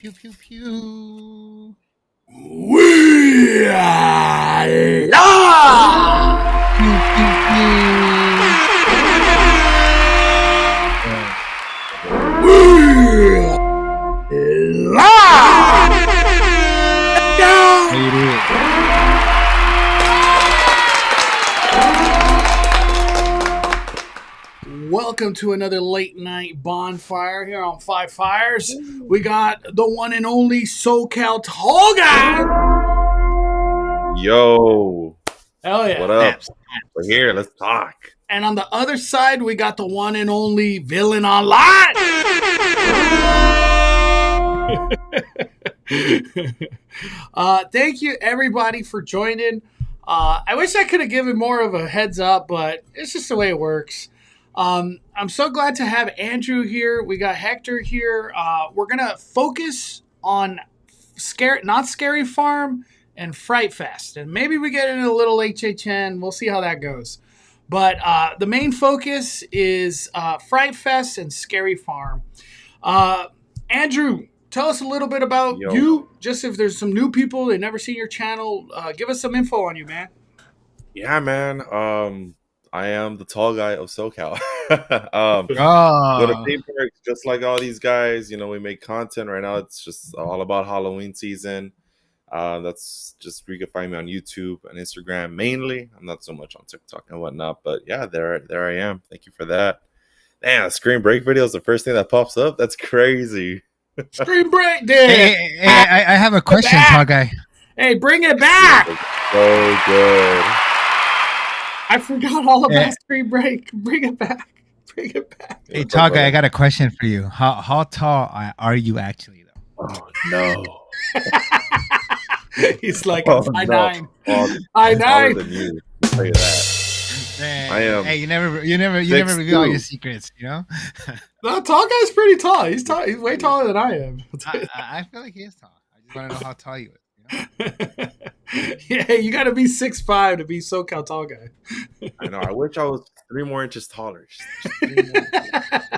Pew pew pew. We are live! Pew pew pew. We are live! Made it. Welcome to another late night bonfire here on Five Fires. We got the one and only SoCal Tall Guy. Yo, Hell yeah. what up? We're here. Let's talk. And on the other side, we got the one and only Villain Online. Thank you, everybody, for joining. I wish I could have given more of a heads up, but it's just the way it works. I'm so glad to have Andrew here. We got Hector here. We're going to focus on Not Scary Farm and Fright Fest. And maybe we get into a little HHN. We'll see how that goes. But the main focus is Fright Fest and Scary Farm. Andrew, tell us a little bit about you. Just if there's some new people that never seen your channel, give us some info on you, man. Yeah, man. I am the tall guy of SoCal. Go to theme parks just like all these guys. You know, we make content right now. It's just all about Halloween season. That's just where you can find me on YouTube and Instagram mainly. I'm not so much on TikTok and whatnot, but yeah, there I am. Thank you for that. Man, a screen break video is the first thing that pops up. That's crazy. Screen break, dude. Hey, I have a question, tall guy. Hey, bring it back. So good. I forgot all about Screen Break. Bring it back. Bring it back. Hey, tall guy, I got a question for you. How tall are you actually, though? Oh, no. He's like, Oh, 5'9". Well, 5'9". taller than you. I'll tell you that. Man, I am. Hey, you never reveal all your secrets, you know? The tall guy's pretty tall. He's tall. He's way taller than I am. I feel like he is tall. I just want to know how tall you is. You know? Yeah, you got to be 6'5" to be SoCal Tall Guy. I know. I wish I was 3 more inches taller. Just 3 more inches.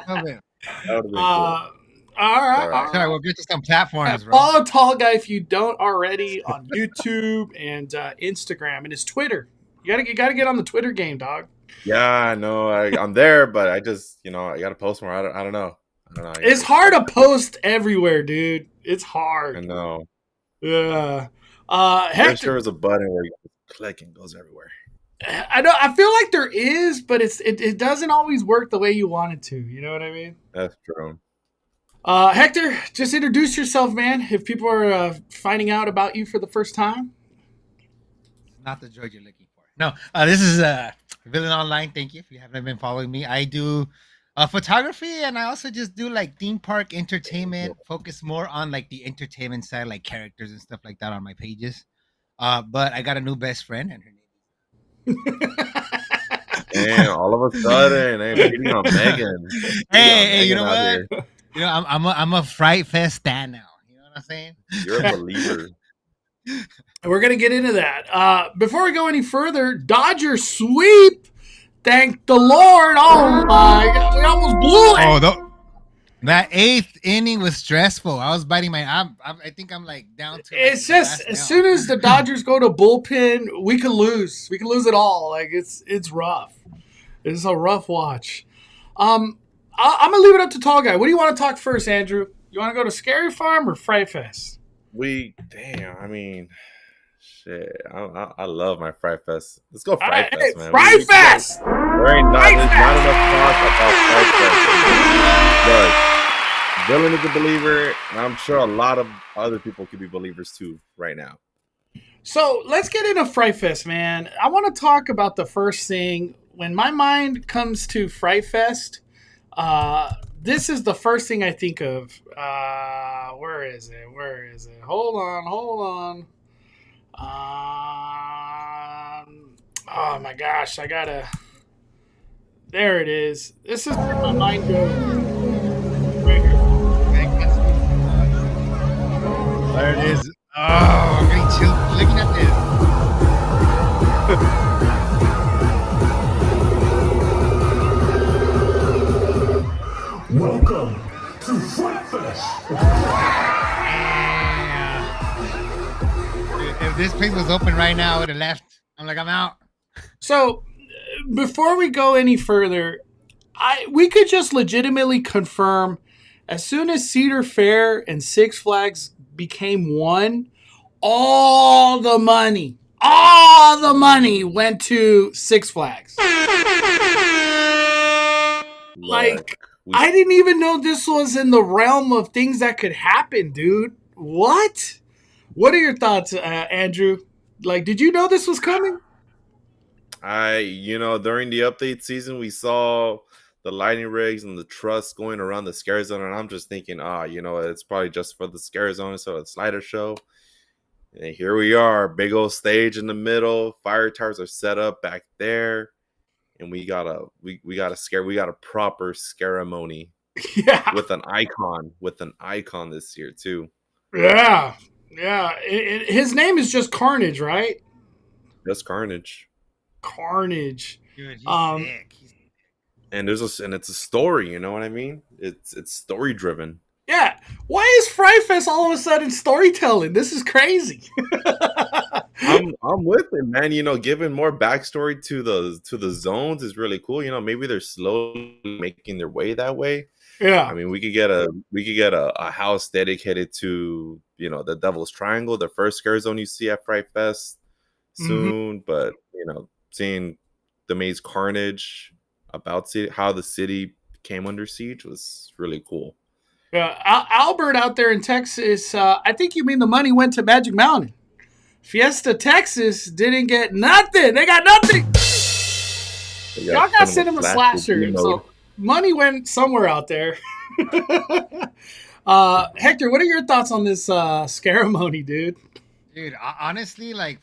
Oh, man. That would have been cool. All right. Sorry, we'll get to some platforms, bro. Follow Tall Guy if you don't already on YouTube and Instagram and his Twitter. You gotta get on the Twitter game, dog. Yeah, I know. I'm there, but I just, I got to post more. I don't know. It's hard to post everywhere, dude. It's hard. I know. Yeah. I'm sure there's a button where you click and it goes everywhere. I know. I feel like there is, but it doesn't always work the way you want it to. You know what I mean? That's true. Hector, just introduce yourself, man. If people are finding out about you for the first time. Not the drug you're looking for. No, this is Villain Online. Thank you if you haven't been following me. I do photography, and I also just do like theme park entertainment. Focus more on like the entertainment side, like characters and stuff like that on my pages. But I got a new best friend, and her name is. And all of a sudden, I'm beating on Megan. Hey, you know what? Here. You know, I'm a Fright Fest stan now. You know what I'm saying? You're a believer. We're gonna get into that. Before we go any further, Dodger sweep. Thank the Lord. Oh my God, we almost blew it. Oh, that 8th inning was stressful. I was biting my. I think I'm like down to. It's just as soon as the Dodgers go to bullpen, we could lose. We could lose it all. Like it's rough. It's a rough watch. I'm gonna leave it up to Tall Guy. What do you want to talk first, Andrew? You want to go to Scary Farm or Fright Fest? Shit. I love my Fright Fest. Let's go Fright Fest, man. Fright Fest! There ain't not enough talk about Fright Fest. But Villain is a believer, and I'm sure a lot of other people could be believers too right now. So let's get into Fright Fest, man. I want to talk about the first thing. When my mind comes to Fright Fest, this is the first thing I think of. Where is it? Hold on. Oh my gosh, there it is. This is where my mind goes. Right here. There it is. Oh, I'm getting chilled looking at this. Welcome to Fright Fest. If this place was open right now, I would have left. I'm like, I'm out. So, before we go any further, we could just legitimately confirm as soon as Cedar Fair and Six Flags became one, all the money went to Six Flags. Like, I didn't even know this was in the realm of things that could happen, dude. What? What are your thoughts, Andrew? Like, did you know this was coming? During the update season, we saw the lighting rigs and the truss going around the scare zone, and I'm just thinking, it's probably just for the scare zone, so it's slider show. And here we are, big old stage in the middle. Fire towers are set up back there, and we got a proper ceremony. Yeah, with an icon this year too. Yeah. His name is just Carnage, right? Just Carnage. Carnage. Dude, he's sick. And it's a story, you know what I mean? It's story driven. Yeah. Why is Fright Fest all of a sudden storytelling? This is crazy. I'm with it, man. Giving more backstory to the zones is really cool. Maybe they're slowly making their way that way. Yeah. I mean, we could get a house dedicated to the Devil's Triangle, the first scare zone you see at Fright Fest soon. Mm-hmm. But seeing the maze Carnage about how the city came under siege was really cool. Yeah, Albert out there in Texas. I think you mean the money went to Magic Mountain. Fiesta Texas didn't get nothing. They got nothing. Y'all got Cinema Slasher. So money went somewhere out there. Hector, what are your thoughts on this ceremony, dude? Dude, honestly, like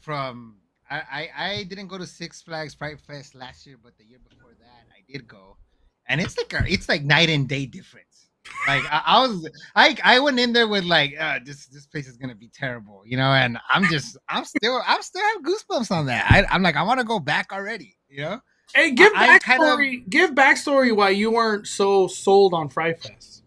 I didn't go to Six Flags Fright Fest last year, but the year before that I did go, and it's like night and day difference. Like I went in there with like this place is gonna be terrible, and I'm still have goosebumps on that. I'm like I want to go back already, Hey, give backstory why you weren't so sold on Fright Fest.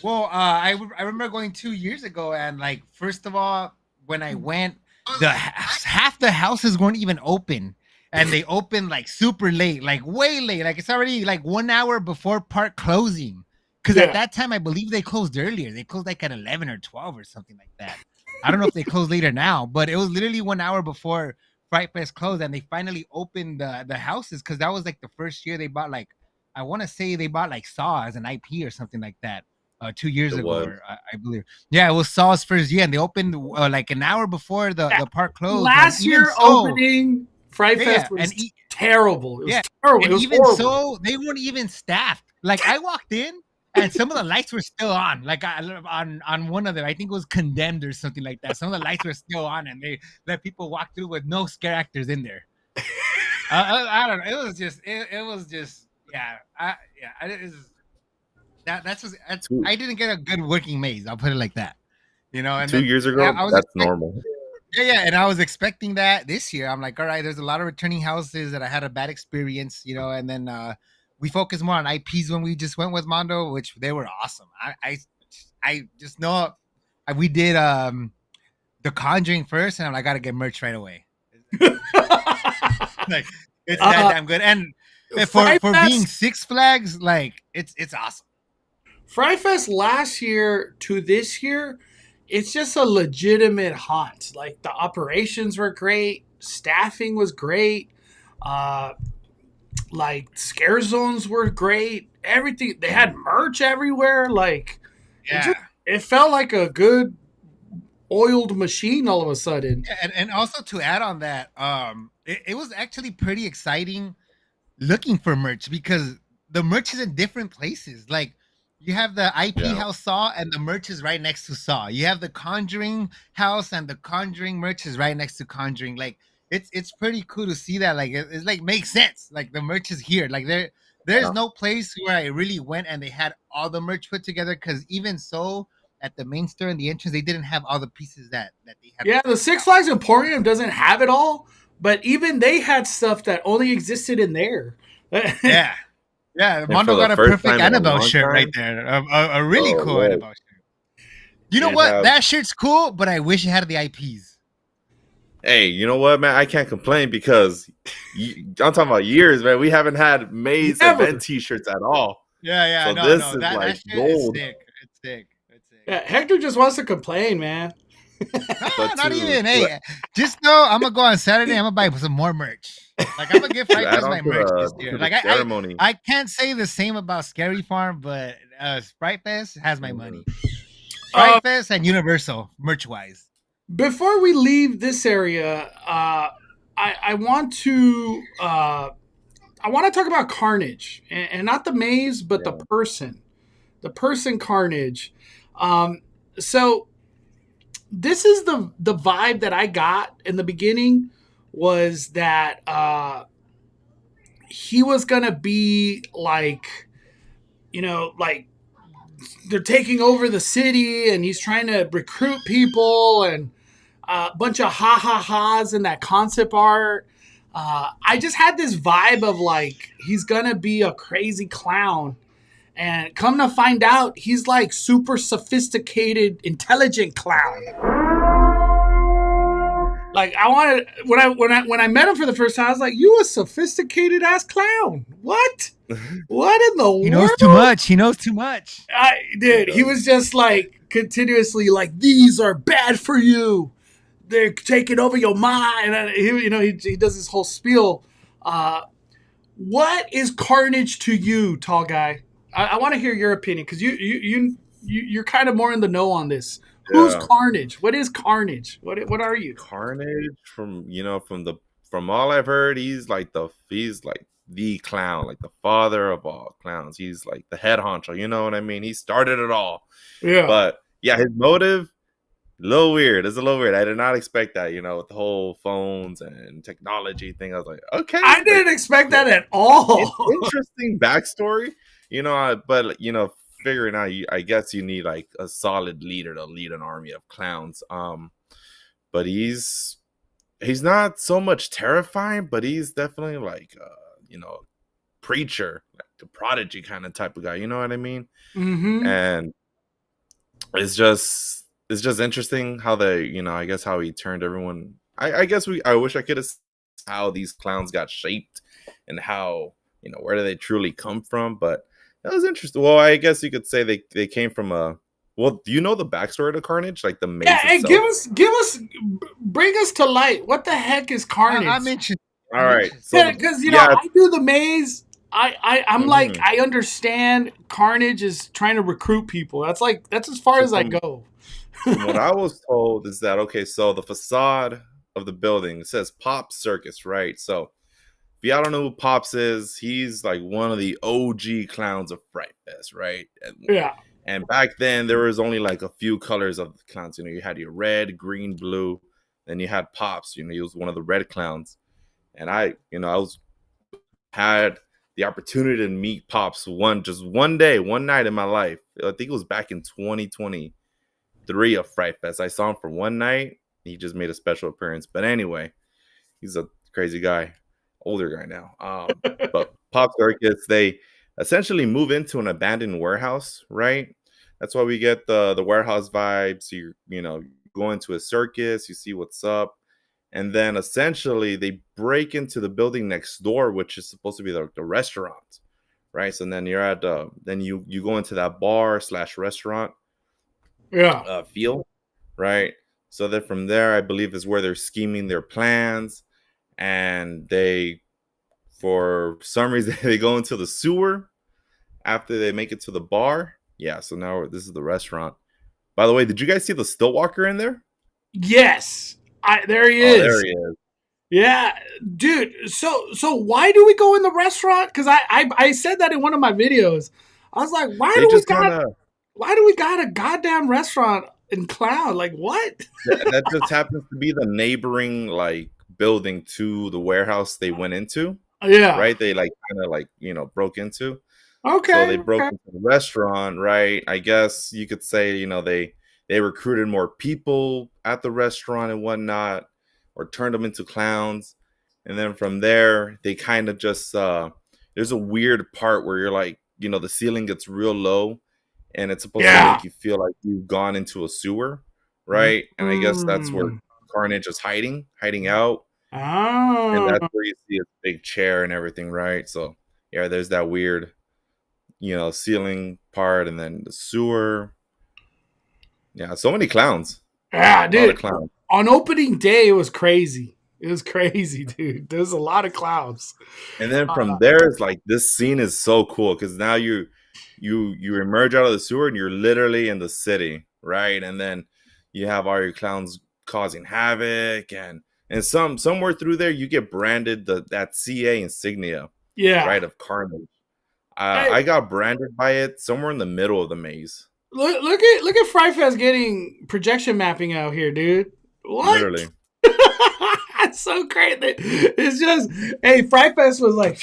Well, I remember going 2 years ago, and like first of all, when I went, half the houses weren't even open, and they opened like super late, like way late, like it's already like 1 hour before park closing. Because at that time, I believe they closed earlier. They closed like at 11 or 12 or something like that. I don't know if they closed later now, but it was literally 1 hour before Fright Fest closed, and they finally opened the houses because that was like the first year they bought like, I want to say they bought like Saw as an IP or something like that 2 years ago, I believe. Yeah, it was Saw's first year, and they opened like an hour before the park closed. Last year opening Fright Fest was terrible. It was terrible. And it was even horrible. So, they weren't even staffed. Like I walked in, and some of the lights were still on. Like on one of them, I think it was Condemned or something like that. Some of the lights were still on, and they let people walk through with no scare actors in there. I don't know. It was just I didn't get a good working maze. I'll put it like that. And 2 years ago, that's normal. Yeah, and I was expecting that this year. I'm like, all right, there's a lot of returning houses that I had a bad experience, and then we focused more on IPs when we just went with Mondo, which they were awesome. I just know we did The Conjuring first, and I got to get merch right away. Like it's that damn good, and for being Six Flags, like it's awesome. Fright Fest last year to this year, it's just a legitimate haunt. Like the operations were great, staffing was great. Like scare zones were great. Everything, they had merch everywhere. Like it felt like a good oiled machine all of a sudden. Yeah, and also to add on that, it was actually pretty exciting looking for merch because the merch is in different places. Like you have the IP house Saw, and the merch is right next to Saw. You have the Conjuring house, and the Conjuring merch is right next to Conjuring. Like it's pretty cool to see that. Like it's like makes sense. Like the merch is here. Like there's no place where I really went and they had all the merch put together. Because even so, at the main store and the entrance, they didn't have all the pieces that they had. Yeah, the Six Flags Emporium doesn't have it all, but even they had stuff that only existed in there. Yeah, Mondo got a perfect Annabelle shirt right there. A really cool Annabelle shirt. You know what? That shirt's cool, but I wish it had the IPs. Hey, you know what, man? I can't complain because I'm talking about years, man. We haven't had Maze event Never. T-shirts at all. Yeah, So no, this no, is like that shit is gold. sick. It's sick. It's sick. Yeah, Hector just wants to complain, man. No, But not to even. Hey, just know I'm gonna go on Saturday. I'm gonna buy some more merch. Like I'm gonna give Fright add Fest on my merch this year. to the Like I, ceremony. I can't say the same about Scary Farm, but Fright Fest has my money. Uh, Fright Fest and Universal merch wise. before we leave this area, I want to talk about Carnage, and not the maze, but Yeah. the person Carnage. So this is the vibe that I got in the beginning, was that he was gonna be like, like they're taking over the city, and he's trying to recruit people, and a bunch of ha ha ha's in that concept art. I just had this vibe of like he's gonna be a crazy clown, and come to find out, he's like super sophisticated, intelligent clown. Like I wanted when I met him for the first time, I was like, "You a sophisticated ass clown? What? What in the He world?" knows too much. He knows too much. I did. He was just like continuously like, "These are bad for you. They're taking over your mind." And he does this whole spiel. What is Carnage to you, tall guy? I want to hear your opinion, because you're kind of more in the know on this. Who's Yeah. Carnage? What is Carnage? What are you? Carnage, from all I've heard, he's like the clown, like the father of all clowns. He's like the head honcho, you know what I mean? He started it all. Yeah. But yeah, his motive, a little weird. It's a little weird. I did not expect that, with the whole phones and technology thing. I was like, okay, I didn't expect that at all. interesting backstory, but figuring out, I guess you need like a solid leader to lead an army of clowns. But he's not so much terrifying, but he's definitely like preacher, like a prodigy kind of type of guy. You know what I mean? Mm-hmm. And it's just interesting how I guess how he turned everyone. I wish I could have how these clowns got shaped and how where do they truly come from, but that was interesting. Well, I guess you could say they came from a. Well, do you know the backstory to Carnage, like the maze Hey, itself? bring us to light. What the heck is Carnage? I'm interested. All right, Yeah, because yeah, I do the maze. I'm like, mhm. I understand Carnage is trying to recruit people. That's as far as I go. From what I was told is that, okay, so the facade of the building, it says Pop Circus, right? So if y'all don't know who Pops is, he's like one of the OG clowns of Fright Fest, right? Yeah. And back then there was only like a few colors of the clowns. You had your red, green, blue, then you had Pops. He was one of the red clowns, and I had the opportunity to meet Pops one day, one night in my life. I think it was back in 2023 of Fright Fest. I saw him for one night. He just made a special appearance. But anyway, he's a crazy guy, older guy now. But Pop Circus, they essentially move into an abandoned warehouse, right? That's why we get the warehouse vibes. You go into a circus, you see what's up. And then essentially they break into the building next door, which is supposed to be the restaurant, right? So then you're at then you go into that bar / restaurant Yeah. feel, right? So then from there, I believe is where they're scheming their plans, and for some reason, they go into the sewer after they make it to the bar. Yeah, so now this is the restaurant. By the way, did you guys see the Stillwalker in there? Yes. There he Oh, there is. he is. Yeah, dude. So why do we go in the restaurant? Because I said that in one of my videos. I was like, why They do just kind of we got a goddamn restaurant in Cloud? Like what? that just happens to be the neighboring like building to the warehouse they went into, Yeah. right? They like kind of like broke into. Okay. So they broke Okay. into the restaurant, right? I guess you could say, they recruited more people at the restaurant and whatnot, or turned them into clowns. And then from there, they kind of just there's a weird part where you're like, the ceiling gets real low, and it's supposed to Yeah. make you feel like you've gone into a sewer, right? And I guess that's where Mm. Carnage is hiding out, and Oh. that's where you see his big chair and everything, right? So yeah, there's that weird, ceiling part, and then the sewer. Yeah, so many clowns, Yeah, a lot of dude. clowns. On opening day, it was crazy. It was crazy, dude. There's a lot of clowns. And then Uh, from there, it's like this scene is so cool because now you emerge out of the sewer and you're literally in the city, right? And then you have all your clowns causing havoc, and somewhere through there you get branded that CA insignia, yeah. right, of Carnage. Hey, I got branded by it somewhere in the middle of the maze, look at Fright Fest getting projection mapping out here, dude. What? literally. That's so crazy. It's just, hey, Fright Fest was like.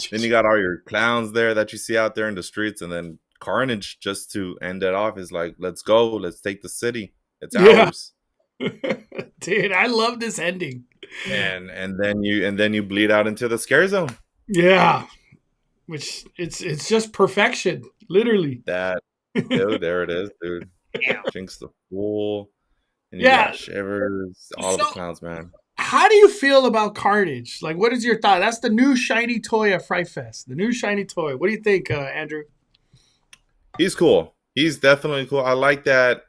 Then you got all your clowns there that you see out there in the streets, and then Carnage, just to end it off, is like, "Let's go, let's take the city. It's Yeah. ours." Dude, I love this ending. And then you bleed out into the scare zone. Yeah. Which it's just perfection, literally. That dude, there it is, dude. Jinx the Fool, and you Yeah. got Shivers, all of the So, clowns, man. how do you feel about Carnage? Like, what is your thought? That's the new shiny toy at Fright Fest. The new shiny toy. What do you think, Andrew? He's cool. He's definitely cool. I like that.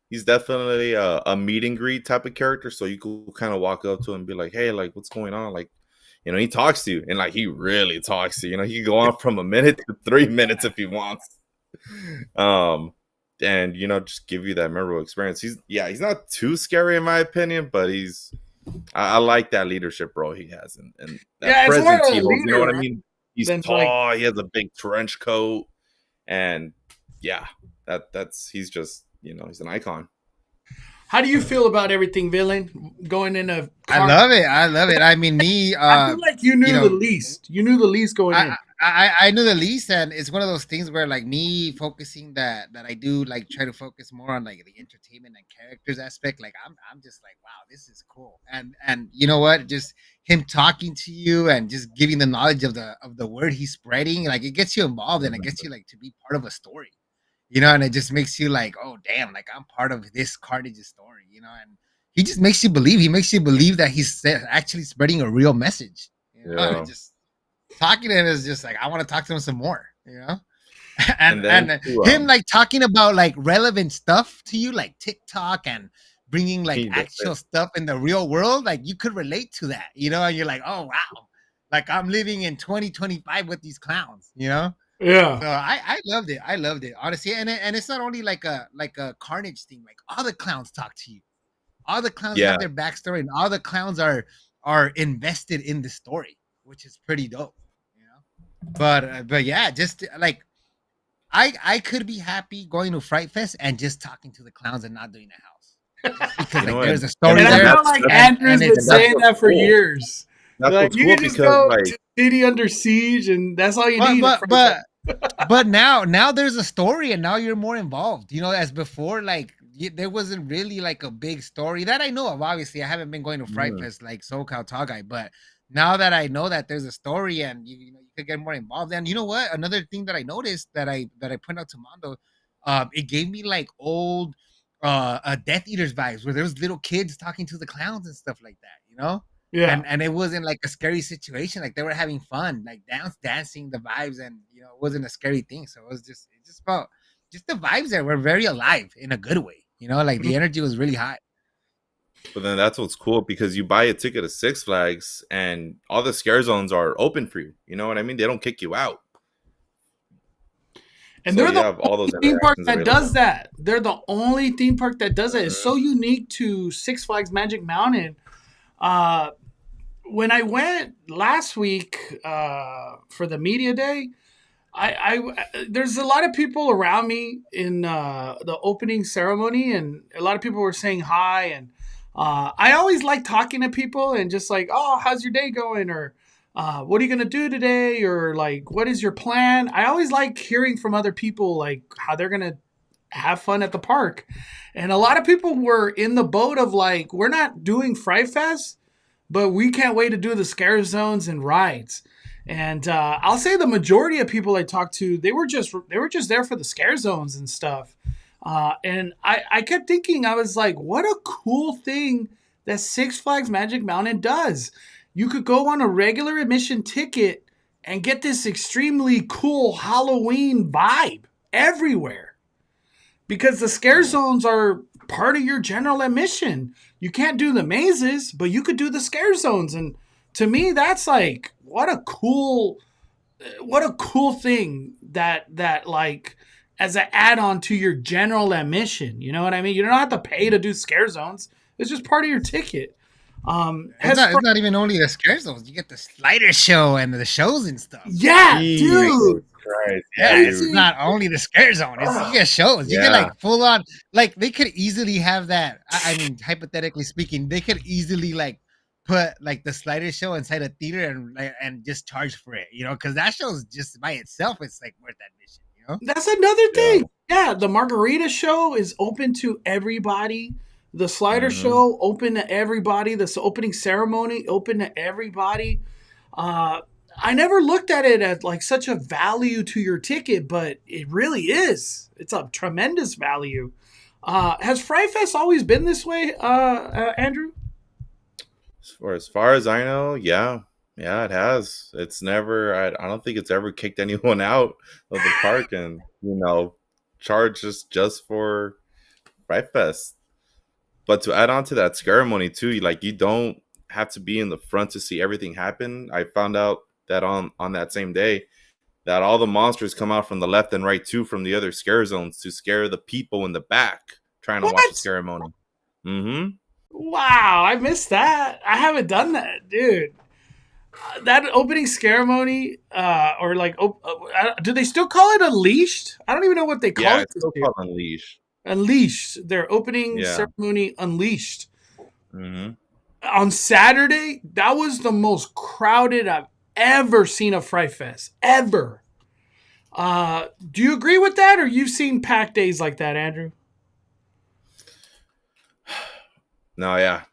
He's definitely a meet and greet type of character. So you could kind of walk up to him and be like, "Hey, like, what's going on?" Like, he talks to you, and like he really talks to you. He can go on from a minute to 3 minutes if he wants. And just give you that memorable experience. He's not too scary in my opinion, but I like that leadership role he has, and that It's more presence of a he holds. You know leader, what I right? mean? He's Than tall. He has a big trench coat, and yeah, he's just he's an icon. How do you feel about everything, villain? Going into I love it. I love it. I mean, me. I feel like you knew you the know, least. You knew the least going in. I knew the least, and it's one of those things where like me focusing that I do like try to focus more on like the entertainment and characters aspect. Like I'm just like, wow, this is cool. And you know what? Just him talking to you and just giving the knowledge of the word he's spreading, like it gets you involved and it gets you like to be part of a story. And it just makes you like, oh damn, like I'm part of this Carnage story, and he just makes you believe. He makes you believe that he's actually spreading a real message. And just talking to him is just like I want to talk to him some more, and him like talking about like relevant stuff to you, like TikTok and bringing like actual stuff in the real world, like you could relate to that, and you're like, oh wow, like I'm living in 2025 with these clowns, Yeah. So I loved it. I loved it, honestly. And it's not only like a Carnage thing. Like all the clowns talk to you. All the clowns have their backstory, and all the clowns are invested in the story, which is pretty dope. But yeah, just like I could be happy going to Fright Fest and just talking to the clowns and not doing the house. Just because there's a story and there. I feel like Andrew's been saying that for years. That's like what's you cool can just because go like to City Under Siege, and that's all you need. But now there's a story, and now you're more involved. As before, like there wasn't really like a big story that I know of. Obviously, I haven't been going to Fright Fest like SoCal Tall Guy, but now that I know that there's a story, and you could get more involved. And you know what? Another thing that I noticed that I put out to Mondo, it gave me like old Death Eaters vibes, where there was little kids talking to the clowns and stuff like that. Yeah. And it wasn't like a scary situation. Like they were having fun, like dancing the vibes, and it wasn't a scary thing. So it just felt just the vibes there were very alive in a good way. Like the energy was really high. But then that's what's cool, because you buy a ticket to Six Flags and all the scare zones are open for you. You know what I mean? They don't kick you out. And they're the only theme park that does that. They're the only theme park that does it. It's so unique to Six Flags Magic Mountain. When I went last week for the media day, I there's a lot of people around me in the opening ceremony, and a lot of people were saying hi. And I always like talking to people and just like, oh, how's your day going? Or what are you going to do today? Or like, what is your plan? I always like hearing from other people, like how they're going to have fun at the park. And a lot of people were in the boat of like, we're not doing Fright Fest, but we can't wait to do the scare zones and rides. And I'll say the majority of people I talked to, they were just there for the scare zones and stuff. And I kept thinking, I was like, what a cool thing that Six Flags Magic Mountain does. You could go on a regular admission ticket and get this extremely cool Halloween vibe everywhere. Because the scare zones are part of your general admission. You can't do the mazes, but you could do the scare zones. And to me, that's like, what a cool thing that like as an add-on to your general admission. You know what I mean? You don't have to pay to do scare zones. It's just part of your ticket. It's not even only the scare zones. You get the slider show and the shows and stuff. Yeah, dude. Christ. Yeah, it's not only the scare zone. You get shows. You get like full on. Like they could easily have that. I mean, hypothetically speaking, they could easily like put like the slider show inside a theater and just charge for it. You know, because that show is just by itself. It's like worth admission. You know, that's another thing. Yeah, the margarita show is open to everybody. The slider show open to everybody. The opening ceremony open to everybody. I never looked at it as like such a value to your ticket, but it really is. It's a tremendous value. Has Fright Fest always been this way, Andrew? As far as I know, yeah, it has. It's never. I don't think it's ever kicked anyone out of the park and charge just for Fright Fest. But to add on to that ceremony too, like you don't have to be in the front to see everything happen. I found out that on that same day that all the monsters come out from the left and right too from the other scare zones to scare the people in the back trying to watch the ceremony. Wow, I missed that. I haven't done that, dude. That opening ceremony, or like, do they still call it Unleashed? I don't even know what they call it. It's still called Unleashed. Unleashed. Their opening ceremony, Unleashed. On Saturday, that was the most crowded I've ever seen a Fright Fest. Ever. Do you agree with that, or you've seen packed days like that, Andrew? No, yeah.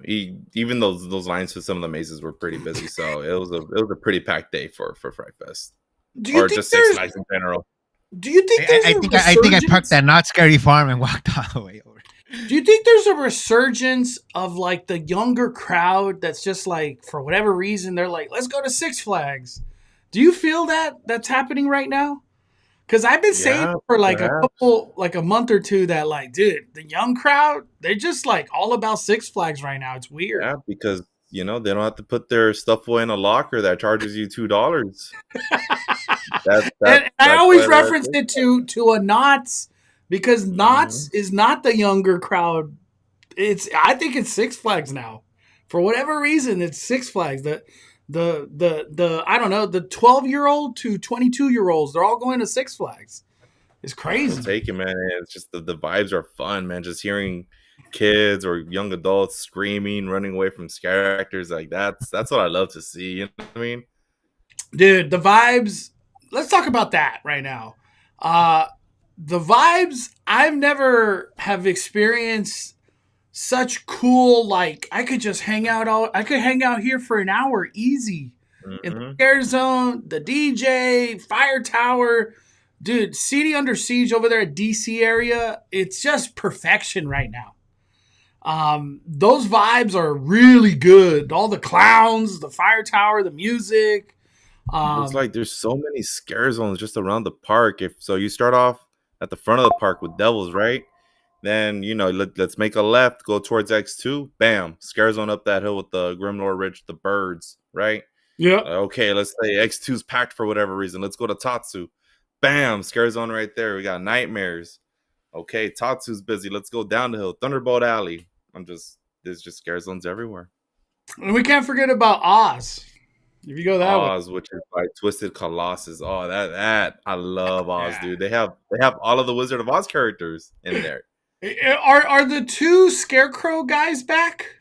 Even those lines for some of the mazes were pretty busy, so it was a pretty packed day for Fright Fest. Or just Six Flags in general. Do you think I think I parked that Not Scary Farm and walked all the way over. Do you think there's a resurgence of like the younger crowd that's just like, for whatever reason, they're like, let's go to Six Flags? Do you feel that's happening right now? Because I've been saying for like a month or two that like, dude, the young crowd, they're just like all about Six Flags right now. It's weird. Yeah, because they don't have to put their stuff away in a locker that charges you $2. And I always reference it to a Knott's, because Knott's is not the younger crowd. I think it's Six Flags now. For whatever reason, it's Six Flags. The I don't know, the 12-year-old to 22-year-olds, they're all going to Six Flags. It's crazy. I'll take it, man. It's just the vibes are fun, man. Just hearing kids or young adults screaming, running away from scare actors, like that's what I love to see. You know what I mean? Dude, the vibes. Let's talk about that right now. The vibes, I've never have experienced such cool, like I could hang out here for an hour easy. In the scare zone, the DJ, fire tower, dude, City Under Siege over there at DC area, it's just perfection right now. Those vibes are really good. All the clowns, the fire tower, the music. It's like there's so many scare zones just around the park. So you start off at the front of the park with Devils, right? Then, let's make a left, go towards X2. Bam, scare zone up that hill with the Grimlore Ridge, the birds, right? Yeah. Okay, let's say X2's packed for whatever reason. Let's go to Tatsu. Bam, scare zone right there. We got Nightmares. Okay, Tatsu's busy. Let's go down the hill. Thunderbolt Alley. There's just scare zones everywhere. And we can't forget about Oz. If you go that Oz, which is like Twisted Colossus. Oh, that I love Oz, dude. They have all of the Wizard of Oz characters in there. Are the two Scarecrow guys back?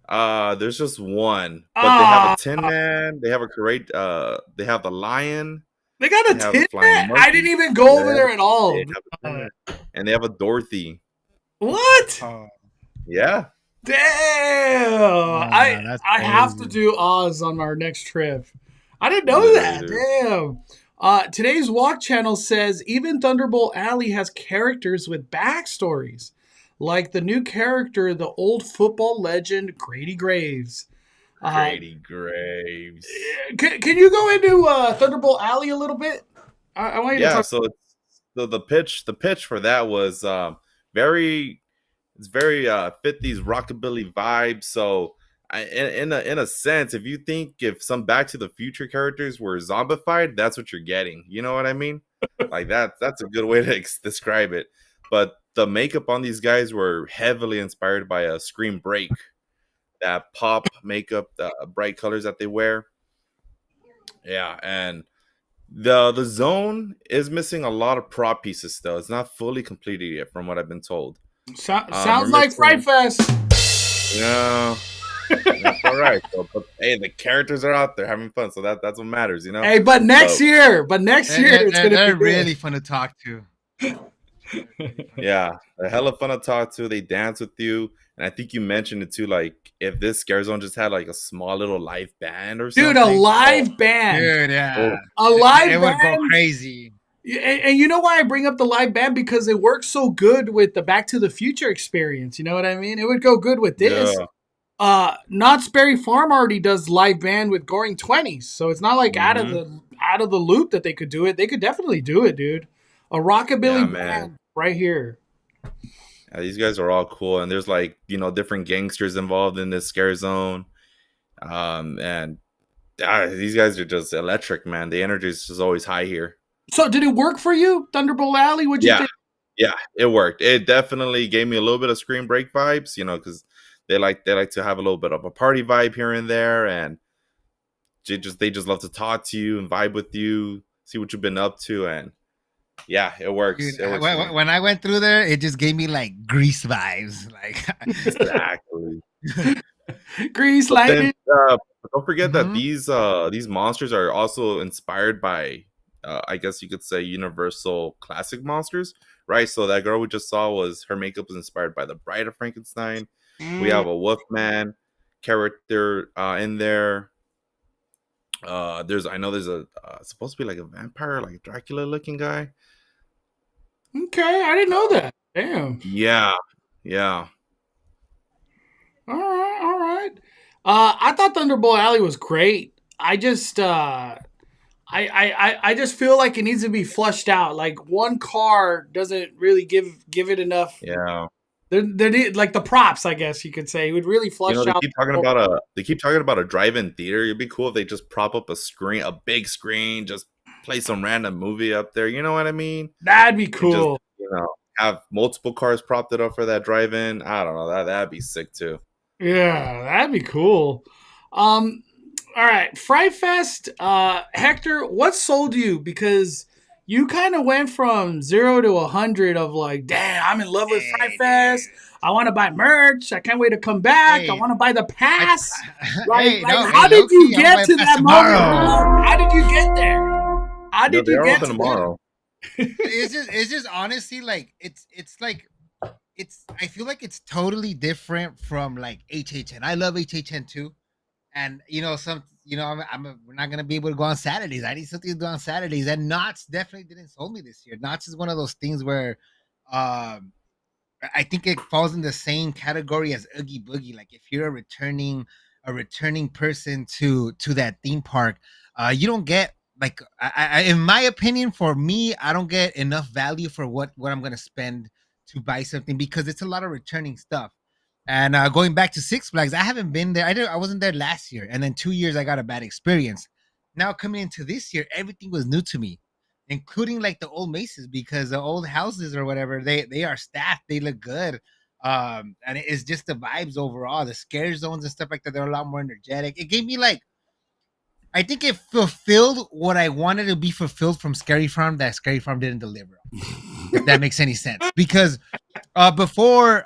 There's just one, but they have a Tin Man. They have a great. They have the Lion. They got a Tin Man. I didn't even go over there at all. And they have a Dorothy. What? Yeah. Damn! I have to do Oz on our next trip. I didn't know that. Damn. Today's Walk channel says even Thunderbolt Alley has characters with backstories, like the new character, the old football legend Grady Graves. Grady Graves. Can you go into Thunderbolt Alley a little bit? I want you to Yeah, talk. so the pitch for that was very it's very fit these rockabilly vibes. So in a sense, if you think if some Back to the Future characters were zombified, that's what you're getting. You know what I mean? Like that's a good way to describe it. But the makeup on these guys were heavily inspired by a Scream Break, that pop makeup, the bright colors that they wear. Yeah, and the zone is missing a lot of prop pieces still. It's not fully completed yet, from what I've been told. We're Sounds like Fright missing, Fest. yeah, that's all right. But hey, the characters are out there having fun, so that's what matters, you know. Hey, but next year, it's gonna They're be really fun to talk to. Yeah, they're hella fun to talk to. They dance with you, and I think you mentioned it too. Like if this scare zone just had like a small little live band or dude, something, a live band, Dude, yeah. a live It band would go crazy. And you know why I bring up the live band? Because it works so good with the Back to the Future experience. You know what I mean? It would go good with this. yeah. Knott's Berry Farm already does live band with Goring 20s, so it's not like out of the loop that they could do it. They could definitely do it, dude. A rockabilly Yeah, band man. right here. Yeah, these guys are all cool, and there's like different gangsters involved in this scare zone, and these guys are just electric, man. The energy is just always high here. So did it work for you, Thunderbolt Alley? What'd you Yeah, think? yeah, it worked. It definitely gave me a little bit of Screen Break vibes, because they like to have a little bit of a party vibe here and there, and they just love to talk to you and vibe with you, see what you've been up to, and yeah, it works. Dude, It works. For me. when I went through there, it just gave me like Grease vibes. Like, Exactly. Grease But then lightning. don't forget that Mhm. these monsters are also inspired by, I guess you could say, Universal classic monsters, right? So that girl we just saw her makeup was inspired by the Bride of Frankenstein. We have a Wolfman character in there. There's a supposed to be like a vampire, like Dracula looking guy. Okay, I didn't know that. Damn. Yeah, yeah. All right, all right. I thought Thunderbolt Alley was great. I just I just feel like it needs to be flushed out. Like one car doesn't really give it enough. Yeah. They're like the props, I guess you could say. It would really flush They out. keep talking about a drive-in theater. It'd be cool if they just prop up a big screen, just play some random movie up there. You know what I mean? That'd be And just cool. have multiple cars propped it up for that drive-in. I don't know, that'd be sick too. Yeah, that'd be cool. All right, Fright Fest. Hector, what sold you? Because you kind of went from 0 to 100 of like, damn, I'm in love with Fright Hey, Fest. dude. I want to buy merch. I can't wait to come back. I Hey, want to buy the pass. hey, no, How hey, did low you key, I'm get gonna to pass that moment, tomorrow. bro? How did you get there? How did They you are get open to tomorrow. It's just honestly like it's like I feel like it's totally different from like HHN. I love HHN too, and we're not gonna be able to go on Saturdays. I need something to do on Saturdays, and Knott's definitely didn't sold me this year. Knott's is one of those things where, um, I think it falls in the same category as Oogie Boogie. Like if you're a returning person to that theme park, you don't get like in my opinion, for me, I don't get enough value for what I'm gonna spend to buy something because it's a lot of returning stuff. And going back to Six Flags, I haven't been there. I wasn't there last year, and then 2 years I got a bad experience. Now coming into this year, everything was new to me, including like the old maces because the old houses or whatever they are staffed, they look good. And it's just the vibes overall, the scare zones and stuff like that. They're a lot more energetic. It gave me like, I think it fulfilled what I wanted to be fulfilled from Scary Farm that Scary Farm didn't deliver. If that makes any sense, because before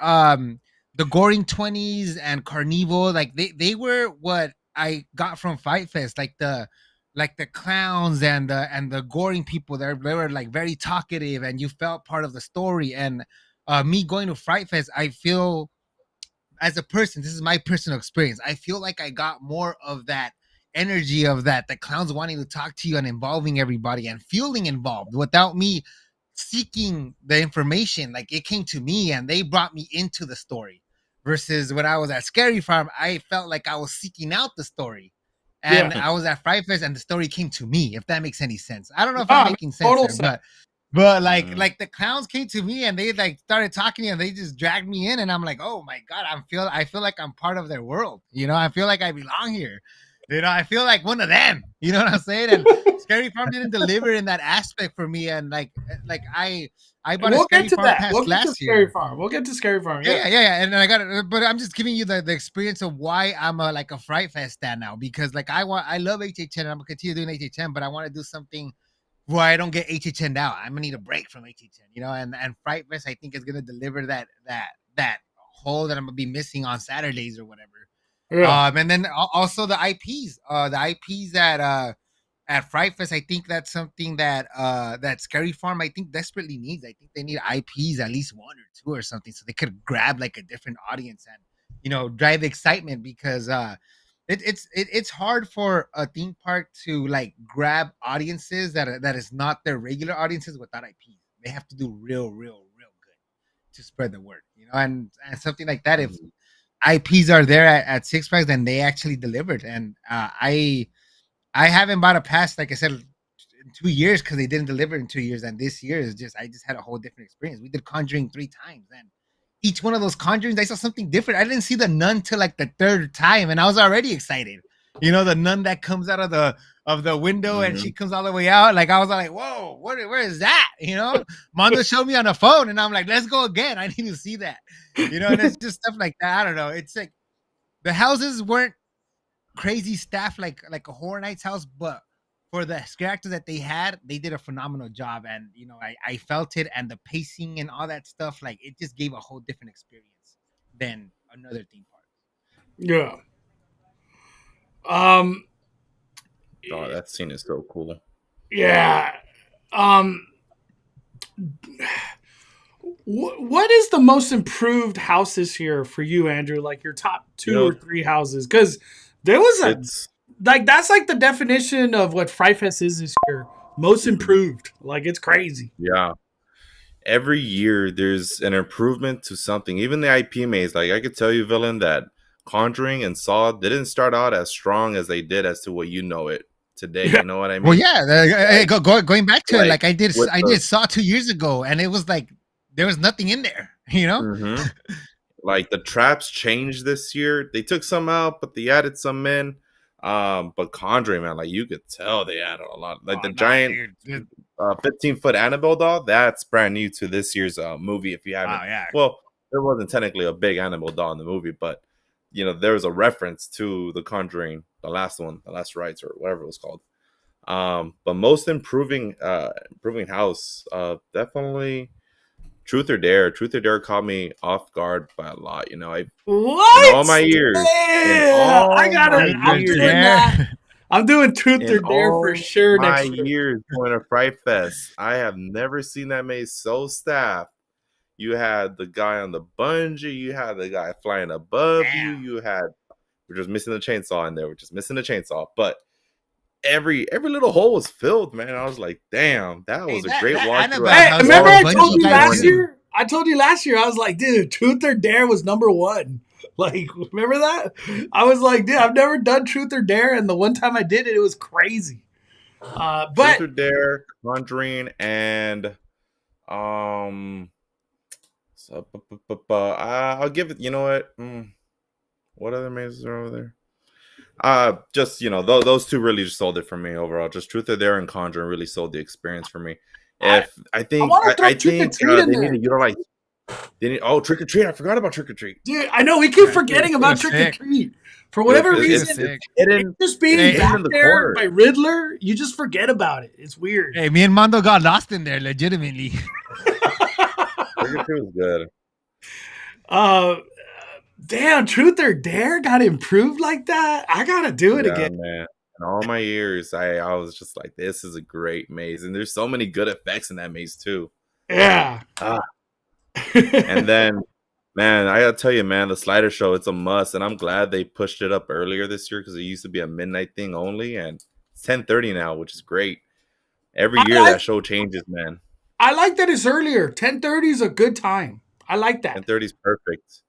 the Goring 20s and Carnival, like they were what I got from Fight Fest, like the clowns and the goring people. They were like very talkative, and you felt part of the story. And me going to Fright Fest, I feel as a person, this is my personal experience. I feel like I got more of that energy of that, the clowns wanting to talk to you and involving everybody and feeling involved without me seeking the information. Like it came to me and they brought me into the story. Versus when I was at Scary Farm, I felt like I was seeking out the story. And Yeah. I was at Fright Fest and the story came to me, if that makes any sense. I don't know if Ah, I'm makes making sense total there, sense. but like the clowns came to me and they like started talking and they just dragged me in and I'm like, oh my god, I feel like I'm part of their world. You know, I feel like I belong here. You know, I feel like one of them. You know what I'm saying? And Scary Farm didn't deliver in that aspect for me. And like I bought a We'll get Scary to Farm that. pass We'll get to last Scary year. Farm. We'll get to Scary Farm. Yeah, yeah. And I got it, but I'm just giving you the experience of why I'm like a Fright Fest fan now, because like I love HHN and I'm gonna continue doing HHN, but I want to do something where I don't get HHN out. I'm gonna need a break from HHN, you know, and Fright Fest I think is gonna deliver that hole that I'm gonna be missing on Saturdays or whatever. Yeah. And then also the IPs at Fright Fest, I think that's something that Scary Farm I think desperately needs. I think they need IPs at least one or two or something, so they could grab like a different audience and drive excitement because it's hard for a theme park to like grab audiences that is not their regular audiences without IPs. They have to do real good to spread the word, and something like that. If IPs are there at Six Flags, then they actually delivered, and I haven't bought a pass, like I said, in 2 years because they didn't deliver in 2 years. And this year is I just had a whole different experience. We did Conjuring 3 times, and each one of those Conjurings, I saw something different. I didn't see the nun till like the third time, and I was already excited. The nun that comes out of the window and she comes all the way out. Like I was like, whoa, where is that? Mondo showed me on the phone, and I'm like, let's go again. I need to see that. And it's just stuff like that. I don't know. It's like the houses weren't crazy staff like a Horror Nights house, but for the scare actors that they had, they did a phenomenal job, and I felt it, and the pacing and all that stuff, like it just gave a whole different experience than another theme park. Yeah. Oh, that scene is so cool. Yeah. What is the most improved house this year for you, Andrew? Like your top two or three houses? Because there was that's like the definition of what Fright Fest is this year. Most improved. Like it's crazy. Yeah. Every year there's an improvement to something. Even the IP maze, like I could tell you, Villain, that Conjuring and Saw didn't start out as strong as they did as to what you know it today. Yeah. You know what I mean? Well, yeah. Going back to it, like I did the, Saw 2 years ago, and it was like there was nothing in there. Like the traps changed this year. They took some out, but they added some in. But Conjuring, man, like you could tell they added a lot. Like the giant 15-foot Annabelle doll, that's brand new to this year's movie. If you haven't, well, there wasn't technically a big Annabelle doll in the movie, but there was a reference to the Conjuring, the last one, the last rites or whatever it was called. But most improving house, definitely Truth or Dare. Truth or Dare caught me off guard by a lot. What? In all my years. I'm doing Truth or Dare for sure next year. My years going to Fright Fest, I have never seen that maze so staffed. You had the guy on the bungee. You had the guy flying above you. We're just missing the chainsaw in there. We're just missing the chainsaw. But every little hole was filled, man. I was like, damn, that was a great walkthrough. Hey, remember I told you last year? I told you last year, I was like, dude, Truth or Dare was number one. Like, remember that? I was like, dude, I've never done Truth or Dare, and the one time I did it, it was crazy. But Truth or Dare, Conjuring, and I'll give it. You know what? What other mazes are over there? Just those two really just sold it for me overall. Just Truth or Dare and Conjuring really sold the experience for me. I think they need to utilize. Trick or Treat! I forgot about Trick or Treat. Dude, I know we keep forgetting about Trick or Treat for whatever reason. It's just being back there by Riddler. You just forget about it. It's weird. Hey, me and Mondo got lost in there legitimately. Trick or Treat was good. Damn, Truth or Dare got improved like that. I gotta do it again, man. In all my years, I was just like, this is a great maze, and there's so many good effects in that maze too. Yeah. And then Man, I gotta tell you, man, the slider show, it's a must, and I'm glad they pushed it up earlier this year because it used to be a midnight thing only, and it's 10:30 now, which is great. Every I year like that show changes, man. I like that it's earlier. 10:30 is a good time. I like that. 10:30 is perfect,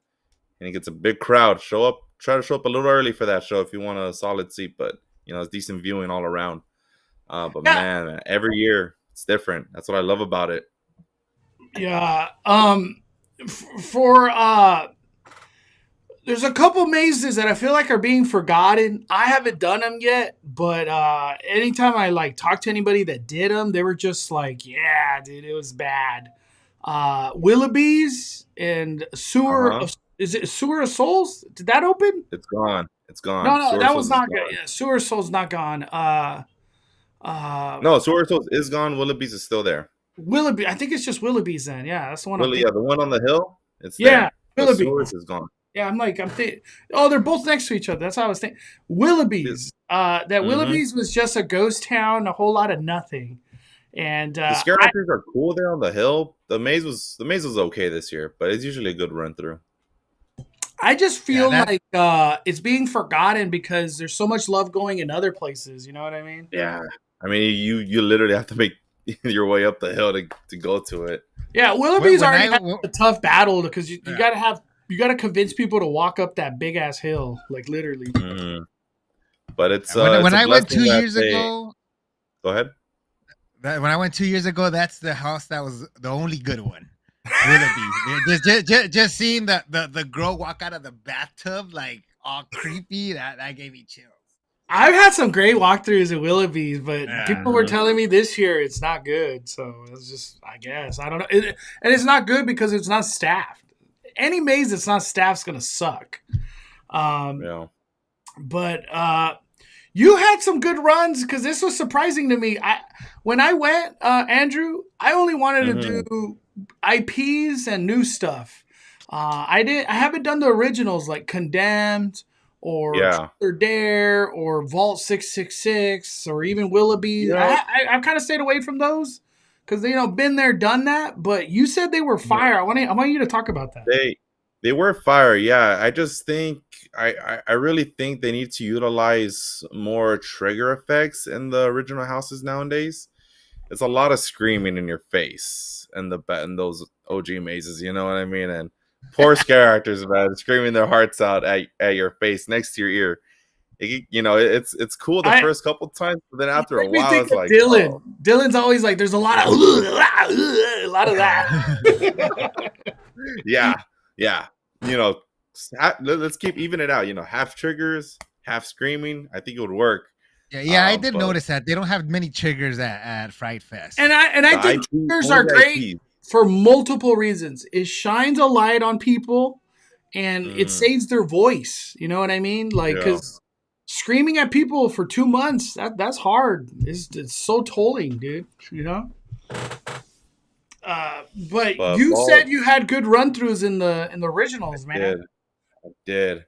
and it gets a big crowd. Try to show up a little early for that show if you want a solid seat, but it's decent viewing all around. But Yeah, man, every year it's different. That's what I love about it. yeah. For there's a couple mazes that I feel like are being forgotten. I haven't done them yet, but anytime I like talk to anybody that did them, they were just like, "Yeah, dude, it was bad." Willoughby's and Sewer Uh huh. of is it Sewer of Souls? Did that open? It's gone. It's No, gone. no, Source that was Souls is not good. gone. Yeah, Sewer of Souls not gone. Uh, No, Source Souls is gone. Willoughby's is still there. Willoughby. I think it's just Willoughby's then. Yeah, that's the one I'm Willie, yeah, thinking. the one on the hill, it's Yeah, there. But Source Willoughby's. is gone. Yeah, I'm thinking. Oh, they're both next to each other. That's how I was thinking. Willoughby's. That Mm-hmm. Willoughby's was just a ghost town, a whole lot of nothing. And The scare actors are cool there on the hill. The maze was okay this year, but it's usually a good run through. I just Yeah, feel that like it's being forgotten because there's so much love going in other places. You know what I mean? Yeah, I mean you literally have to make your way up the hill to go to it. Yeah, Willoughby's when already I had a tough battle because you yeah. gotta convince people to walk up that big ass hill, like literally. Mhm. But it's when it's a I went blessing 2 years that they ago, go ahead. when I went 2 years ago, that's the house that was the only good one. Willoughby. Just seeing the girl walk out of the bathtub like all creepy, that gave me chills. I've had some great walkthroughs at Willoughby's, but Yeah. people were telling me this year it's not good. So it's just, I guess, I don't know. And it's not good because it's not staffed. Any maze that's not staffed is gonna suck. Um, Yeah. but you had some good runs because this was surprising to me. When I went, Andrew, I only wanted to Mhm. do IPs and new stuff. I haven't done the originals like Condemned or Truth Yeah. or Dare or Vault 666 or even Willoughby. Yeah. I've kind of stayed away from those because been there, done that. But you said they were fire. I want you to talk about that. They were fire, yeah. I just think I really think they need to utilize more trigger effects in the original houses nowadays. It's a lot of screaming in your face and in those OG mazes, you know what I mean? And poor scare actors, man, screaming their hearts out at your face next to your ear. It's cool the I first couple times, but then You after a make me while, think it's of like, Dylan. oh, Dylan's always like, there's a lot of a lot of that. yeah, yeah. Let's keep even it out. Half triggers, half screaming. I think it would work. Yeah, I did But notice that they don't have many triggers at Fright Fest. And I the think IP, triggers only are the great IPs. for multiple reasons. It shines a light on people, and it Mm, saves their voice. You know what I mean? Like, yeah, because screaming at people for 2 months, that's hard. It's so tolling, dude. You know. But but you said Vault you had good run throughs in the originals, man. did.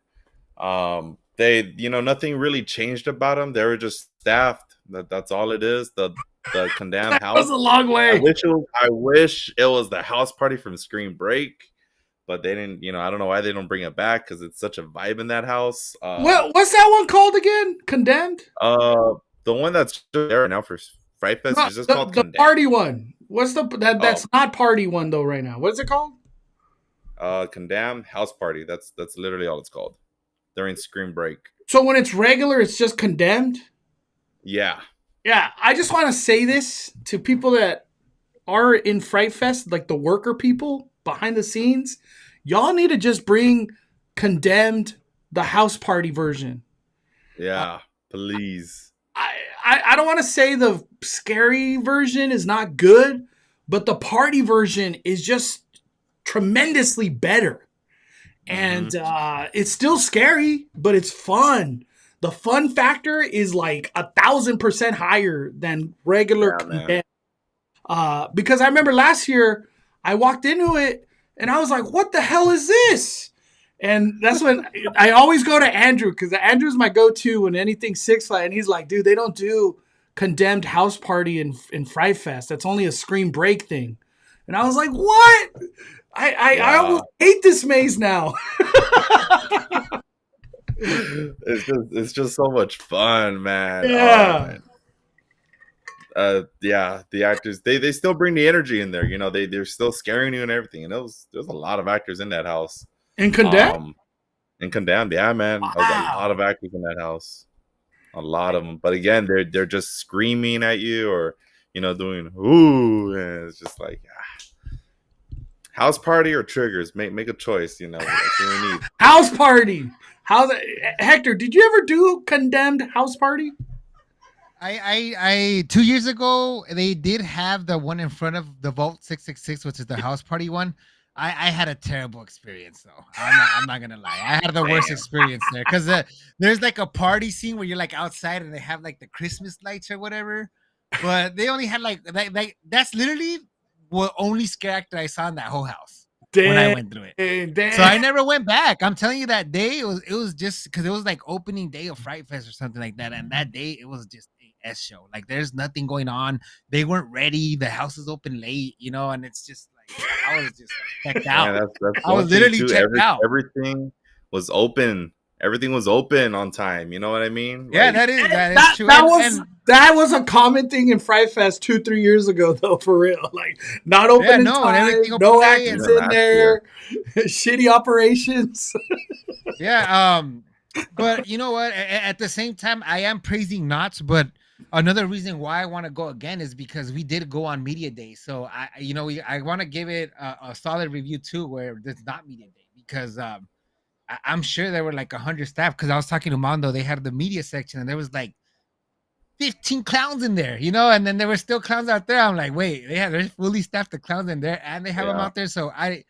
Did. Nothing really changed about them. They were just staffed. That's all it is. The condemned That was house. a long way. I wish it was the house party from Scream Break, but they didn't. I don't know why they don't bring it back because it's such a vibe in that house. What's that one called again? Condemned? The one that's there right now for Fright Fest No, is just called the Condemned. party one. What's Oh, that's not party one though right now. What is it called? Condemned House Party. That's literally all it's called during Scream Break. So when it's regular, it's just condemned? Yeah. Yeah, I just want to say this to people that are in Fright Fest, like the worker people behind the scenes. Y'all need to just bring condemned the house party version. Yeah. Please. I don't want to say the scary version is not good, but the party version is just tremendously better. And it's still scary, but it's fun. The fun factor is like 1,000% higher than regular condemned. Because I remember last year I walked into it and I was like, "What the hell is this?" And that's when I always go to Andrew because Andrew's my go-to when anything's Six Flags, and he's like, "Dude, they don't do condemned house party in Fright Fest. That's only a Scream Break thing." And I was like, "What?" I almost hate this maze now. It's just so much fun, man. Yeah. Oh, man. The actors they still bring the energy in there. You know, they're still scaring you and everything. And there's a lot of actors in that house. And Condemned? And Condemned, yeah, man. Wow. There's a lot of actors in that house. A lot of them. But again, they're just screaming at you or doing ooh, and it's just like house party or triggers. Make a choice. That's what we need. House party. Hector? Did you ever do Condemned house party? I 2 years ago they did have the one in front of the Vault 666, which is the house party one. I had a terrible experience though. I'm not gonna lie. I had the worst experience there because there's like a party scene where you're like outside and they have like the Christmas lights or whatever, but they only had like that's literally the only scare actor I saw in that whole house when I went through it. So I never went back. I'm telling you, that day it was just because it was like opening day of Fright Fest or something like that, and that day it was just a S show. Like there's nothing going on. They weren't ready. The house is open late, and it's just like I was just checked out. Yeah, that's I was literally checked out. Everything was open. Everything was open on time. You know what I mean? Yeah, like, that is true. That was a common thing in Fright Fest 2-3 years ago, though, for real. Like, not open in time, no actors in there, shitty operations. Yeah, but you know what? At the same time, I am praising Knott, but another reason why I want to go again is because we did go on Media Day. So I want to give it a solid review too, where it's not Media Day, because I'm sure there were like 100 staff. Because I was talking to Mondo, they had the media section, and there was like 15 clowns in there, and then there were still clowns out there. I'm like, wait, there's fully staffed the clowns in there, and they have them out there. So I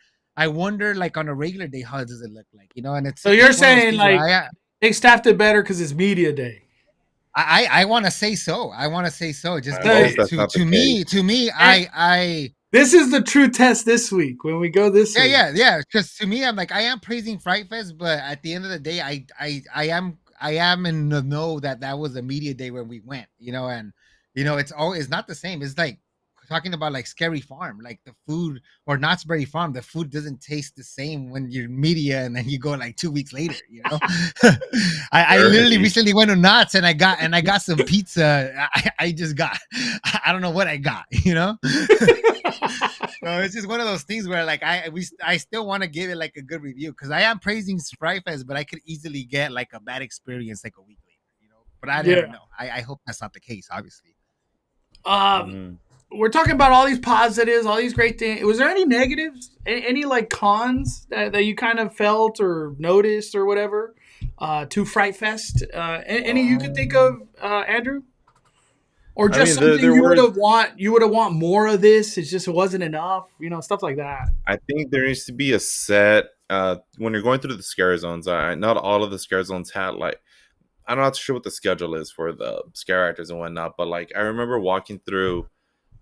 wonder, like on a regular day, how does it look like, And it's so you're saying like they staffed it better because it's Media Day. I want to say so. Just to me, I this is the true test this week when we go this week. Yeah. Because to me, I'm like, I am praising Fright Fest, but at the end of the day, I am in the know that was a Media Day when we went, and it's not the same. It's like talking about like Scary Farm, like the food, or Knott's Berry Farm. The food doesn't taste the same when you're media and then you go like 2 weeks later. I literally recently went to Knott's and I got some pizza. I don't know what I got. So it's just one of those things where like I still want to give it like a good review, because I am praising Fright Fest, but I could easily get like a bad experience like a week later. But I never know. I hope that's not the case, obviously. We're talking about all these positives, all these great things. Was there any negatives? Any like cons that you kind of felt or noticed or whatever to Fright Fest? Any you could think of, Andrew? Or just something you would have want more of this. It's just it wasn't enough, stuff like that. I think there needs to be a set when you're going through the scare zones. Not all of the scare zones had like, I'm not sure what the schedule is for the scare actors and whatnot, but like I remember walking through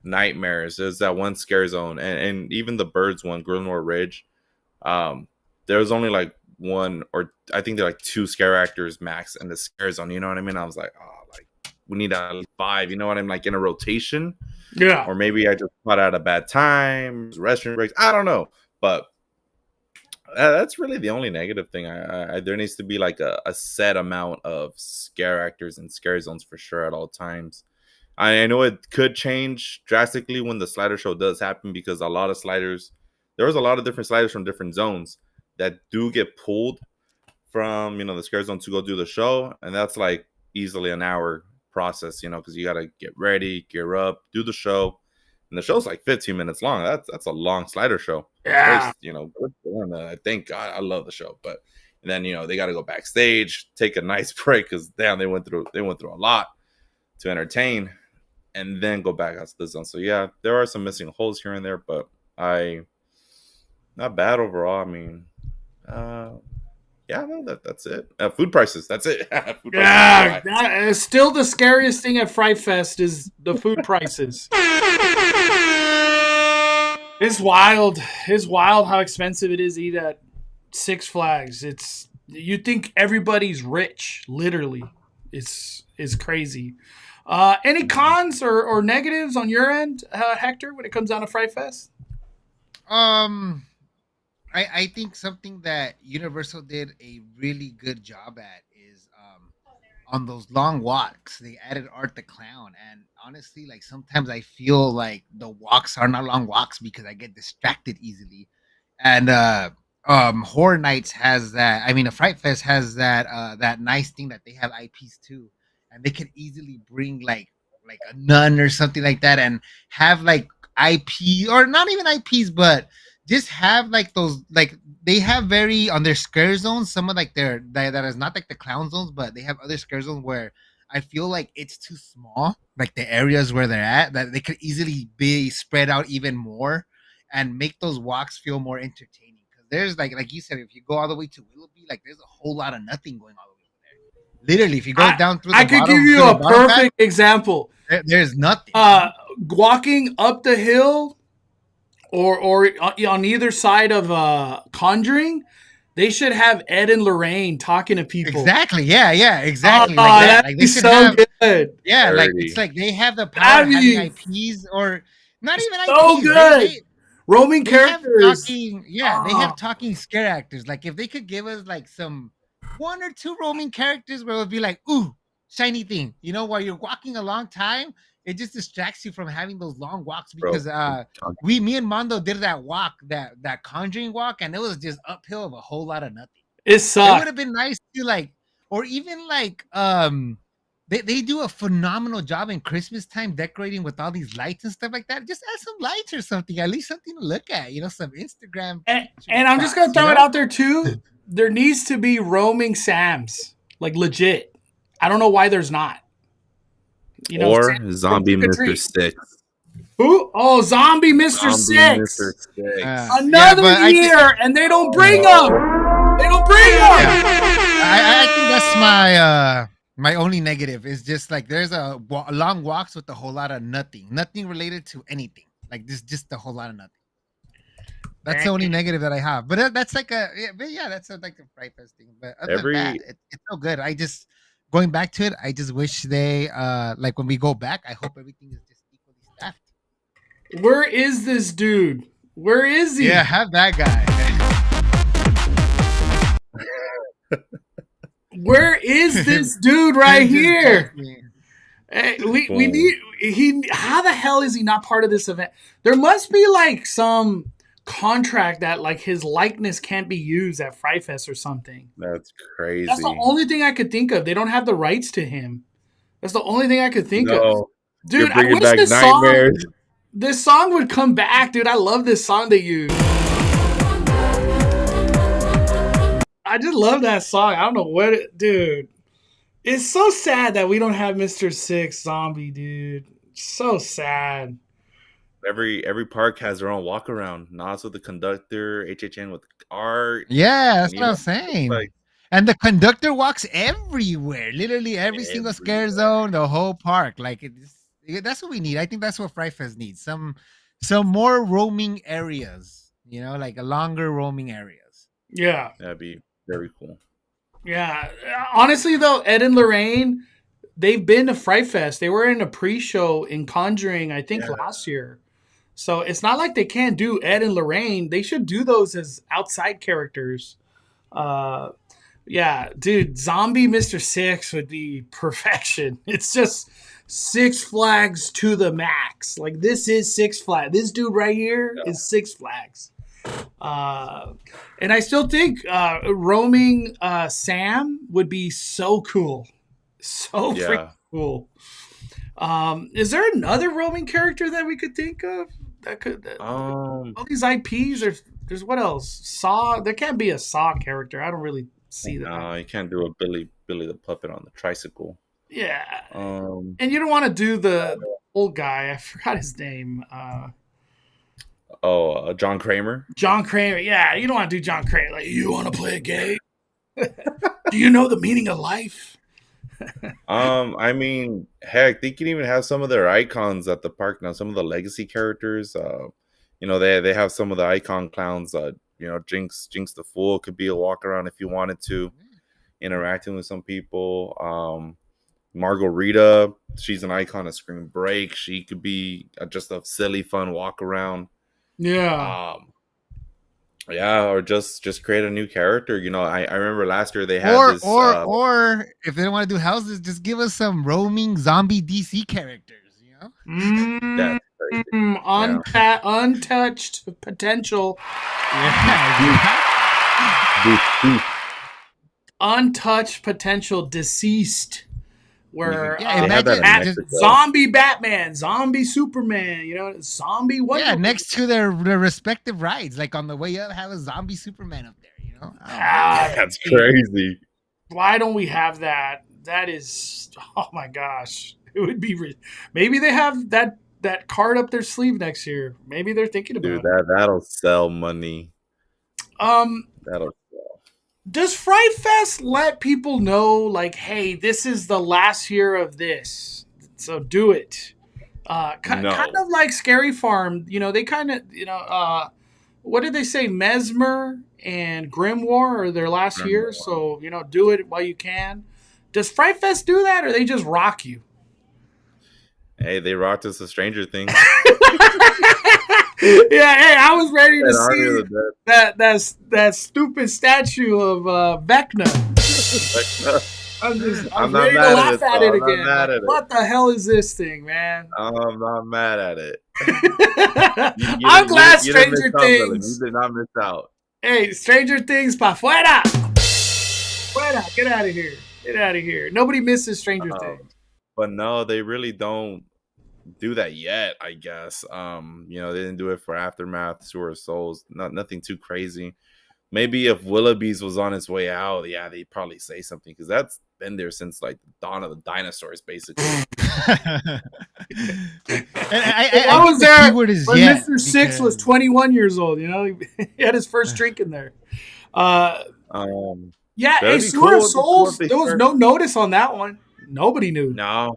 Nightmares. There's that one scare zone, and even the Birds one, Grillmore Ridge. There was only like one, or I think they're like 2 scare actors max in the scare zone. You know what I mean? I was like, like we need at least 5. You know what I mean? Like in a rotation. Yeah. Or maybe I just caught at a bad time, restroom breaks. I don't know, but that's really the only negative thing. There needs to be like a set amount of scare actors and scare zones for sure at all times. I know it could change drastically when the slider show does happen, because there was a lot of different sliders from different zones that do get pulled from, the scare zone to go do the show. And that's like easily an hour process, because you got to get ready, gear up, do the show. And the show's like 15 minutes long. That's a long slider show. Yeah. I thank God, I love the show. But and then, they got to go backstage, take a nice break, because damn, they went through a lot to entertain, and then go back out to the zone. So yeah, there are some missing holes here and there, but not bad overall. I mean, that's it. Food prices, that's it. Still the scariest thing at Fright Fest is the food prices. It's wild. It's wild how expensive it is to eat at Six Flags. You think everybody's rich, literally. It's crazy. Any cons or negatives on your end, Hector, when it comes down to Fright Fest? I think something that Universal did a really good job at is on those long walks they added Art the Clown, and honestly, like sometimes I feel like the walks are not long walks because I get distracted easily. And Horror Nights has that. I mean, a Fright Fest has that that nice thing that they have IPs too, and they can easily bring like a nun or something like that and have like IP, or not even IPs, but just have like those, like they have very on their scare zones, some of like their that is not like the clown zones, but they have other scare zones where I feel like it's too small, like the areas where they're at, that they could easily be spread out even more and make those walks feel more entertaining. Because there's like you said, if you go all the way to Willoughby, like there's a whole lot of nothing going all the way over there. Literally, if you go I down through I the could give bottom you through the a bottom path, perfect example. there's nothing. Walking up the hill, or on either side of Conjuring, they should have Ed and Lorraine talking to people. Exactly. Yeah. Yeah. Oh, Exactly. Like that. that'd Like be they should so have. good. Yeah. Like it's Dirty. like they have the power of That'd having be IPs, or not even so IPs. good. Roaming They have characters. talking, yeah, they have Oh, talking scare actors. Like if they could give us like some one or two roaming characters where it would be like, ooh, shiny thing, while you're walking a long time, it just distracts you from having those long walks. Bro. Because me and Mondo did that walk, that conjuring walk, and it was just uphill of a whole lot of nothing. it It would sucked. have been nice to like, or even like they do a phenomenal job in Christmas time decorating with all these lights and stuff like that. Just add some lights or something, at least something to look at, some Instagram picture And I'm just gonna spots, throw it out there too. There needs to be roaming Sams, like legit. I don't know why there's not. Or Sam from Zombie Trick or Mr. Treat. Six. Who? Oh, Zombie Mr. Zombie Mr. Six. Six. Yeah, Another but I think year, and they don't bring them. They don't bring yeah, them. I think that's my only negative is just like there's long walks with a whole lot of nothing related to anything. Like this, just a whole lot of nothing. That's the only negative that I have. But that's like that's like a Fright Fest thing. But other than that, Every it's so good. I just going back to it. I just wish they like when we go back. I hope everything is just equally staffed. Where is this dude? Where is he? Yeah, have that guy. Where is this dude right here? Hey, we need how the hell is he not part of this event? There must be like some contract that like his likeness can't be used at Fright Fest or something. That's crazy. That's the only thing I could think of. They don't have the rights to him. That's the only thing I could think of. Dude, I wish back this nightmares. this song would come back, dude. I love this song they use. I just love that song. I don't know dude. It's so sad that we don't have Mr. Six Zombie, dude. So sad. Every park has their own walk around. Nas with the conductor, HHN with art. Yeah, that's what I'm saying. Like, and the conductor walks everywhere, literally every single scare zone, the whole park. Like that's what we need. I think that's what Fright Fest needs. Some more roaming areas, like a longer roaming areas. Yeah. That'd be very cool. Yeah. Honestly, though, Ed and Lorraine, they've been to Fright Fest. They were in a pre-show in Conjuring, I think, last year. So it's not like they can't do Ed and Lorraine. They should do those as outside characters. Yeah, dude, Zombie Mr. Six would be perfection. It's just Six Flags to the max. Like, this is Six Flags. This dude right here is Six Flags. And I still think roaming Sam would be so cool. So freaking cool. Is there another roaming character that we could think of that could all these IPs? There's what else? Saw. There can't be a Saw character. I don't really see that. No, you can't do a Billy the puppet on the tricycle. Yeah. And you don't want to do the old guy. I forgot his name. John Kramer. John Kramer. Yeah, you don't want to do John Kramer. Like, you want to play a game? Do you know the meaning of life? I mean, heck, they can even have some of their icons at the park now. Some of the legacy characters. They have some of the icon clowns. Jinx the Fool could be a walk around if you wanted to, interacting with some people. Margarita, she's an icon of Scream Break. She could be just a silly, fun walk around. Yeah. Yeah, or just create a new character. I remember last year they had this. Or if they don't want to do houses, just give us some roaming zombie DC characters. You know? Mm, That's crazy. Yeah. untouched potential. Yeah, Untouched potential deceased. we could, Where yeah, They have that in imagine just Mexico. zombie Batman, zombie Superman, zombie Wonder yeah, Woman. next to their respective rides, like on the way up, have a zombie Superman up there. You know? I don't know. Ah, That's crazy. why don't we have that? That is, oh my gosh, it would be. Maybe they have that card up their sleeve next year. Maybe they're thinking Dude, about it. that'll sell money. Um, That'll sell. does Fright Fest let people know, like, hey, this is the last year of this, so do it? Kind No. of like Scary Farm, they kind of, what did they say? Mesmer and Grimoire are their last year, so do it while you can. Does Fright Fest do that, or they just rock you? Hey, they rocked us with Stranger Things. Yeah, hey, I was ready to And Army of see the Dead. that stupid statue of Vecna. I was I'm not ready to mad at laugh it, at though. it I'm not again. mad Like, at it. what the hell is this thing, man? I'm not mad at it. I'm glad You didn't miss Stranger out, Dylan. Things. You did not miss out. Hey, Stranger Things, pa fuera! Fuera! Get out of here! Get out of here! Nobody misses Stranger Things. But no, they really don't do that yet, I guess. They didn't do it for Aftermath, Sewer of Souls. Nothing too crazy. Maybe if Willoughby's was on its way out, yeah, they'd probably say something, because that's been there since like the dawn of the dinosaurs, basically. And I I was think the there keyword is when yet, Mr. Six was because 21 years old. He had his first drink in there. Yeah, That'd be Sewer cool of if Souls. they There was start- no notice on that one. Nobody knew. No.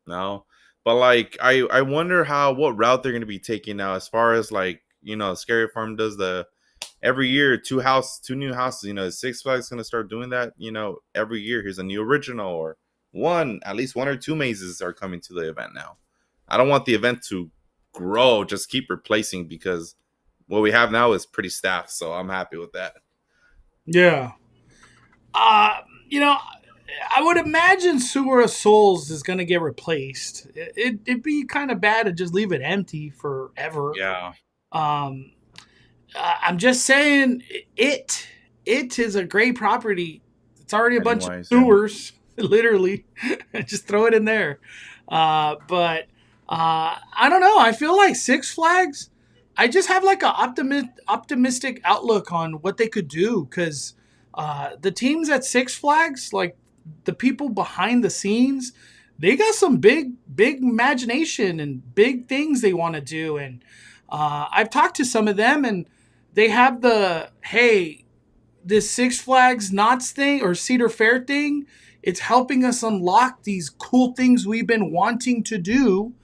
But like, I wonder what route they're going to be taking now, as far as like, Scary Farm does every year, two new houses. Six Flags going to start doing that. Every year here's a new original, or at least one or two mazes are coming to the event now. I don't want the event to grow, just keep replacing, because what we have now is pretty staffed. So I'm happy with that. Yeah. I would imagine Sewer of Souls is going to get replaced. It'd be kind of bad to just leave it empty forever. Yeah. I'm just saying, it is a great property. It's already a bunch of sewers, literally. Just throw it in there. But I don't know. I feel like Six Flags, I just have like an optimistic outlook on what they could do, because the teams at Six Flags, like the people behind the scenes, they got some big imagination and big things they want to do. And I've talked to some of them, and they have this Six Flags Knott's thing or Cedar Fair thing. It's helping us unlock these cool things we've been wanting to do.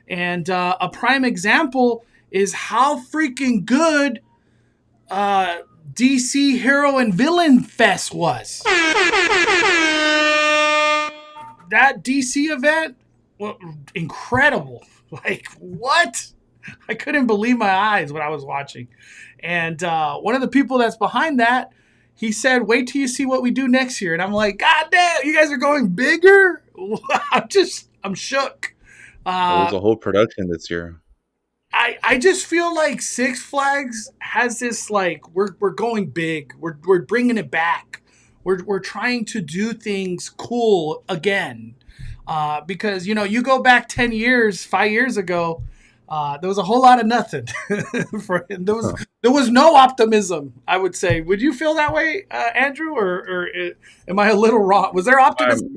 And a prime example is how freaking good DC Hero and Villain Fest was. That DC event, well, incredible. Like, what? I couldn't believe my eyes when I was watching. And one of the people that's behind that, he said, wait till you see what we do next year. And I'm like, God damn, you guys are going bigger? I'm shook. It was a whole production this year. I just feel like Six Flags has this, like, we're going big. We're bringing it back. We're trying to do things cool again. Because, you go back 5 years ago, there was a whole lot of nothing. There was no optimism, I would say. Would you feel that way, Andrew, or am I a little wrong? Was there optimism?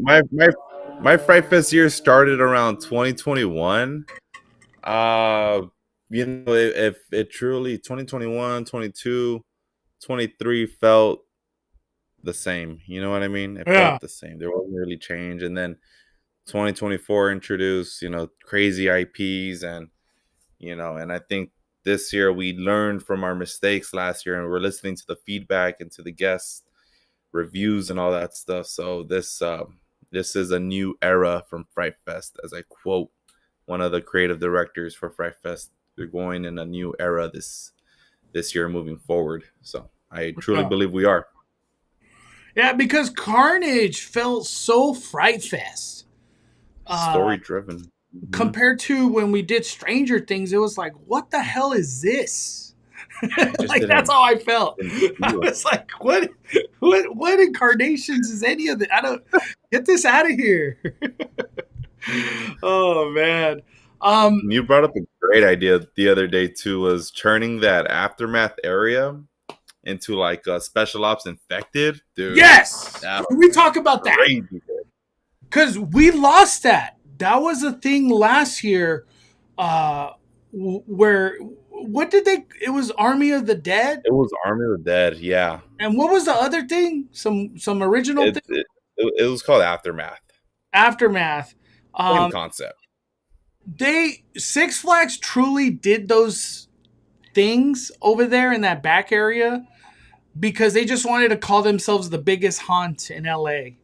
My Fright Fest year started around 2021. If it truly 2021, 22, 23 felt the same. You know what I mean? It felt the same. There wasn't really change. And then 2024 introduced, crazy IPs, and I think this year we learned from our mistakes last year, and we're listening to the feedback and to the guests reviews and all that stuff. So this is a new era from Fright Fest, as I quote one of the creative directors for Fright Fest. They're going in a new era this this year moving forward. So I truly believe we are. Yeah, because Carnage felt so Fright Fest. Story driven. Compared to when we did Stranger Things, it was like, what the hell is this? Like that's how I felt. I was like, what incarnations is any of it? I don't get this out of here. Oh man. You brought up a great idea the other day too, was turning that aftermath area into like a special ops infected. Dude. Yes. Can we talk about that? Because we lost that. That was a thing last year where what did they it was Army of the Dead? It was Army of the Dead, yeah. And what was the other thing? Some original thing? It was called Aftermath. Aftermath. Same concept. Six Flags truly did those things over there in that back area because they just wanted to call themselves the biggest haunt in LA.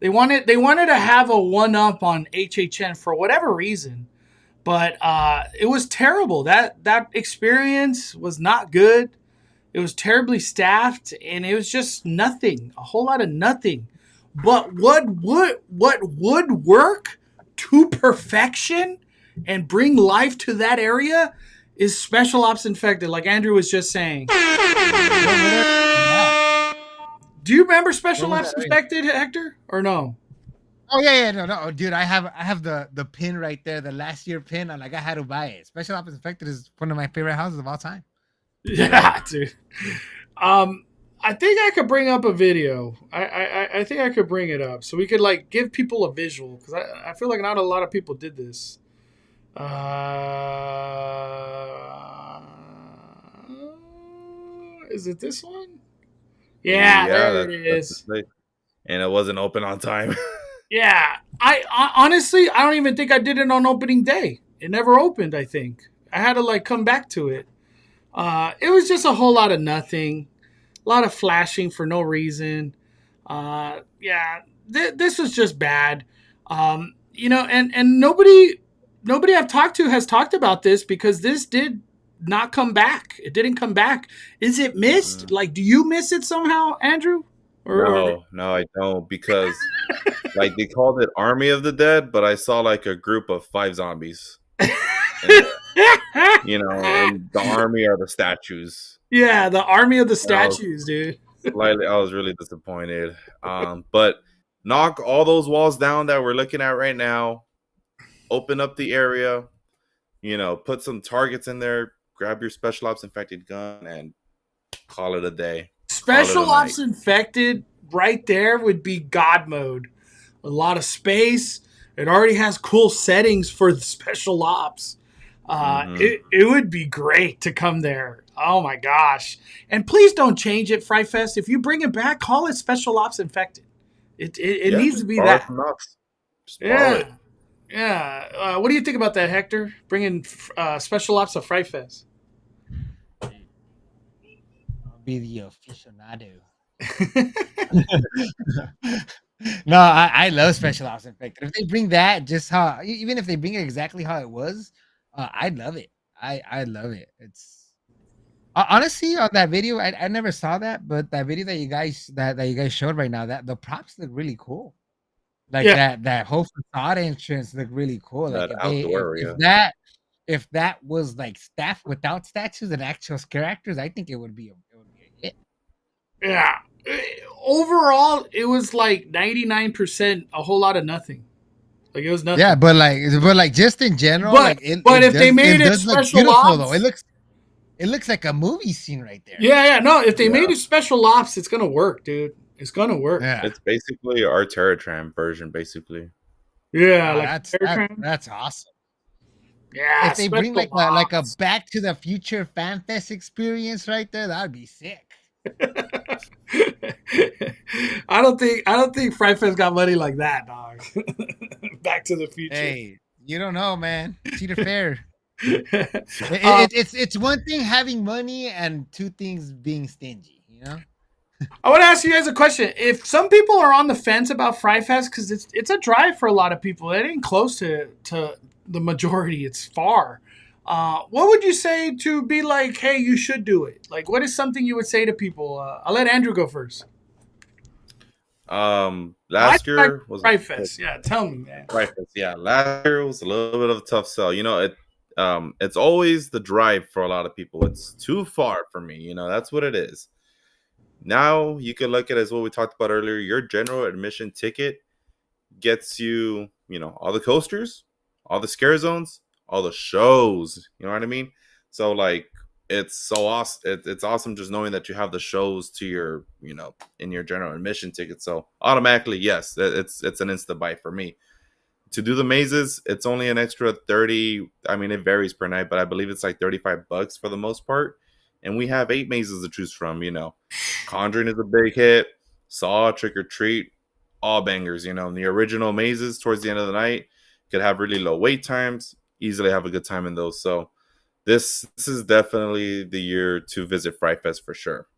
They wanted to have a one-up on HHN for whatever reason. But it was terrible. That experience was not good. It was terribly staffed, and it was just nothing. A whole lot of nothing. But what would work to perfection and bring life to that area is Special Ops Infected, like Andrew was just saying. Do you remember Special Ops Infected, Hector, or no? Oh yeah, no, dude. I have the pin right there, the last year pin. I'm like, I had to buy it. Special Ops Infected is one of my favorite houses of all time. Yeah, dude. I think I could bring up a video. I think I could bring it up so we could like give people a visual because I feel like not a lot of people did this. Is it this one? Yeah, there it is. And it wasn't open on time. Yeah, I honestly I don't even think I did it on opening day. It never opened. I think I had to like come back to it. It was just a whole lot of nothing, a lot of flashing for no reason. This was just bad. You know, and nobody I've talked to has talked about this because this did not come back. It didn't come back. Is it missed? Like, do you miss it somehow, Andrew? No, I don't because like they called it Army of the Dead, but I saw like a group of 5 zombies. You know, and the army are the statues. Yeah, the army of the statues, dude. I was really disappointed. But knock all those walls down that we're looking at right now. Open up the area. You know, put some targets in there. Grab your Special Ops Infected gun and call it a day. Special Ops Infected right there would be God mode. A lot of space. It already has cool settings for the Special Ops. It would be great to come there. Oh my gosh. And please don't change it, Fright Fest. If you bring it back, call it Special Ops Infected. It needs to be that. Yeah. Yeah. What do you think about that, Hector? Bringing Special Ops to Fright Fest. I'll be the aficionado. No, I love Special Ops Infected. If they bring that just how, even if they bring it exactly how it was, I'd love it. I love it. It's honestly on that video. I never saw that, but that video that you guys showed right now, that the props look really cool. Like that whole facade entrance looked really cool. Like if that was like staff without statues and actual characters, I think it would be a hit. Yeah. Overall, it was like 99%, a whole lot of nothing. Like it was nothing. Yeah, but like just in general, but if they made it Special Ops, though. It looks like a movie scene right there. Yeah. No, if they made it Special Ops, it's gonna work, dude. It's gonna work. Yeah. It's basically our Tram version, basically. Yeah, that's awesome. Yeah, if they bring like a Back to the Future Fan Fest experience right there, that'd be sick. I don't think Fright Fest got money like that, dog. Back to the Future. Hey, you don't know, man. Cheater fair. It's one thing having money and two things being stingy, you know? I want to ask you guys a question. If some people are on the fence about Fright Fest, because it's a drive for a lot of people, it ain't close to the majority. It's far. What would you say to be like, hey, you should do it? Like, what is something you would say to people? I'll let Andrew go first. Why Last like year was Fright Fest? Yeah, tell me, man. Fright Fest. Yeah, last year was a little bit of a tough sell. It's always the drive for a lot of people. It's too far for me. That's what it is. Now you can look at it as what we talked about earlier. Your general admission ticket gets you, all the coasters, all the scare zones, all the shows. You know what I mean? So like, it's so awesome. It's awesome just knowing that you have the shows to your, in your general admission ticket. So automatically, yes, it's an insta buy for me. To do the mazes, it's only an extra 30. I mean, it varies per night, but I believe it's like $35 for the most part. And we have 8 mazes to choose from. Conjuring is a big hit. Saw, Trick or Treat, all bangers. And the original mazes towards the end of the night could have really low wait times. Easily have a good time in those. So this is definitely the year to visit Fright Fest for sure.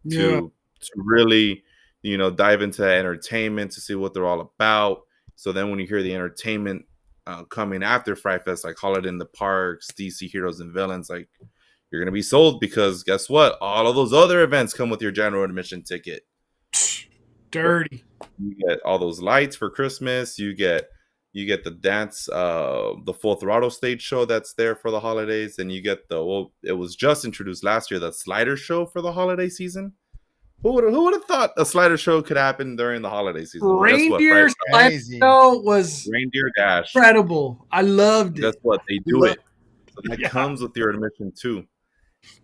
Yeah. To really, dive into that entertainment, to see what they're all about. So then when you hear the entertainment coming after Fright Fest, like Holiday in the Parks, DC Heroes and Villains, like you're going to be sold because guess what? All of those other events come with your general admission ticket. Dirty. You get all those lights for Christmas. You get the dance, the Full Throttle stage show that's there for the holidays. And you get it was just introduced last year, the slider show for the holiday season. Who would have thought a slider show could happen during the holiday season? Reindeer slider show was Reindeer Dash. Incredible. I loved it. Guess what? They do it. So that comes with your admission too.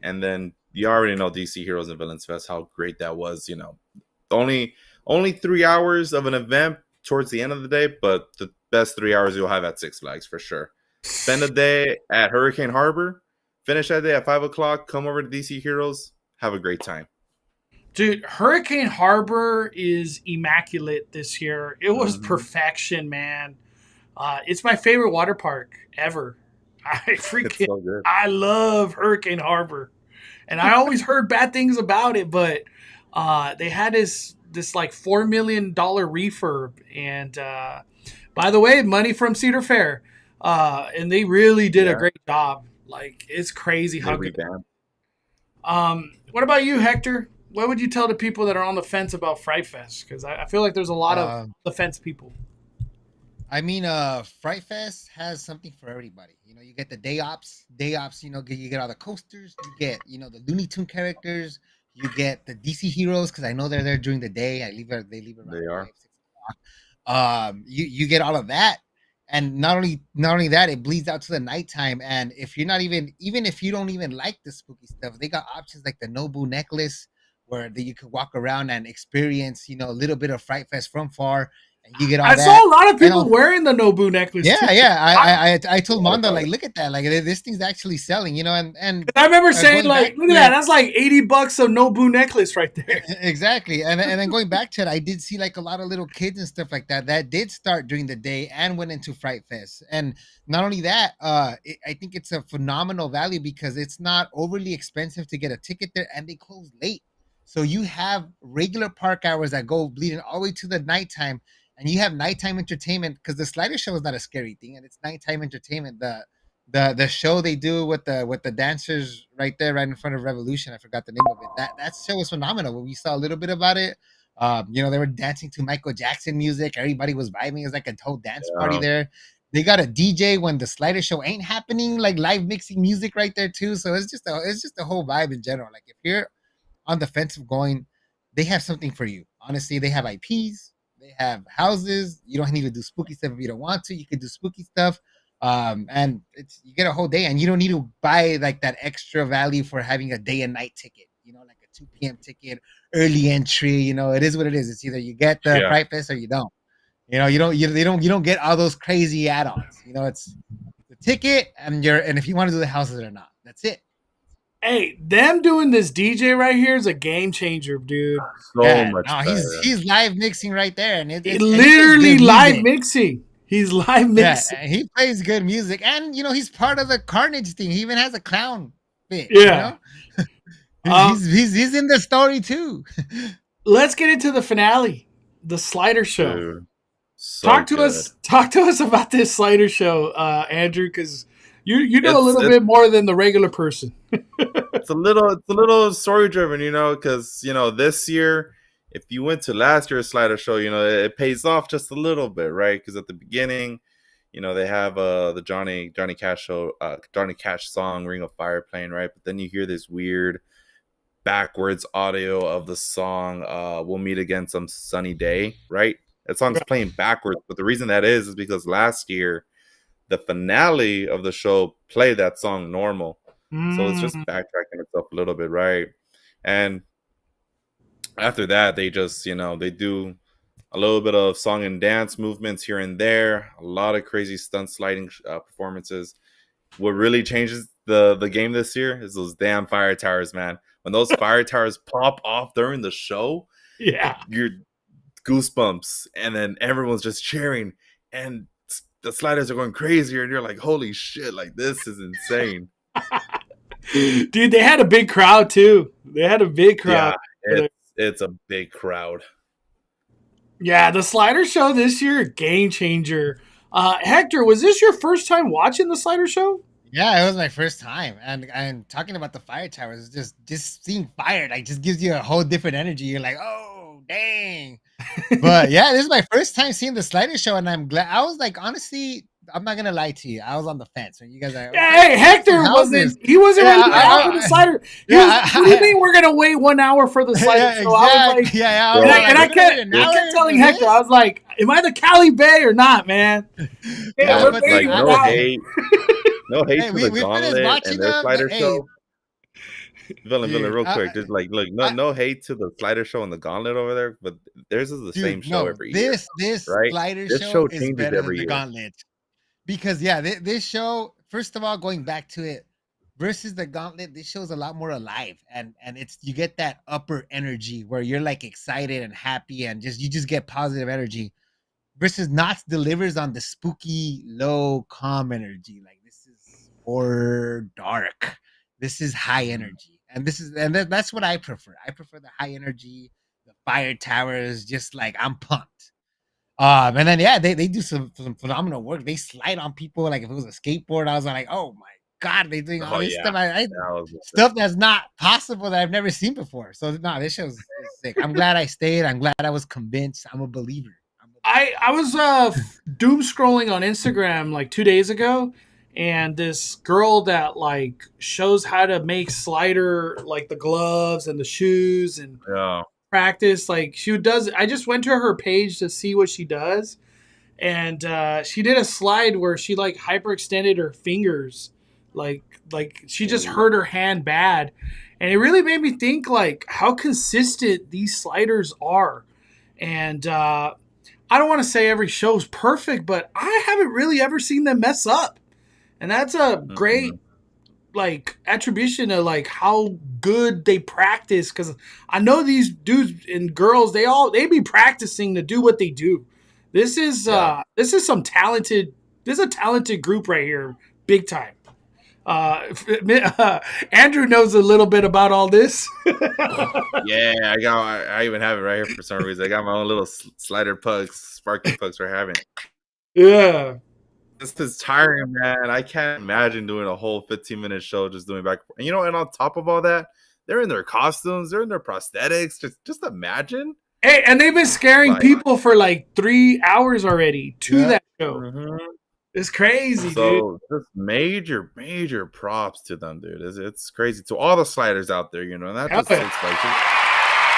And then you already know DC Heroes and Villains Fest, how great that was. Only 3 hours of an event towards the end of the day, but the best 3 hours you'll have at Six Flags for sure. Spend a day at Hurricane Harbor, finish that day at 5:00, come over to DC Heroes, have a great time. Dude, Hurricane Harbor is immaculate this year. It was perfection, man. It's my favorite water park ever. I love Hurricane Harbor. And I always heard bad things about it, but they had this like $4 million refurb. And by the way, money from Cedar Fair. And they really did a great job. Like, it's crazy how good. What about you, Hector? What would you tell the people that are on the fence about Fright Fest? Because I feel like there's a lot of the fence people. I mean, Fright Fest has something for everybody. You get the day ops. You get all the coasters. You get, the Looney Tune characters. You get the DC Heroes because I know they're there during the day. They leave around 5, 6 o'clock. You get all of that, and not only that, it bleeds out to the nighttime. And if you're not even if you don't even like the spooky stuff, they got options like the Nobu necklace, where you could walk around and experience, a little bit of Fright Fest from far, and you get all that. I saw a lot of people wearing the Nobu necklace. Yeah, too. Yeah. I told Mondo, like, look at that, like this thing's actually selling, and I remember saying, like, look at that, that's like $80 of Nobu necklace right there. Exactly, and then going back to it, I did see like a lot of little kids and stuff like that did start during the day and went into Fright Fest, and not only that, I think it's a phenomenal value because it's not overly expensive to get a ticket there, and they close late. So you have regular park hours that go bleeding all the way to the nighttime, and you have nighttime entertainment because the slider show is not a scary thing, and it's nighttime entertainment. The show they do with the dancers right there, right in front of Revolution, I forgot the name of it. That show was phenomenal. When we saw a little bit about it, they were dancing to Michael Jackson music. Everybody was vibing. It was like a whole dance party there. They got a DJ when the slider show ain't happening, like live mixing music right there too. So it's just a whole vibe in general. Like if you're on the fence of going, they have something for you. Honestly, they have IPs, they have houses. You don't need to do spooky stuff if you don't want to. You can do spooky stuff, and you get a whole day, and you don't need to buy like that extra value for having a day and night ticket. Like a 2 p.m. ticket, early entry. It is what it is. It's either you get the Fright Fest or you don't. You don't get all those crazy add-ons. It's the ticket, and if you want to do the houses or not, that's it. Hey, them doing this DJ right here is a game changer, dude. He's live mixing right there, and it's literally live mixing. He's live mixing. Yeah, he plays good music, and he's part of the Carnage thing. He even has a clown bit. Yeah, he's in the story too. Let's get into the finale, the slider show. Dude, talk to us about this slider show, Andrew, because You know a little it's bit more than the regular person. it's a little story driven, because this year, if you went to last year's slider show, it pays off just a little bit, right? Because at the beginning, they have the Johnny Cash show, Johnny Cash song "Ring of Fire" playing, right? But then you hear this weird backwards audio of the song "We'll Meet Again Some Sunny Day," right? That song's playing backwards, but the reason that is because last year the finale of the show played that song normal. So it's just backtracking itself a little bit, right? And after that, they just, they do a little bit of song and dance movements here and there, a lot of crazy stunt sliding performances. What really changes the game this year is those damn fire towers, man. When those fire towers pop off during the show, you're goosebumps, and then everyone's just cheering, and the sliders are going crazier, and you're like, holy shit, like this is insane. Dude, they had a big crowd too. They had a big crowd. Yeah, it's a big crowd. Yeah, the slider show this year, game changer. Hector, was this your first time watching the slider show? Yeah, it was my first time, and talking about the fire towers, just seeing fire like just gives you a whole different energy. You're like, oh dang. But yeah, this is my first time seeing the slider show, and I'm glad. I was like, honestly, I'm not gonna lie to you, I was on the fence when you guys are. Yeah, hey, Hector wasn't. He wasn't ready to go for the slider. What do you mean we're gonna wait 1 hour for the slider? Yeah, so I was like, I kept telling Hector, I was like, am I the Cali Bay or not, man? Yeah, but like no hate to the Gauntlet and their slider show. Villain, real quick. Just like, look, no hate to the slider show and the Gauntlet over there, but theirs is the same show every year. This right? slider this show changes is better every than the year. Gauntlet. Because this show, first of all, going back to it, versus the Gauntlet, this show's a lot more alive, and you get that upper energy where you're like excited and happy, and you just get positive energy. Versus Knott delivers on the spooky, low, calm energy. Like, this is horror dark. This is high energy, and that's what I prefer. I prefer the high energy, the fire towers. Just like, I'm pumped. And then they do some phenomenal work. They slide on people like if it was a skateboard. I was like, oh my god, they doing all this stuff. Stuff that's not possible that I've never seen before. So no, this show's sick. I'm glad I stayed. I'm glad I was convinced. I'm a believer. I was doom scrolling on Instagram like 2 days ago, and this girl that like shows how to make slider, like the gloves and the shoes and practice, like she does. I just went to her page to see what she does, and she did a slide where she like hyperextended her fingers, like she just hurt her hand bad, and it really made me think like how consistent these sliders are. And I don't want to say every show's perfect, but I haven't really ever seen them mess up, and that's a great like attribution of like how good they practice, because I know these dudes and girls, they be practicing to do what they do. This is some talented, this is a talented group right here, big time. Andrew knows a little bit about all this. Yeah, I even have it right here for some reason. I got my own little slider pucks, sparky pucks for having. Yeah. This is tiring, man. I can't imagine doing a whole 15-minute show just doing back. And and on top of all that, they're in their costumes, they're in their prosthetics. Just imagine. Hey, and they've been scaring people for like 3 hours already to that show. Mm-hmm. It's crazy, dude. So just major props to them, dude. It's crazy to all the sliders out there, and that just takes like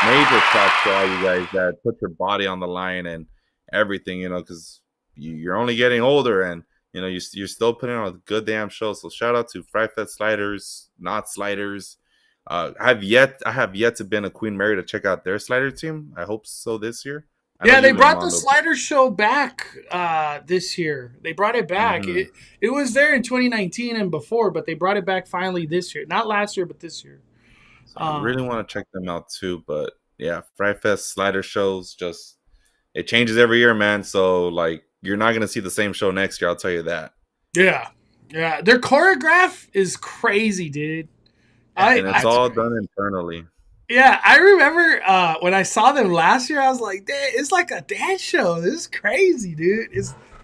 major props to all you guys that put your body on the line and everything, because you're only getting older, and you're still putting on a good damn show. So shout out to Fright Fest sliders, Knott sliders. I have yet to been a Queen Mary to check out their slider team. I hope so this year. Yeah, they brought the slider show back this year. They brought it back. Mm-hmm. It was there in 2019 and before, but they brought it back finally this year. Not last year, but this year. So I really want to check them out too. But yeah, Fright Fest slider shows, it changes every year, man. So like, you're not going to see the same show next year. I'll tell you that. Yeah. Their choreograph is crazy, dude. And it's all done internally. Yeah, I remember when I saw them last year, I was like, it's like a dance show. This is crazy, dude.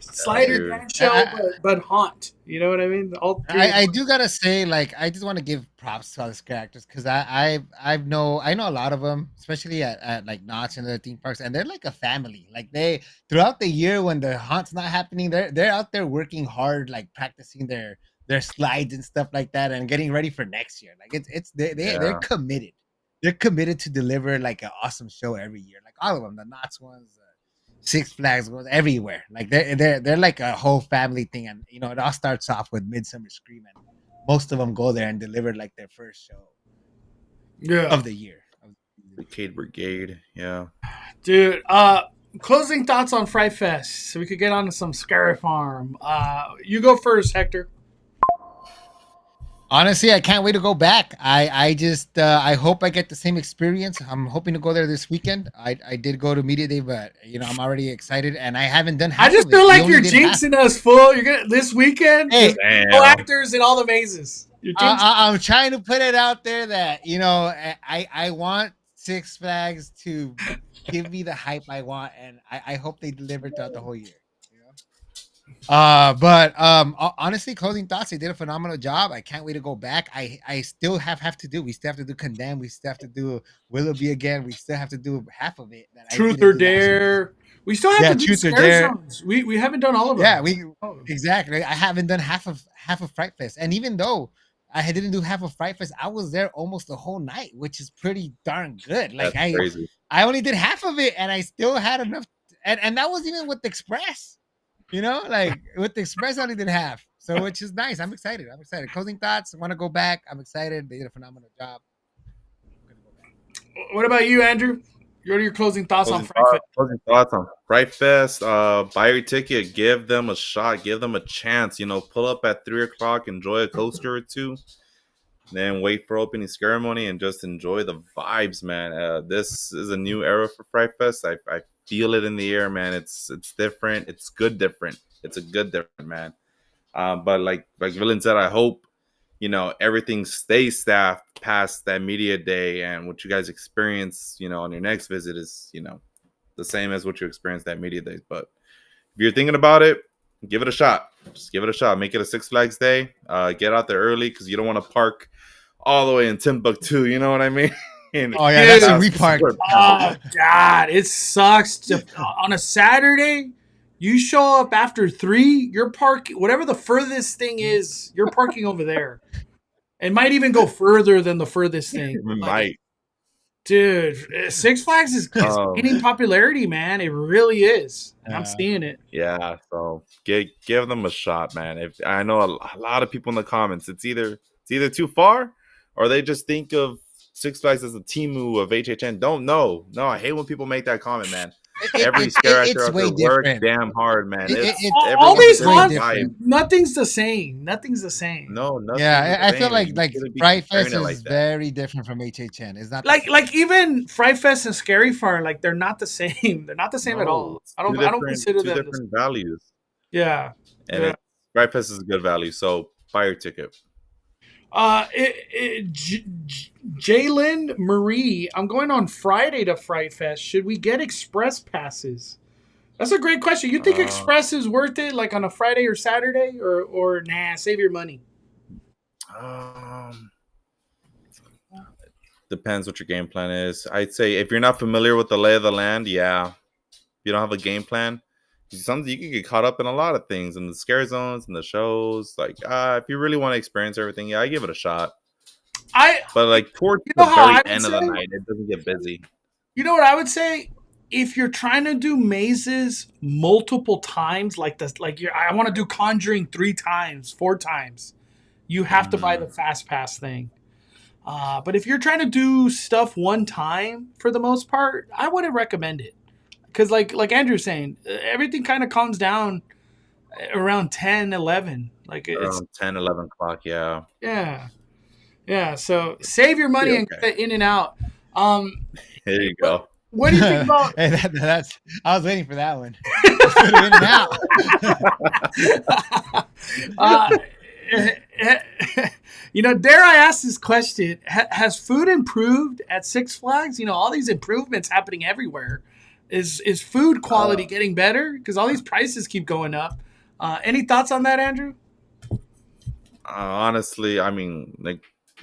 Slider Dude. dance show, but haunt. You know what I mean? All three. I do gotta say, like, I just want to give props to all these characters because I know a lot of them, especially at like Knott's and other theme parks, and they're like a family. Like they throughout the year when the haunt's not happening, they're out there working hard, like practicing their slides and stuff like that, and getting ready for next year. Like they're Yeah. committed. They're committed to deliver like an awesome show every year. Like all of them, the Knott's ones. Six Flags goes everywhere. Like they're like a whole family thing, and you know it all starts off with Midsummer Scream, and most of them go there and deliver like their first show of the year. Arcade Brigade, yeah. Dude, closing thoughts on Fright Fest, so we could get on to some Scary Farm. You go first, Hector. Honestly, I can't wait to go back. I just I hope I get the same experience. I'm hoping to go there this weekend. I did go to Media Day, but you know I'm already excited, and I haven't done. I just feel like you're jinxing us, fool. You're gonna this weekend. Hey, no actors in all the mazes. I'm trying to put it out there that you know I want Six Flags to give me the hype I want, and I hope they deliver throughout the whole year. But honestly, closing thoughts, they did a phenomenal job. I can't wait to go back. I still have to do. We still have to do Condemn. We still have to do Willoughby again. We still have to do half of it. Truth or Dare. We still have to do Scare Zones. We haven't done all of them. Yeah, exactly. I haven't done half of Fright Fest, and even though I didn't do half of Fright Fest, I was there almost the whole night, which is pretty darn good. Like I only did half of it, and I still had enough, and that was even with the Express. You know, like with the Express, I only did half, so which is nice. I'm excited. Closing thoughts. I want to go back. I'm excited. They did a phenomenal job. I'm gonna go back. What about you, Andrew? What are your closing thoughts on Fright Fest? Closing thoughts on Fright Fest. Buy your ticket. Give them a shot. Give them a chance. You know, pull up at 3:00. Enjoy a coaster or two. Then wait for opening ceremony and just enjoy the vibes, man. This is a new era for Fright Fest. I feel it in the air, man. It's different. It's good different. It's a good different, man. But like Villain said, I hope, you know, everything stays staffed past that media day, and what you guys experience, you know, on your next visit is, you know, the same as what you experienced that media day. But if you're thinking about it, give it a shot. Just give it a shot. Make it a Six Flags day. Get out there early because you don't want to park all the way in Timbuktu. You know what I mean? Oh yeah, that's a repark. Oh God, it sucks. On a Saturday, you show up after 3. You're parking whatever the furthest thing is. You're parking over there. It might even go further than the furthest thing. Might. Dude, Six Flags is gaining popularity, man. It really is. I'm seeing it. Yeah, so give them a shot, man. If I know a lot of people in the comments, it's either too far, or they just think of Six Flags as a Temu of HHN. Don't know. No, I hate when people make that comment, man. Every scare actor out there works damn hard, man. All these haunts, nothing's the same. Nothing's the same. No, nothing. Yeah, I feel like Fright Fest is very different from HHN. It's not like even Fright Fest and Scary Farm, like they're not the same. They're not the same at all. I don't consider them different values. Yeah, and Fright Fest is a good value. So buy your ticket. Jalen Marie, I'm going on Friday to Fright Fest. Should we get express passes? That's a great question. You think express is worth it, like on a Friday or Saturday, or nah? Save your money. Depends what your game plan is. I'd say if you're not familiar with the lay of the land, yeah. If you don't have a game plan, sometimes you can get caught up in a lot of things in the scare zones and the shows. Like, if you really want to experience everything, yeah, I give it a shot. But like towards the very end of the night, it doesn't get busy. You know what I would say? If you're trying to do mazes multiple times, I want to do Conjuring 3 times, 4 times, you have to buy the Fast Pass thing. But if you're trying to do stuff one time, for the most part, I wouldn't recommend it. Because like Andrew's saying, everything kind of calms down around 10, 11. Like around 10, 11 o'clock, yeah. Yeah, so save your money and get in and out. There you go. What do you think about... Hey, that's I was waiting for that one. In and out. You know, dare I ask this question? Has food improved at Six Flags? You know, all these improvements happening everywhere. Is food quality getting better? Because all these prices keep going up. Any thoughts on that, Andrew? Honestly, I mean, like,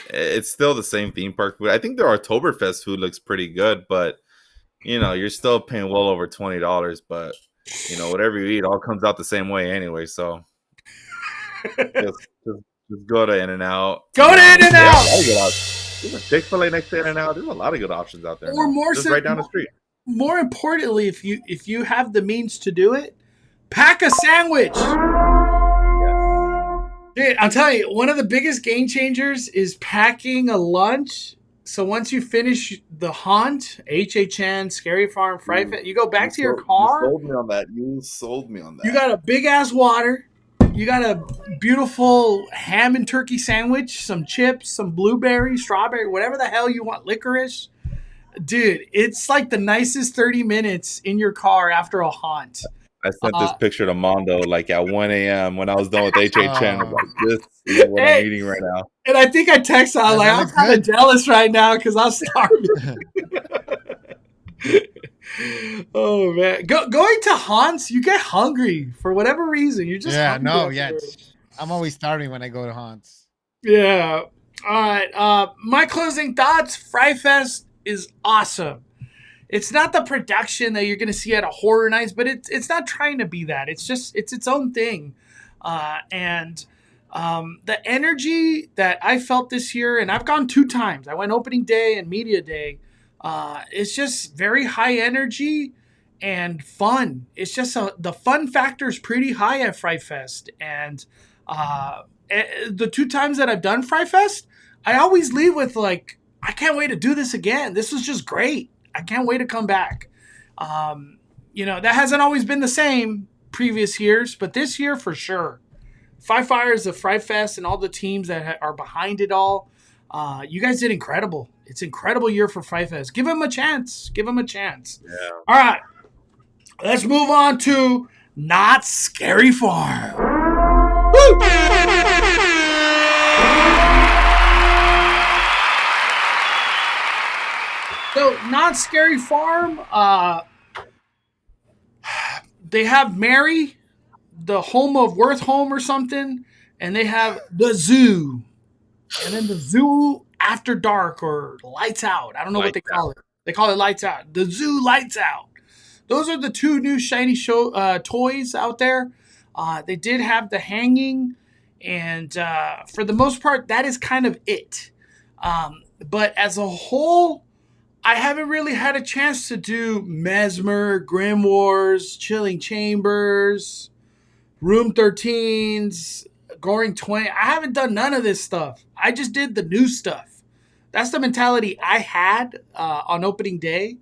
it's still the same theme park food. I think their Oktoberfest food looks pretty good, but you're still paying well over $20. But whatever you eat, all comes out the same way anyway. So just go to In-N-Out. Go to In-N-Out. There's a Chick-fil-A next to In-N-Out. There's a lot of good options out there. Or more just right down the street. More importantly, if you have the means to do it, pack a sandwich. Dude, I'll tell you, one of the biggest game changers is packing a lunch. So once you finish the haunt, HHN, Scary Farm, Fright Fest, you go back to your car. You sold me on that. You got a big ass water. You got a beautiful ham and turkey sandwich, some chips, some blueberry, strawberry, whatever the hell you want, licorice. Dude, it's like the nicest 30 minutes in your car after a haunt. I sent this picture to Mondo like at 1 a.m. when I was done with HHN. I'm like, this is what I'm eating right now. And I think I texted, I'm kind of jealous right now because I'm starving. Oh, man. Going to haunts, you get hungry for whatever reason. You're just I'm always starving when I go to haunts. Yeah. All right. My closing thoughts, Fright Fest is awesome. It's not the production that you're going to see at a Horror Nights, but it's not trying to be that. It's its own thing. And the energy that I felt this year, and I've gone 2 times. I went opening day and media day. It's just very high energy and fun. It's just the fun factor is pretty high at Fright Fest. And the 2 times that I've done Fright Fest, I always leave with like, I can't wait to do this again. This was just great. I can't wait to come back. That hasn't always been the same previous years, but this year for sure. 5 Fires of Fright Fest and all the teams that are behind it all. You guys did incredible. It's an incredible year for Fright Fest. Give them a chance. Yeah. All right. Let's move on to Knott Scary Farm. Woo! So, Knott Scary Farm, they have Mary, the home of Worth Home or something, and they have the zoo. And then the zoo after dark or lights out. I don't know what they call it. They call it lights out. The zoo lights out. Those are the 2 new shiny toys out there. They did have the hanging, and for the most part, that is kind of it. But as a whole, I haven't really had a chance to do Mesmer, Grimoires, Chilling Chambers, Room 13s, Goring 20. I haven't done none of this stuff. I just did the new stuff. That's the mentality I had on opening day.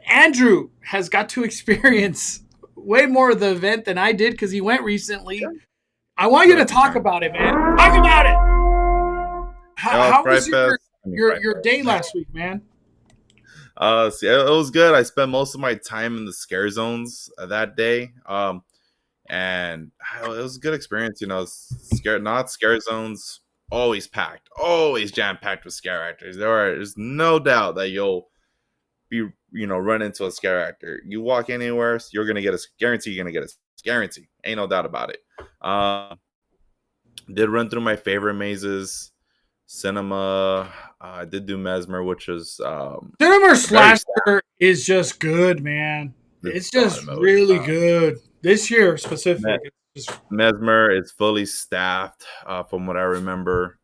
Andrew has got to experience way more of the event than I did because he went recently. I want you to talk about it, man. Talk about it. How was your day last week, man? See, it was good. I spent most of my time in the scare zones that day. And it was a good experience, scare zones, always packed, always jam-packed with scare actors. There's no doubt that you'll be, run into a scare actor. You walk anywhere, you're going to get a guarantee, guarantee. Ain't no doubt about it. Did run through my favorite mazes. Cinema, I did do Mesmer, which is Cinema Slasher is just good, man. It's just really good. This year specifically. Mesmer is fully staffed, from what I remember.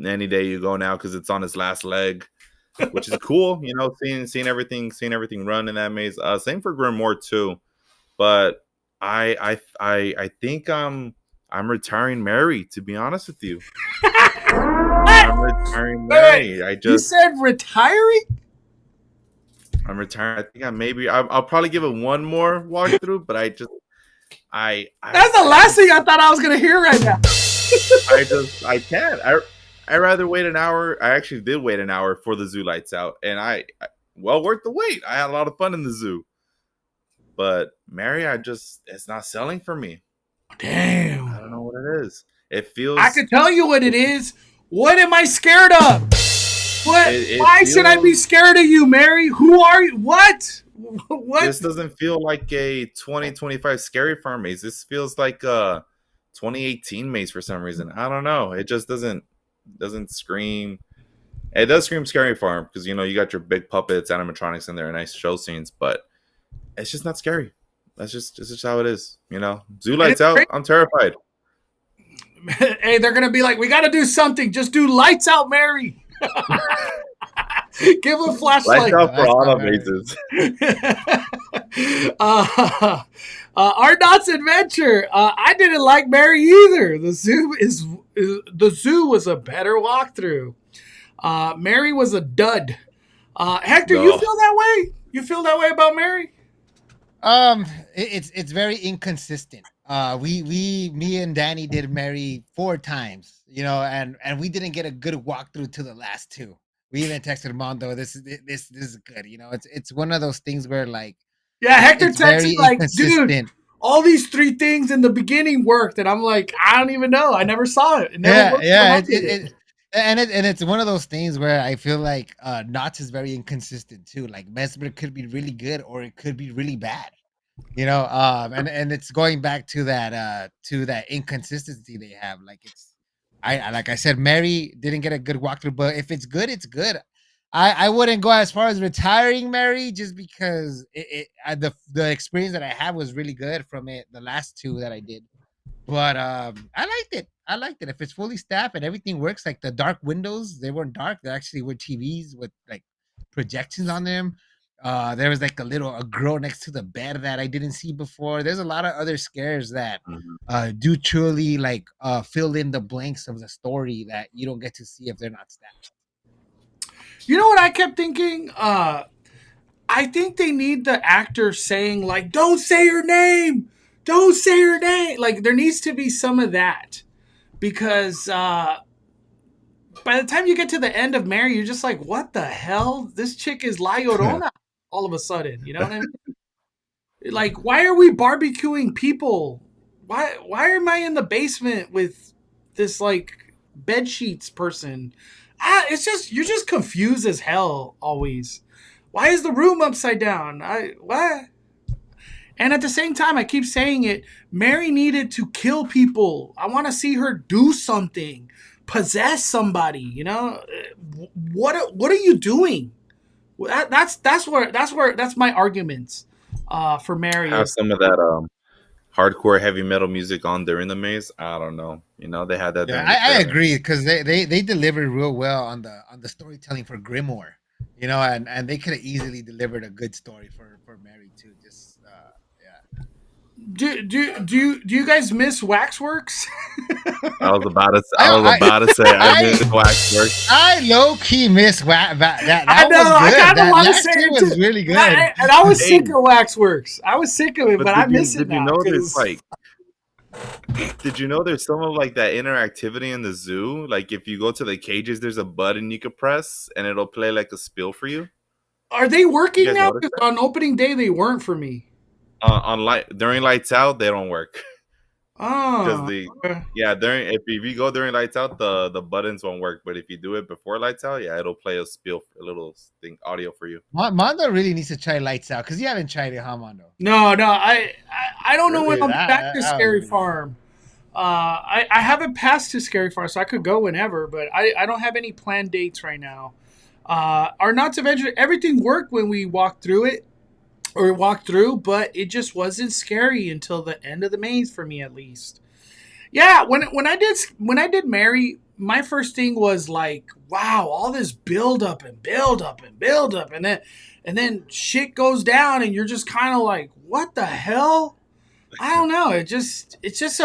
Any day you go now because it's on its last leg, which is cool. Seeing everything run in that maze. Same for Grimoire too, but I think I'm retiring Mary. To be honest with you. I'm retiring Mary. You said retiring? I'm retiring. I think I'll probably give it one more walkthrough, but that's the last thing I thought I was gonna hear right now. I can't. I rather wait an hour. I actually did wait an hour for the zoo lights out, and well worth the wait. I had a lot of fun in the zoo. But Mary, it's not selling for me. Damn. I don't know what it is. It feels. I can tell you what it is. What am I scared of? What? it Why should I be feels scared of you, Mary? Who are you? What? What? this doesn't feel like a 2025 scary farm maze. This feels like a 2018 maze for some reason. I don't know. It just doesn't scream. It does scream scary farm because you know you got your big puppets, animatronics in there, nice show scenes, but it's just not scary. That's just how it is. You know, zoo And lights it's out. great. I'm terrified. Hey, they're gonna be like, we got to do something. Just do lights out, Mary. Give a Lights flashlight. out for That's all not the very. mazes. Our Knott's adventure. I didn't like Mary either. The zoo was a better walkthrough. Mary was a dud. Hector, you No. feel that way? You feel that way about Mary? Um, it's very inconsistent. Me and Danny did Mary 4 times, you know, and we didn't get a good walkthrough to the last two. We even texted Mondo, this is good, you know. It's one of those things where like Yeah, Hector it's texted very like, dude, inconsistent. all these 3 things in the beginning worked, and I'm like, I don't even know. I never saw it. It never Yeah, worked. yeah, and it's one of those things where I feel like Knott's is very inconsistent too. Like Mesmer could be really good or it could be really bad. You know, and it's going back to that inconsistency they have. Like like I said, Mary didn't get a good walkthrough, but if it's good, it's good. I wouldn't go as far as retiring Mary just because the experience that I had was really good from it. The last two that I did, but I liked it. I liked it. If it's fully staffed and everything works, like the dark windows, they weren't dark. They actually were TVs with like projections on them. There was like a girl next to the bed that I didn't see before. There's a lot of other scares that Mhm. do truly like fill in the blanks of the story that you don't get to see if they're not staffed. You know what I kept thinking? I think they need the actor saying like, "Don't say her name, don't say her name." Like there needs to be some of that because by the time you get to the end of Mary, you're just like, "What the hell? This chick is La Llorona." All of a sudden, you know what I mean? Like, why are we barbecuing people? Why am I in the basement with this like bed sheets person? It's just you're just confused as hell always. Why is the room upside down? I what? And at the same time, I keep saying it. Mary needed to kill people. I want to see her do something, possess somebody. You know, what are you doing? That's my arguments for Mary Have is some of that hardcore heavy metal music on during the maze. I don't know. You know, they had that Yeah, during the I trailer. agree because they delivered real well on the storytelling for Grimoire, you know, and they could have easily delivered a good story for Mary too. Just yeah. do you guys miss Waxworks? I was I about to say I I miss Waxwork. I low key miss I that know. was I good. kind of That want to last say year it too, was really and good. I was Hey, sick of Waxworks. I was sick of it, but but I miss it did you now know there's because like did you know there's some of like that interactivity in the zoo? Like if you go to the cages, there's a button you could press and it'll play like a spiel for you. are they You working guys now? notice Because that? on opening day they weren't for me. On light during lights out, they don't work because Oh, the okay. yeah during if you go during lights out, the buttons won't work. But if you do it before lights out, yeah, it'll play a spiel, a little thing audio for you. Mondo really needs to try Lights Out because you haven't tried it, huh, Mondo? No, I don't know when Really? I'll be back to That was Scary really good. Farm. I haven't passed to Scary Farm, so I could go whenever, but I don't have any planned dates right now. Our Not to Venture, everything worked when we walked through it, or walked through, but it just wasn't scary until the end of the maze for me, at least. Yeah, when I did Mary, my first thing was like, wow, all this build up and build up and build up, and then shit goes down, and you're just kind of like, what the hell? I don't know. It's just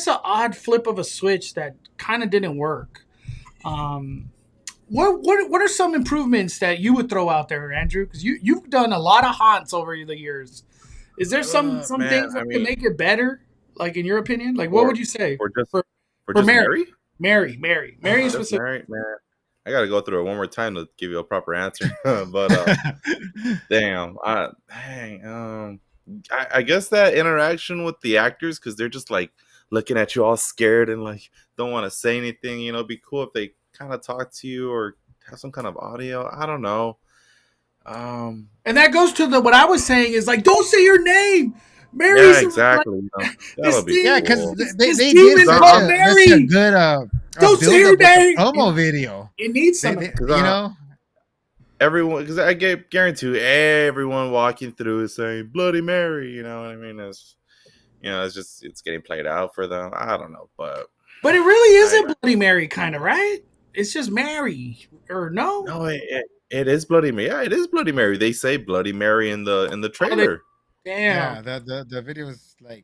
a odd flip of a switch that kind of didn't work. Um, what are some improvements that you would throw out there, Andrew? Because you've done a lot of haunts over the years. Is there some Man, things I that can mean, make it better? Like in your opinion, like what for would you say for just for for for just Mary, Mary, Mary in just specific? Mary, man. I gotta go through it one more time to give you a proper answer. But damn, dang, I guess that interaction with the actors because they're just like looking at you all scared and like don't want to say anything. You know, it'd be cool if they kind of talk to you or have some kind of audio. I don't know. And that goes to what I was saying is like, don't say your name. Yeah, Mary's exactly. That'll be Yeah, because cool. they this did demon such called a, Mary. such a good Don't say her build up with name. the promo video. It needs some. You know, Everyone, because I guarantee everyone walking through is saying Bloody Mary. You know what I mean? It's it's getting played out for them. I don't know, but it really isn't Bloody Mary, kind of, right? It's just Mary, or no? No, it is Bloody Mary. Yeah, it is Bloody Mary. They say Bloody Mary in the trailer. Damn. Yeah, the video was like.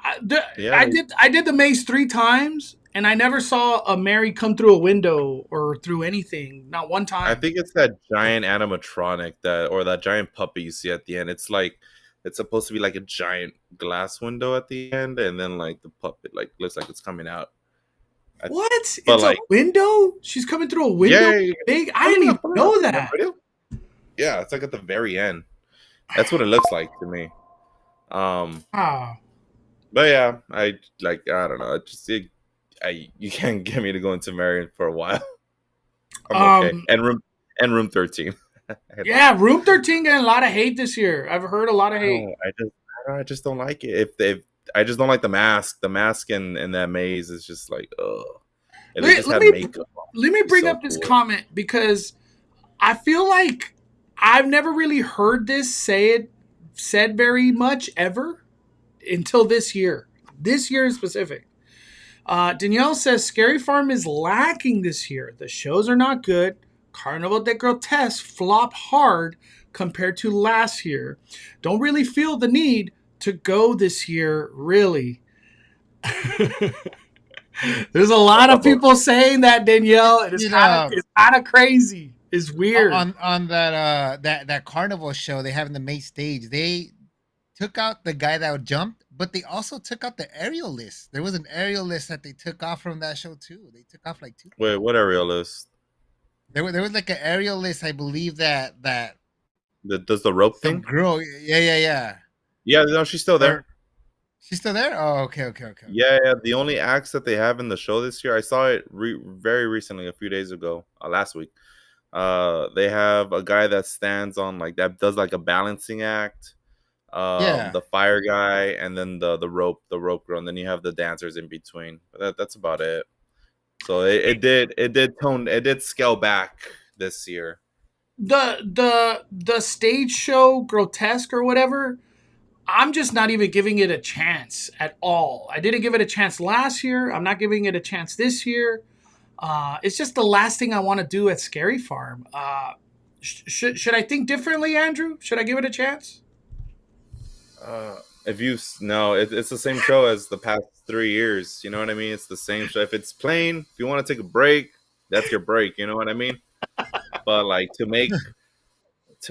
I did the maze 3 times, and I never saw a Mary come through a window or through anything. Not one time. I think it's that giant animatronic that giant puppy you see at the end. It's like it's supposed to be like a giant glass window at the end, and then like the puppet like looks like it's coming out. What? It's like, a window? She's coming through a window? Yeah. Big? I didn't even know that. Yeah, it's like at the very end. That's what it looks like to me. But yeah, I don't know. You can't get me to go into Marion for a while. I'm okay. And room 13. Yeah, room 13 getting a lot of hate this year. I've heard a lot of hate. I just don't like it. I just don't like the mask. The mask in that maze is just like, ugh. Let me bring up this comment because I feel like I've never really heard this said very much ever until this year. This year in specific. Danielle says Scary Farm is lacking this year. The shows are not good. Carnival de Grotesque flop hard compared to last year. Don't really feel the need to go this year, really. There's a lot of people saying that, Danielle. It's kind of crazy. It's weird. On that carnival show they have in the main stage, they took out the guy that jumped, but they also took out the aerial list. There was an aerial list that they took off from that show too. They took off like 2. Wait, what aerial list? There was like an aerial list, I believe that does the rope thing? Girl, yeah. Yeah, no, she's still there. She's still there? Oh, okay. Yeah. The only acts that they have in the show this year, I saw it very recently, a few days ago, last week. They have a guy that stands on that does like a balancing act. The fire guy, and then the rope girl, and then you have the dancers in between. That's about it. So it did scale back this year. The stage show Grotesque or whatever, I'm just not even giving it a chance at all. I didn't give it a chance last year. I'm not giving it a chance this year. It's just the last thing I want to do at Scary Farm. Should I think differently, Andrew? Should I give it a chance? It's the same show as the past 3 years. You know what I mean? It's the same show. If it's plain, if you want to take a break, that's your break. You know what I mean? But like to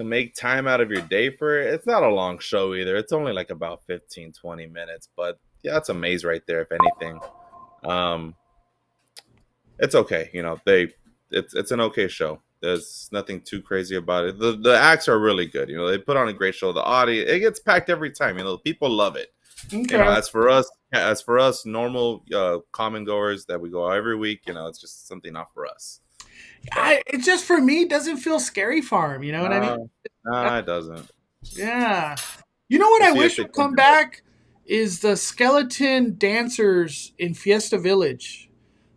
make time out of your day for it, it's not a long show either. It's only like about 15-20 minutes. But yeah, it's a maze right there. If anything, it's okay. It's an okay show. There's nothing too crazy about it. The acts are really good. They put on a great show. The audience, it gets packed every time. People love it. Okay. As for us normal common goers that we go every week, it's just something not for us. It's just for me, it doesn't feel Scary Farm. You know what I mean? No, it doesn't. Yeah. You know what I wish would come back is the skeleton dancers in Fiesta Village.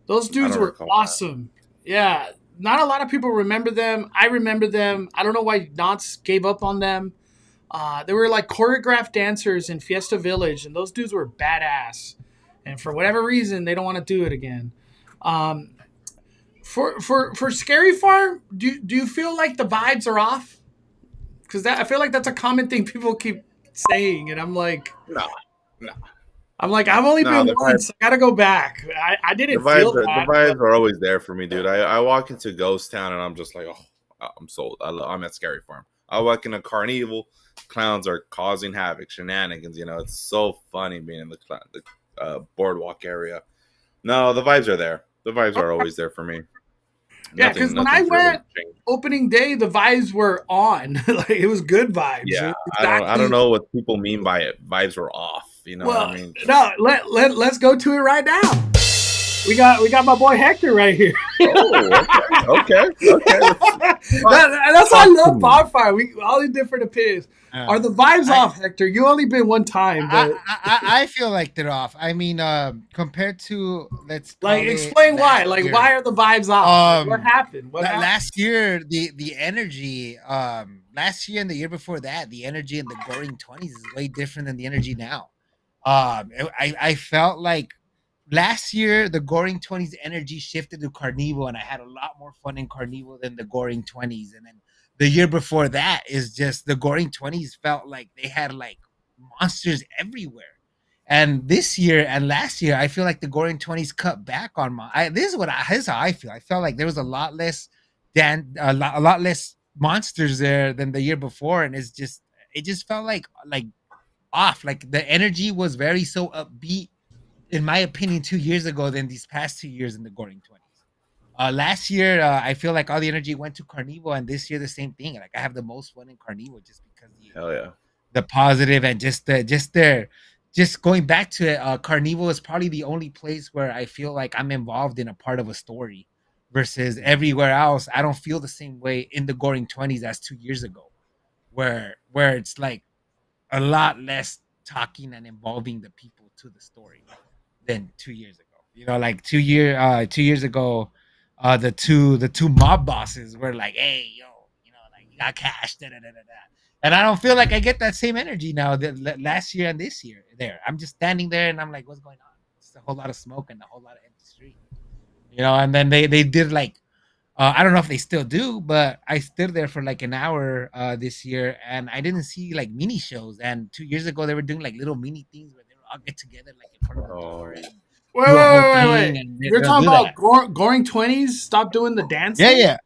Those dudes were awesome. That. Yeah. Not a lot of people remember them. I remember them. I don't know why Knott gave up on them. They were like choreographed dancers in Fiesta Village, and those dudes were badass. And for whatever reason, they don't want to do it again. For Scary Farm, do you feel like the vibes are off? Because I feel like that's a common thing people keep saying, and I'm like, no. I'm like, I've only been once. I gotta go back. I didn't feel that. The vibes are always there for me, dude. I walk into Ghost Town and I'm just like, oh, I'm sold. I'm at Scary Farm. I walk into Carnival, clowns are causing havoc, shenanigans. It's so funny being in the boardwalk area. No, the vibes are there. The vibes are always there for me. Yeah, because when I went opening day, the vibes were on. It was good vibes. Yeah, I don't know what people mean by it. Vibes were off. You know what I mean? No, let's go to it right now. we got my boy Hector right here. Oh, okay. That's why I love Bonfire. We all these different opinions. Are the vibes I, off, Hector? You only been one time, but I feel like they're off. I mean, compared to, let's like, call it explain why. last Like, year. why are the vibes off? Like, what happened? What happened? Last year the energy, last year and the year before that, the energy in the Goring 20s is way different than the energy now. I felt like last year the Goring 20s energy shifted to Carnival, and I had a lot more fun in Carnival than the Goring 20s. And then the year before that is just the Goring 20s felt like they had like monsters everywhere. And this year and last year, I feel like the Goring 20s cut back on this is how I feel. I felt like there was a lot less a lot less monsters there than the year before, and it just felt like off. Like the energy was very so upbeat, in my opinion, 2 years ago than these past 2 years in the Goring 20s. Last year, I feel like all the energy went to Carnival, and this year the same thing. Like I have the most fun in Carnival just because Hell yeah. the positive and just going back to it. Carnival is probably the only place where I feel like I'm involved in a part of a story, versus everywhere else. I don't feel the same way in the Goring 20s as 2 years ago, where it's like a lot less talking and involving the people to the story than 2 years ago. You know, like 2 years ago, the two mob bosses were like, "Hey, yo, like you got cash, da da da da da." And I don't feel like I get that same energy now. Last year and this year, there, I'm just standing there and I'm like, "What's going on?" It's a whole lot of smoke and a whole lot of empty street. And then they did like, I don't know if they still do, but I stood there for like an hour this year, and I didn't see like mini shows. And 2 years ago, they were doing like little mini things where they would all get together like in front of the Oh, door yeah. and Wait, do a whole wait. thing. And You're they'll talking do about that. Goring 20s? Stop doing the Yeah, dancing? yeah.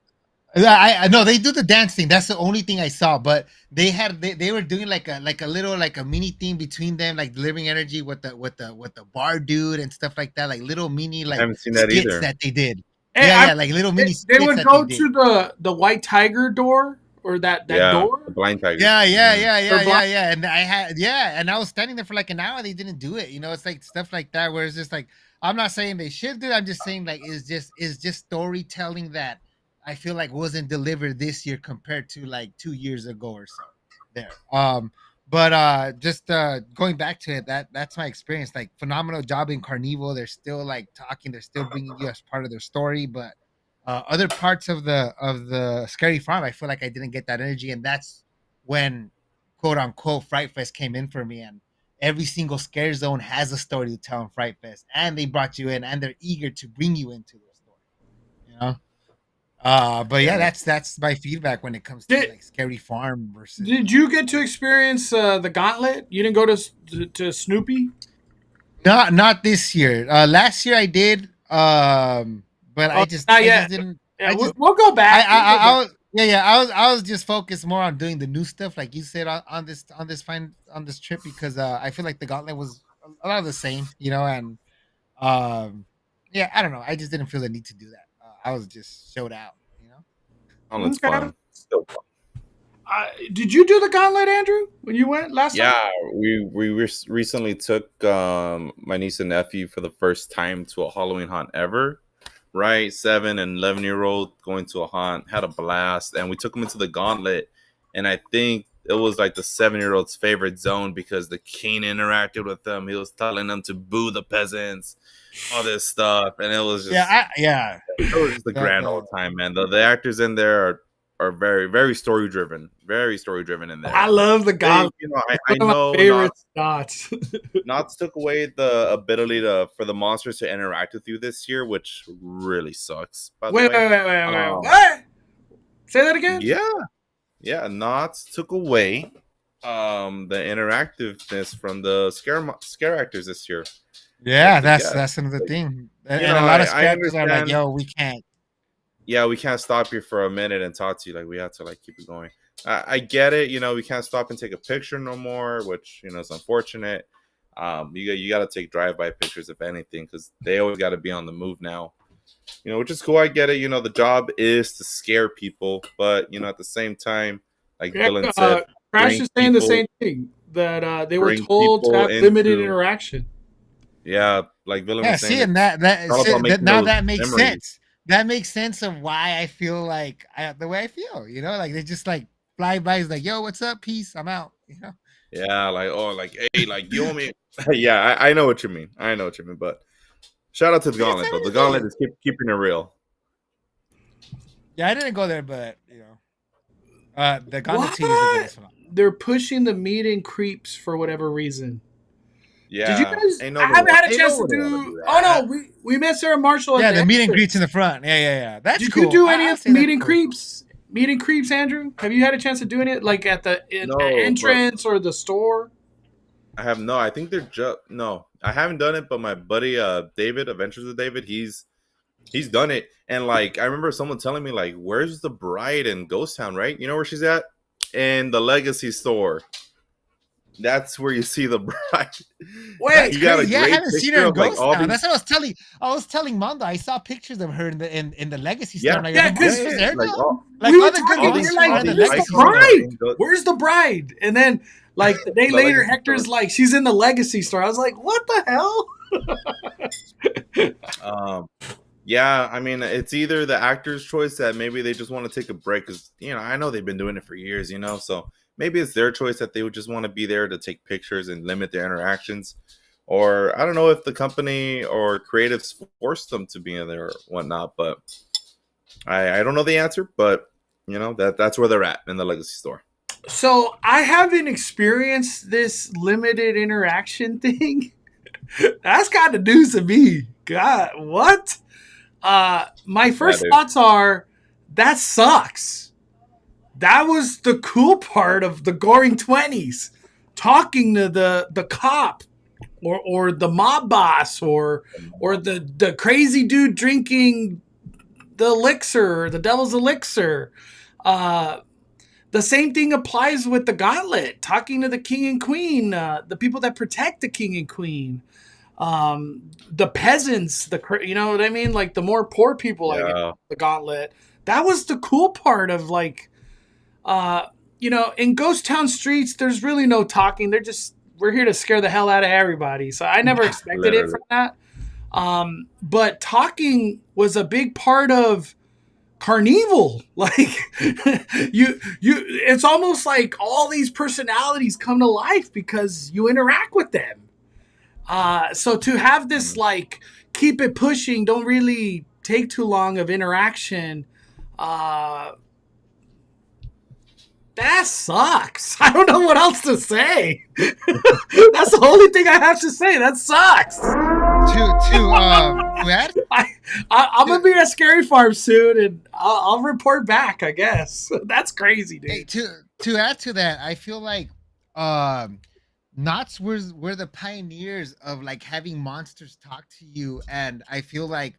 I know they do the dance thing. That's the only thing I saw. But they were doing like a little like a mini thing between them, like delivering energy with the bar dude and stuff like that, like little mini I like haven't seen that skits either. that they did. Hey, Yeah, like little mini they skits would that they go did. to the White Tiger door or that Yeah, door. the blind tiger. Or blind. And and I was standing there for like an hour. They didn't do it. It's like stuff like that where it's just like, I'm not saying they should do it. I'm just saying like it's just storytelling that I feel like wasn't delivered this year compared to like 2 years ago or so. There. But just going back to it, that's my experience. Like phenomenal job in Carnival. They're still like talking. They're still bringing you as part of their story, but other parts of the Scary Farm, I feel like I didn't get that energy, and that's when quote unquote Fright Fest came in for me. And every single scare zone has a story to tell in Fright Fest, and they brought you in, and they're eager to bring you into their story. You know. But yeah, Yeah. that's my feedback when it comes to Did like Scary Farm versus. Did you get to experience the Gauntlet? You didn't go to Snoopy? Not this year. Last year I did. But Oh, I just not I just yet. didn't. Yeah, I just we'll go back. We'll go I back. was yeah, I was just focused more on doing the new stuff, like you said, on this trip, because I feel like the Gauntlet was a lot of the same, and um yeah, I don't know, I just didn't feel the need to do that. I was just showed out. Oh, it's Okay. fun. Still fun. Did you do the Gauntlet, Andrew, when you went last time? Yeah, recently took my niece and nephew for the first time to a Halloween haunt ever. Right, 7 and 11-year-old going to a haunt, had a blast, and we took them into the Gauntlet, and I think it was like the 7-year-old's favorite zone because the king interacted with them. He was telling them to boo the peasants, all this stuff, and it was just it was just a grand old time, man. The actors in there are very very story driven in there. I love the Gauntlet. I One of know my favorite spots. Knott's took away the ability for the monsters to interact with you this year, which really sucks. By the Wait, way, what? Say that again. yeah, Knott's took away the interactiveness from the scare actors this year. Yeah, Like, that's another thing, and know, a lot of I characters are like, understand. "Yo, we can't." Yeah, we can't stop you for a minute and talk to you. Like, we have to like keep it going. I get it. We can't stop and take a picture no more, which is unfortunate. You got to take drive-by pictures if anything, because they always got to be on the move now. Which is cool. I get it. The job is to scare people, but at the same time, like Yeah, Dylan said, Crash bring is saying the people, same thing, that they were bring told to people have limited into interaction. yeah, like Villain Yeah, was saying, see, and it's all about making now those that makes memories. sense. That makes sense of why I feel like the way I feel. You know, like they just like fly by. Is like, yo, what's up? Peace. I'm out. You know. Yeah, like like hey, like you owe me. Yeah, I know what you mean. I know what you mean. But shout out to the It's Gauntlet at though. the The end of the Gauntlet day. is keeping it real. Yeah, I didn't go there, but you know, the Gauntlet What? 2 years ago was phenomenal. They're pushing the meet and creeps for whatever reason. Did you Yeah, guys? I haven't had a ain't chance to nobody want to do. do Oh that. no, we met Sarah Marshall at Yeah, the the meet and greets in entrance. the front. Yeah. That's Did you cool. do any I'll of the say meet that's and cool. creeps? Meet and creeps, Andrew. Have you had a chance to do it like at the No, but entrance or the store? I have no. I think they're just no. I haven't done it, but my buddy David, Adventures with David, he's done it. And like I remember someone telling me like, "Where's the bride in Ghost Town?" Right? You know where she's at? In the Legacy store. That's where you see the bride. Wait, That's He got a crazy. Yeah, I great haven't seen her picture in of like Ghost all Town. these. That's what I was telling. I was telling Mondo. I saw pictures of her in the Legacy store. Yeah, I'm like, yeah, are the because monsters there like now? all, Like we were other good talking. all We these were monsters like, are all in the these "Where's the Legacy icons store. are bride? in the Where's the bride?" And then, like the day the later, Legacy Hector's store. like, "She's in the Legacy store." I was like, "What the hell?" Um, yeah, I mean, it's either the actor's choice that maybe they just want to take a break because I know they've been doing it for years, so maybe it's their choice that they would just want to be there to take pictures and limit their interactions, or I don't know if the company or creatives forced them to be in there or whatnot, but I don't know the answer, but that's where they're at in the Legacy store. So I haven't experienced this limited interaction thing. That's kind of news to me. God, what? My Yeah, first dude. thoughts are that sucks. That was the cool part of the Goring 20s. Talking to the cop or the mob boss or the crazy dude drinking the elixir, the devil's elixir. Uh, the same thing applies with the gauntlet, talking to the king and queen, the people that protect the king and queen, the peasants, you know what I mean? Like the more poor people, I guess, Yeah, the gauntlet. That was the cool part of like, in Ghost Town streets, there's really no talking. We're here to scare the hell out of everybody. So I never expected it literally. from that. But talking was a big part of Carnival. Like it's almost like all these personalities come to life because you interact with them. So to have this like keep it pushing, don't really take too long of interaction, that sucks. I don't know what else to say. That's the only thing I have to say. That sucks. To add, I'm gonna be at Scary Farm soon, and I'll report back. I guess that's crazy, dude. hey, to add to that, I feel like Knott's were the pioneers of like having monsters talk to you, and I feel like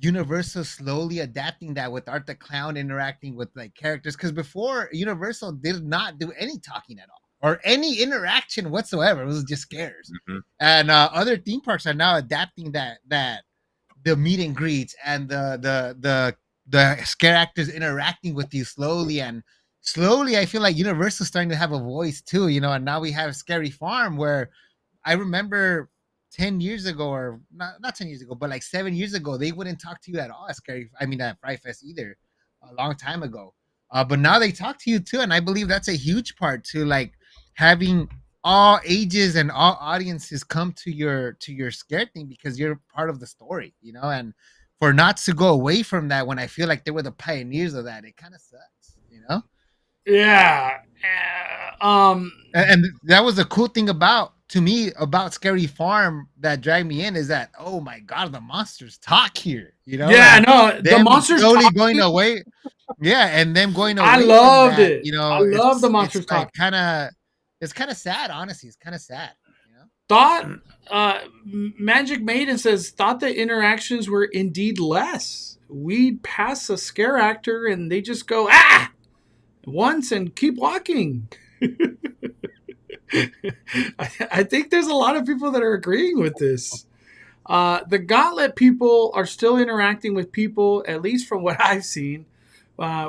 Universal slowly adapting that with Art the Clown interacting with like characters, because before Universal did not do any talking at all or any interaction whatsoever. It was just scares, Mhm. and other theme parks are now adapting that the meet and greets and the scare actors interacting with you slowly, and slowly I feel like Universal's starting to have a voice too, and now we have Scary Farm, where I remember 10 years ago, or not 10 years ago, but like 7 years ago, they wouldn't talk to you at all at Fright Fest either, a long time ago. But now they talk to you too, and I believe that's a huge part to like having all ages and all audiences come to your scare thing, because you're part of the story, and for not to go away from that when I feel like they were the pioneers of that, it kind of sucks. Yeah. And that was the cool thing to me about Scary Farm that dragged me in, is that, oh my god, the monsters talk here, Yeah. and No, the them monsters slowly talking. going away. Yeah, and them going away I from loved that, it. I love the monsters it's like talking. it's kind of sad, honestly. It's kind of sad. Thought Magic Maiden says thought the interactions were indeed less. We'd pass a scare actor and they just go once and keep walking. I think there's a lot of people that are agreeing with this. The Gauntlet people are still interacting with people, at least from what I've seen.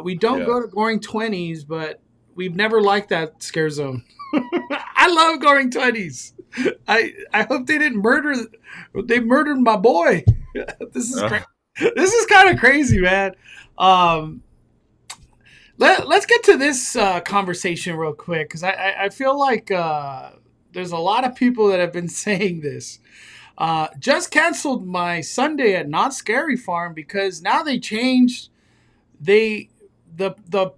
We don't go to Goring 20s, but we've never liked that scare zone. I love Goring 20s. I hope they didn't murder. They murdered my boy. This is crazy. This is kind of crazy, man. Um, let's get to this conversation real quick because I feel like there's a lot of people that have been saying this. Just canceled my Sunday at Not Scary Farm because now they changed the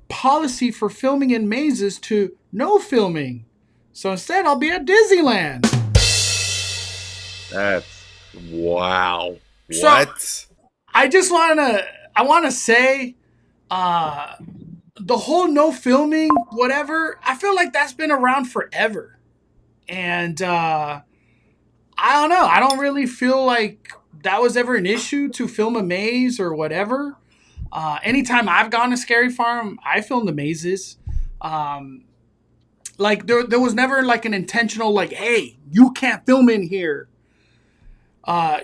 policy for filming in mazes to no filming. So instead, I'll be at Disneyland. That's wow. So, What? I wanna say, the whole no filming, whatever. I feel like that's been around forever, and I don't know. I don't really feel like that was ever an issue to film a maze or whatever. Anytime I've gone to Scary Farm, I filmed the mazes. Like there was never like an intentional like, hey, you can't film in here.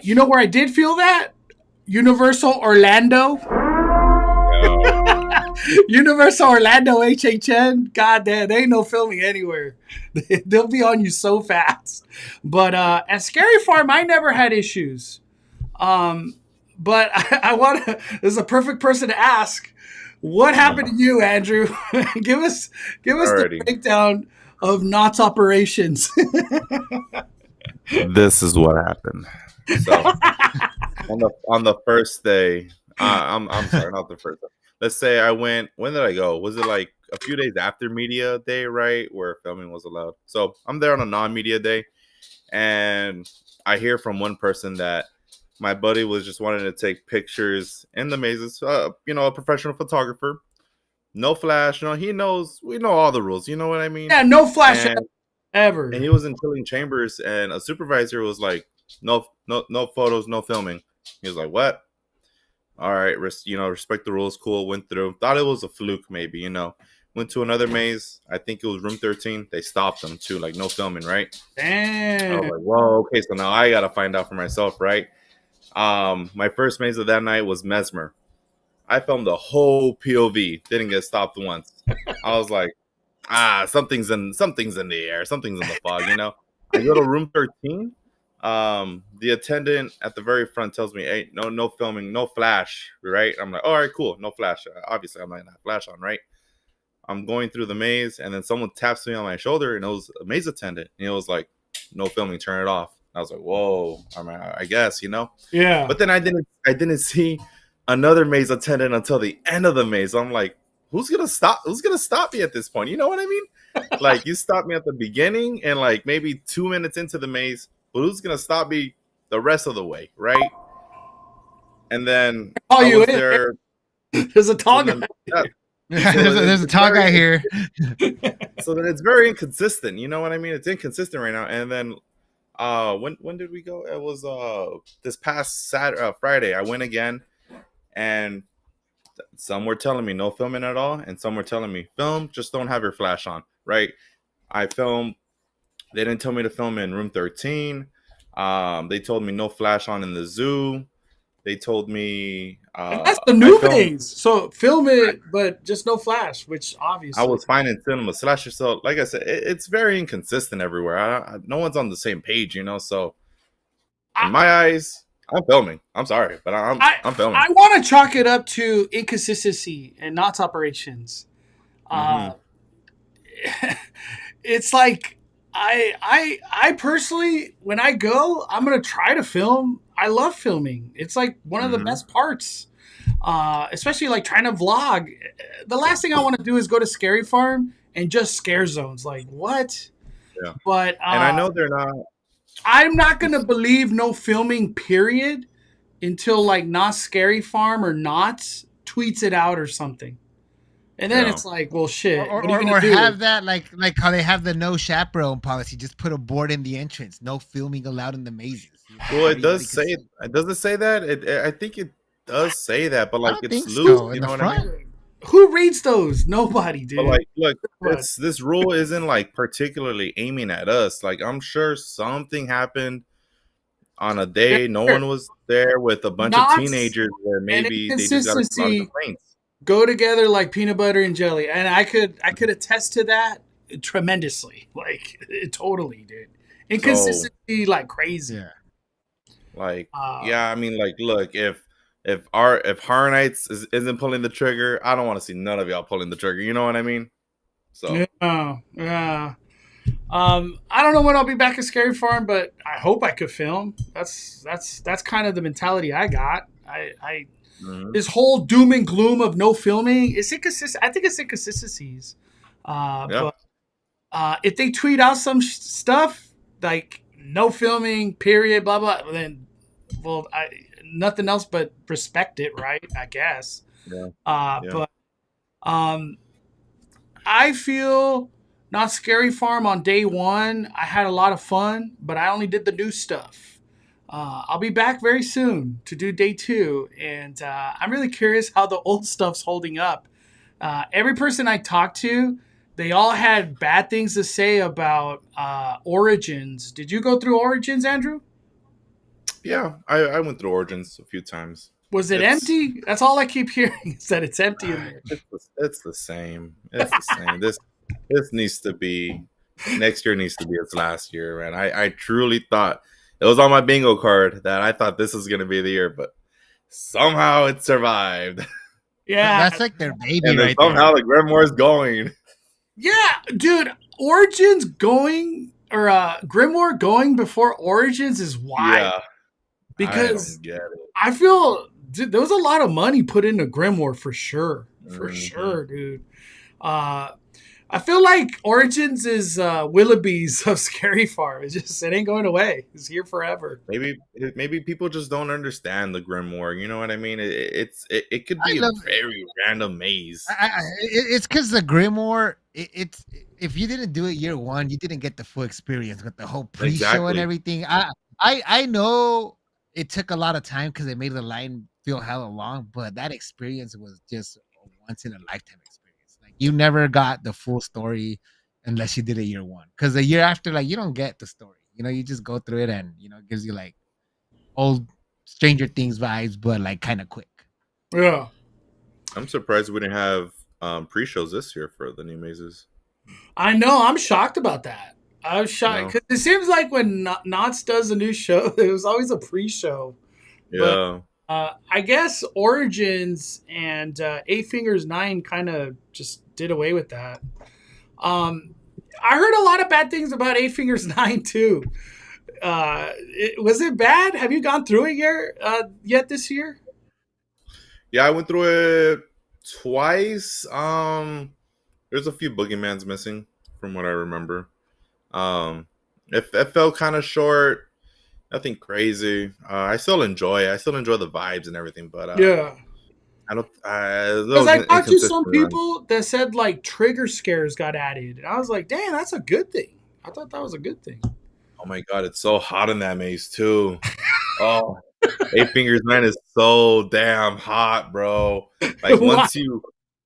You know where I did feel that? Universal Orlando. Universal Orlando HHN. God damn, there ain't no filming anywhere. They'll be on you so fast. But at Scary Farm, I never had issues. But I want to. This is a perfect person to ask. What happened to you, Andrew? give us the breakdown of Knott's operations. This is what happened. So on the first day, I'm sorry, not the first day. Let's say I went. When did I go? Was it like a few days after media day, right, where filming was allowed? So I'm there on a non-media day, and I hear from one person that my buddy was just wanting to take pictures in the mazes. A professional photographer. No flash. We know all the rules. You know what I mean? Yeah, no flash ever. And he was in chilling chambers, and a supervisor was like, no photos, no filming. He was like, what? All right, respect the rules. Cool. Went through. Thought it was a fluke, maybe. Went to another maze. I think it was room 13. They stopped them too, like no filming, right? Damn. I was like, whoa, okay. So now I gotta find out for myself, right? My first maze of that night was Mesmer. I filmed the whole POV. Didn't get stopped once. I was like, something's in the air. Something's in the fog. I go to room 13. The attendant at the very front tells me, hey, no filming, no flash, right? I'm like, all right, cool, no flash. Obviously, I'm not gonna have flash on, right? I'm going through the maze, and then someone taps me on my shoulder, and it was a maze attendant. And it was like, no filming, turn it off. I was like, whoa, I guess, Yeah. But then I didn't see another maze attendant until the end of the maze. I'm like, who's gonna stop me at this point? You know what I mean? Like, you stopped me at the beginning and like maybe 2 minutes into the maze, but who's gonna stop me the rest of the way, right? And then there. There's a tall guy. There's a tall guy here. So then it's very inconsistent. You know what I mean? It's inconsistent right now. And then when did we go? It was this past Friday. I went again, and some were telling me no filming at all, and some were telling me film, just don't have your flash on, right? I filmed. They didn't tell me to film in room 13. They told me no flash on in the zoo. They told me and that's the new maze. So film it, but just no flash, which obviously I was fine in cinema slasher. So like I said, it's very inconsistent everywhere. No one's on the same page, So in my eyes, I'm filming. I'm sorry, but I'm filming. I want to chalk it up to inconsistency and Knott's operations. It's like I personally, when I go, I'm gonna try to film. I love filming. It's like one of the best parts, especially like trying to vlog. The last thing I want to do is go to Scary Farm and just scare zones. Like what? Yeah. But and I know they're not. I'm not gonna believe no filming period until like Not Scary Farm or Knott tweets it out or something. And then it's like, well, shit. Or have that like how they have the no chaperone policy. Just put a board in the entrance. No filming allowed in the mazes. Well, it does say it. Doesn't say that. I think it does say that, but like it's loose. So, you know what I mean? Who reads those? Nobody, dude. But like, look, this rule isn't like particularly aiming at us. Like, I'm sure something happened on a day no one was there with a bunch of teenagers where maybe they just got a lot of complaints. Go together like peanut butter and jelly, and I could attest to that tremendously. Like, totally, dude. So Inconsistency like crazy. Yeah. like, Uh, yeah, I mean, like, look, if Horror Nights isn't pulling the trigger, I don't want to see none of y'all pulling the trigger. You know what I mean? So yeah. I don't know when I'll be back at Scary Farm, but I hope I could film. That's kind of the mentality I got. I mhm. this whole doom and gloom of no filming is inconsistent. I think it's inconsistencies. Yeah, But if they tweet out some stuff like no filming, period, blah blah, then nothing else but respect it, right? I guess. yeah, yeah. But um, I feel not Scary Farm on day one. I had a lot of fun, but I only did the new stuff. I'll be back very soon to do day two, and I'm really curious how the old stuff's holding up. Every person I talked to, they all had bad things to say about Origins. Did you go through Origins, Andrew? Yeah, I went through Origins a few times. Was it It's empty? That's all I keep hearing is that it's empty in there. it's the same. It's the same. This needs to be next year needs to be its last year, man. I truly thought it was on my bingo card that I thought this was gonna be the year, but somehow it survived. Yeah, That's like their baby And then right somehow there. the Grimoire's going. yeah, dude. Origins going or Grimoire going before Origins is wild Yeah, I because don't get it. I feel dude, there was a lot of money put into Grimoire for Hmm. sure, dude. Uh, I feel like Origins is Willoughby's of Scary Farm. It ain't going away. It's here forever. Maybe people just don't understand the Grimoire. You know what I mean? It could I be a love. very random maze. It's because the Grimoire. It's if you didn't do it year one, you didn't get the full experience with the whole pre-show and Exactly. everything. I know it took a lot of time because they made the line feel hella long, but that experience was just a once in a lifetime experience. Like you never got the full story unless you did it year one. Because the year after, like you don't get the story. You know, you just go through it and it gives you like old Stranger Things vibes, but like kind of quick. Yeah, I'm surprised we didn't have pre-shows this year for the new mazes. I know. I'm shocked about that. I was You shocked know? because it seems like when Knott's does a new show, it was always a pre-show. But Yeah. I guess Origins and Eight Fingers Nine kind of just did away with that. Um, I heard a lot of bad things about Eight Fingers Nine too. Was it bad? Have you gone through it yet this year? Yeah, I went through it twice. There's a few boogeymans missing from what I remember. Um, it felt kind of short. Nothing crazy. I still enjoy the vibes and everything, but Yeah. I don't. Because Those I talked to inconsistent some runs. people that said like trigger scares got added, and I was like, "Damn, that's a good thing." I thought that was a good thing. Oh my god, it's so hot in that maze too. Oh, Eight Fingers Man is so damn hot, bro. Like Why?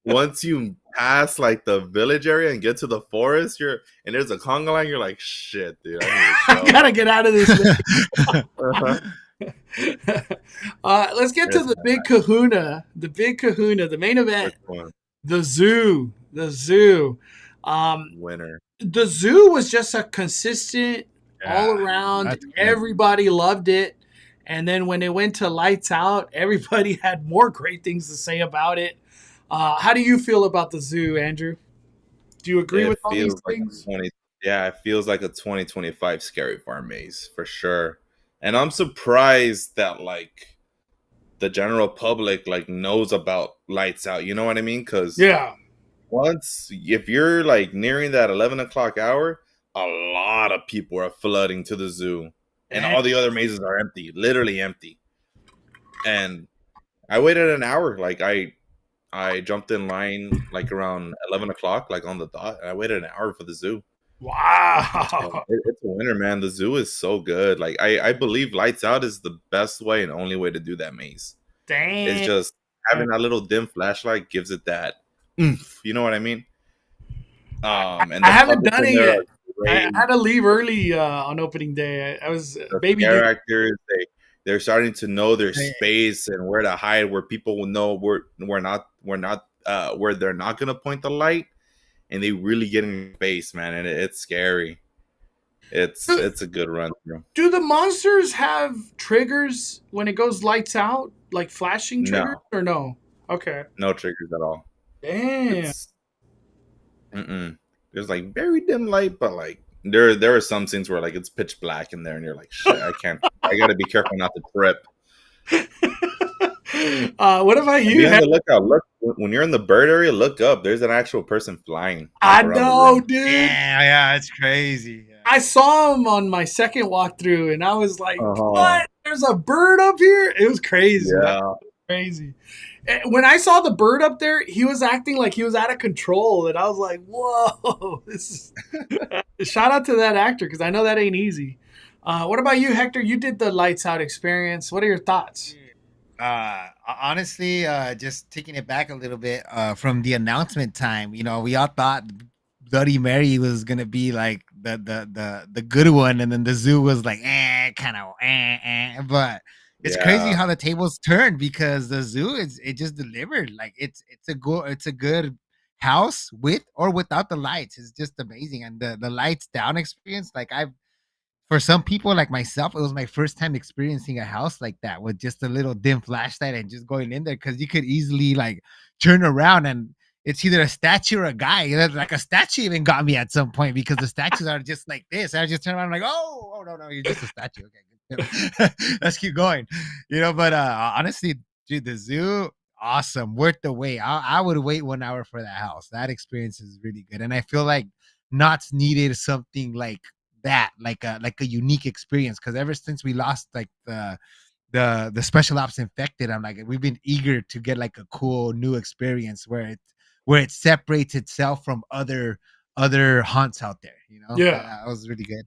once you pass like the village area and get to the forest, and there's a conga line, you're like, shit, dude, I need to I go. gotta get out of this. Uh-huh. Let's get to Yes, the big kahuna, the main event, which one? the zoo. Winner. The zoo was just a consistent all Yeah, around. that's good. Everybody loved it. And then when it went to lights out, everybody had more great things to say about it. How do you feel about the zoo, Andrew? Do you agree It with all these feels like things? a 20 yeah, it feels like a 2025 Scary Farm maze for sure. And I'm surprised that like the general public like knows about lights out. You know what I mean? Because Yeah. once if you're like nearing that 11 o'clock hour, a lot of people are flooding to the zoo, and Dang. all the other mazes are empty, literally empty. And I waited an hour. Like I jumped in line like around 11 o'clock, like on the dot, and I waited an hour for the zoo. Wow. It's a winner, man. The zoo is so good. Like I believe lights out is the best way and only way to do that maze. It's Dang. just having that little dim flashlight gives it that oomph. You know what I mean? And I the haven't puppets done in it there yet. are I great. had to leave early on opening day. I was The babysitting. scare actors, they're starting to know their space and where to hide, where people will know where they're not gonna point the light, and they really get in your face, man, and it's scary. It's a good run through. Do the monsters have triggers when it goes lights out, like flashing triggers, No, or no? Okay. no triggers at all. Damn. It's mm-mm. There's like very dim light, but like there are some scenes where like it's pitch black in there, and you're like, shit, I can't. I got to be careful not to trip. What about And be you? on the lookout. Look when you're in the bird area. Look up. There's an actual person flying I like around the know, room. dude. Yeah, it's crazy. Yeah. I saw him on my second walkthrough, and I was like, Uh-huh. "What? There's a bird up here!" It was crazy. That Yeah, was crazy. When I saw the bird up there, he was acting like he was out of control, and I was like, "Whoa!" This is shout out to that actor because I know that ain't easy. What about you, Hector? You did the lights out experience. What are your thoughts? Honestly, just taking it back a little bit from the announcement time, we all thought Bloody Mary was gonna be like the good one, and then the zoo was like kind of but it's crazy yeah, how the tables turned because the zoo it just delivered. Like it's a good house with or without the lights. It's just amazing, and the lights down experience. Like I've for some people like myself, it was my first time experiencing a house like that with just a little dim flashlight and just going in there because you could easily like turn around and it's either a statue or a guy. Like a statue even got me at some point because the statues are just like this. I just turn around like, oh no, you're just a statue. Okay, good. Let's keep going. But honestly, dude, the zoo, awesome, worth the wait. I would wait 1 hour for that house. That experience is really good, and I feel like Knott's needed something like that, like a unique experience. Because ever since we lost like the special ops infected, I'm like we've been eager to get like a cool new experience where it separates itself from other haunts out there. Yeah. That was really good.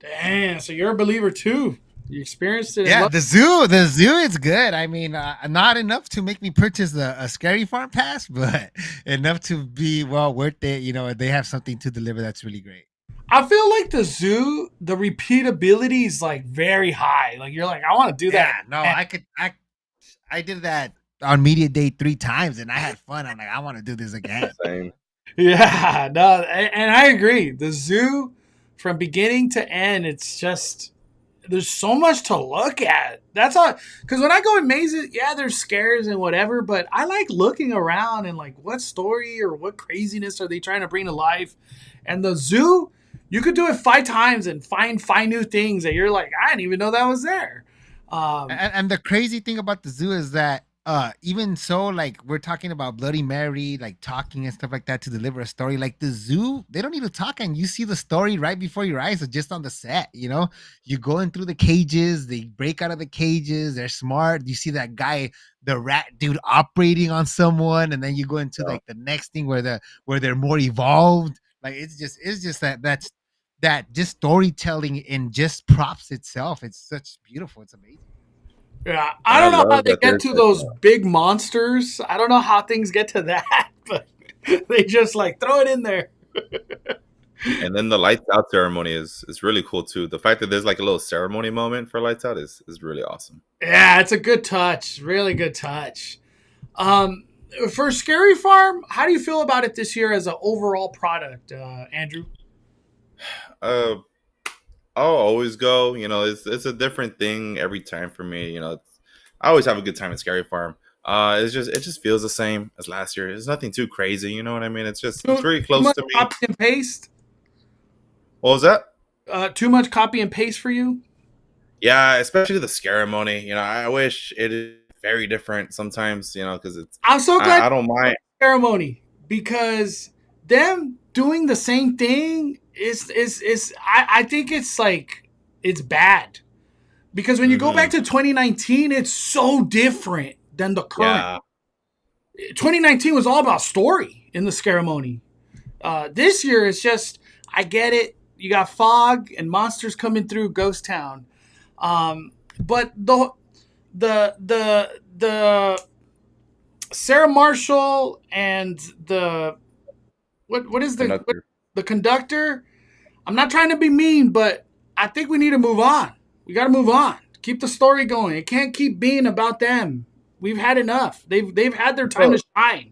Damn. So you're a believer too. You experienced it. And Yeah, loved the zoo is good. I mean, not enough to make me purchase a scary farm pass, but enough to be well worth it. They have something to deliver that's really great. I feel like the zoo, the repeatability is like very high. Like you're like, I want to do Yeah, that. no, I did that on media day 3 times and I had fun. I'm like, I want to do this again. same. Yeah, no, and I agree. The zoo, from beginning to end, it's just there's so much to look at. That's all. Because when I go in mazes, yeah, there's scares and whatever, but I like looking around and like what story or what craziness are they trying to bring to life. And the zoo, you could do it 5 times and find 5 new things that you're like, I didn't even know that was there. And the crazy thing about the zoo is that even so, like we're talking about Bloody Mary, like talking and stuff like that to deliver a story. Like the zoo, they don't need to talk, and you see the story right before your eyes, or just on the set. You go in through the cages, they break out of the cages, they're smart. You see that guy, the rat dude, operating on someone, and then you go into like the next thing where they're more evolved. Like it's just that just storytelling in just props itself. It's such beautiful. It's amazing. Yeah, I don't know how they get to like, those big monsters. I don't know how things get to that, but they just like throw it in there. And then the lights out ceremony is really cool too. The fact that there's like a little ceremony moment for lights out is really awesome. Yeah, it's a good touch. Really good touch. For Scary Farm, how do you feel about it this year as an overall product, Andrew? I'll always go. It's a different thing every time for me. I always have a good time at Scary Farm. It just feels the same as last year. It's nothing too crazy. You know what I mean? It's very close to me. Copy and paste. What was that? Too much copy and paste for you? Yeah, especially the ceremony. I wish it is very different sometimes. Because it's. I'm so glad I don't mind ceremony because them doing the same thing is I think it's like it's bad because when you go back to 2019, it's so different than the current. Yeah. 2019 was all about story in the ceremony. This year it's just I get it. You got fog and monsters coming through Ghost Town, but the Sarah Marshall and the what is the conductor? I'm not trying to be mean, but I think we need to move on. We got to move on. Keep the story going. It can't keep being about them. We've had enough. They've had their time to shine.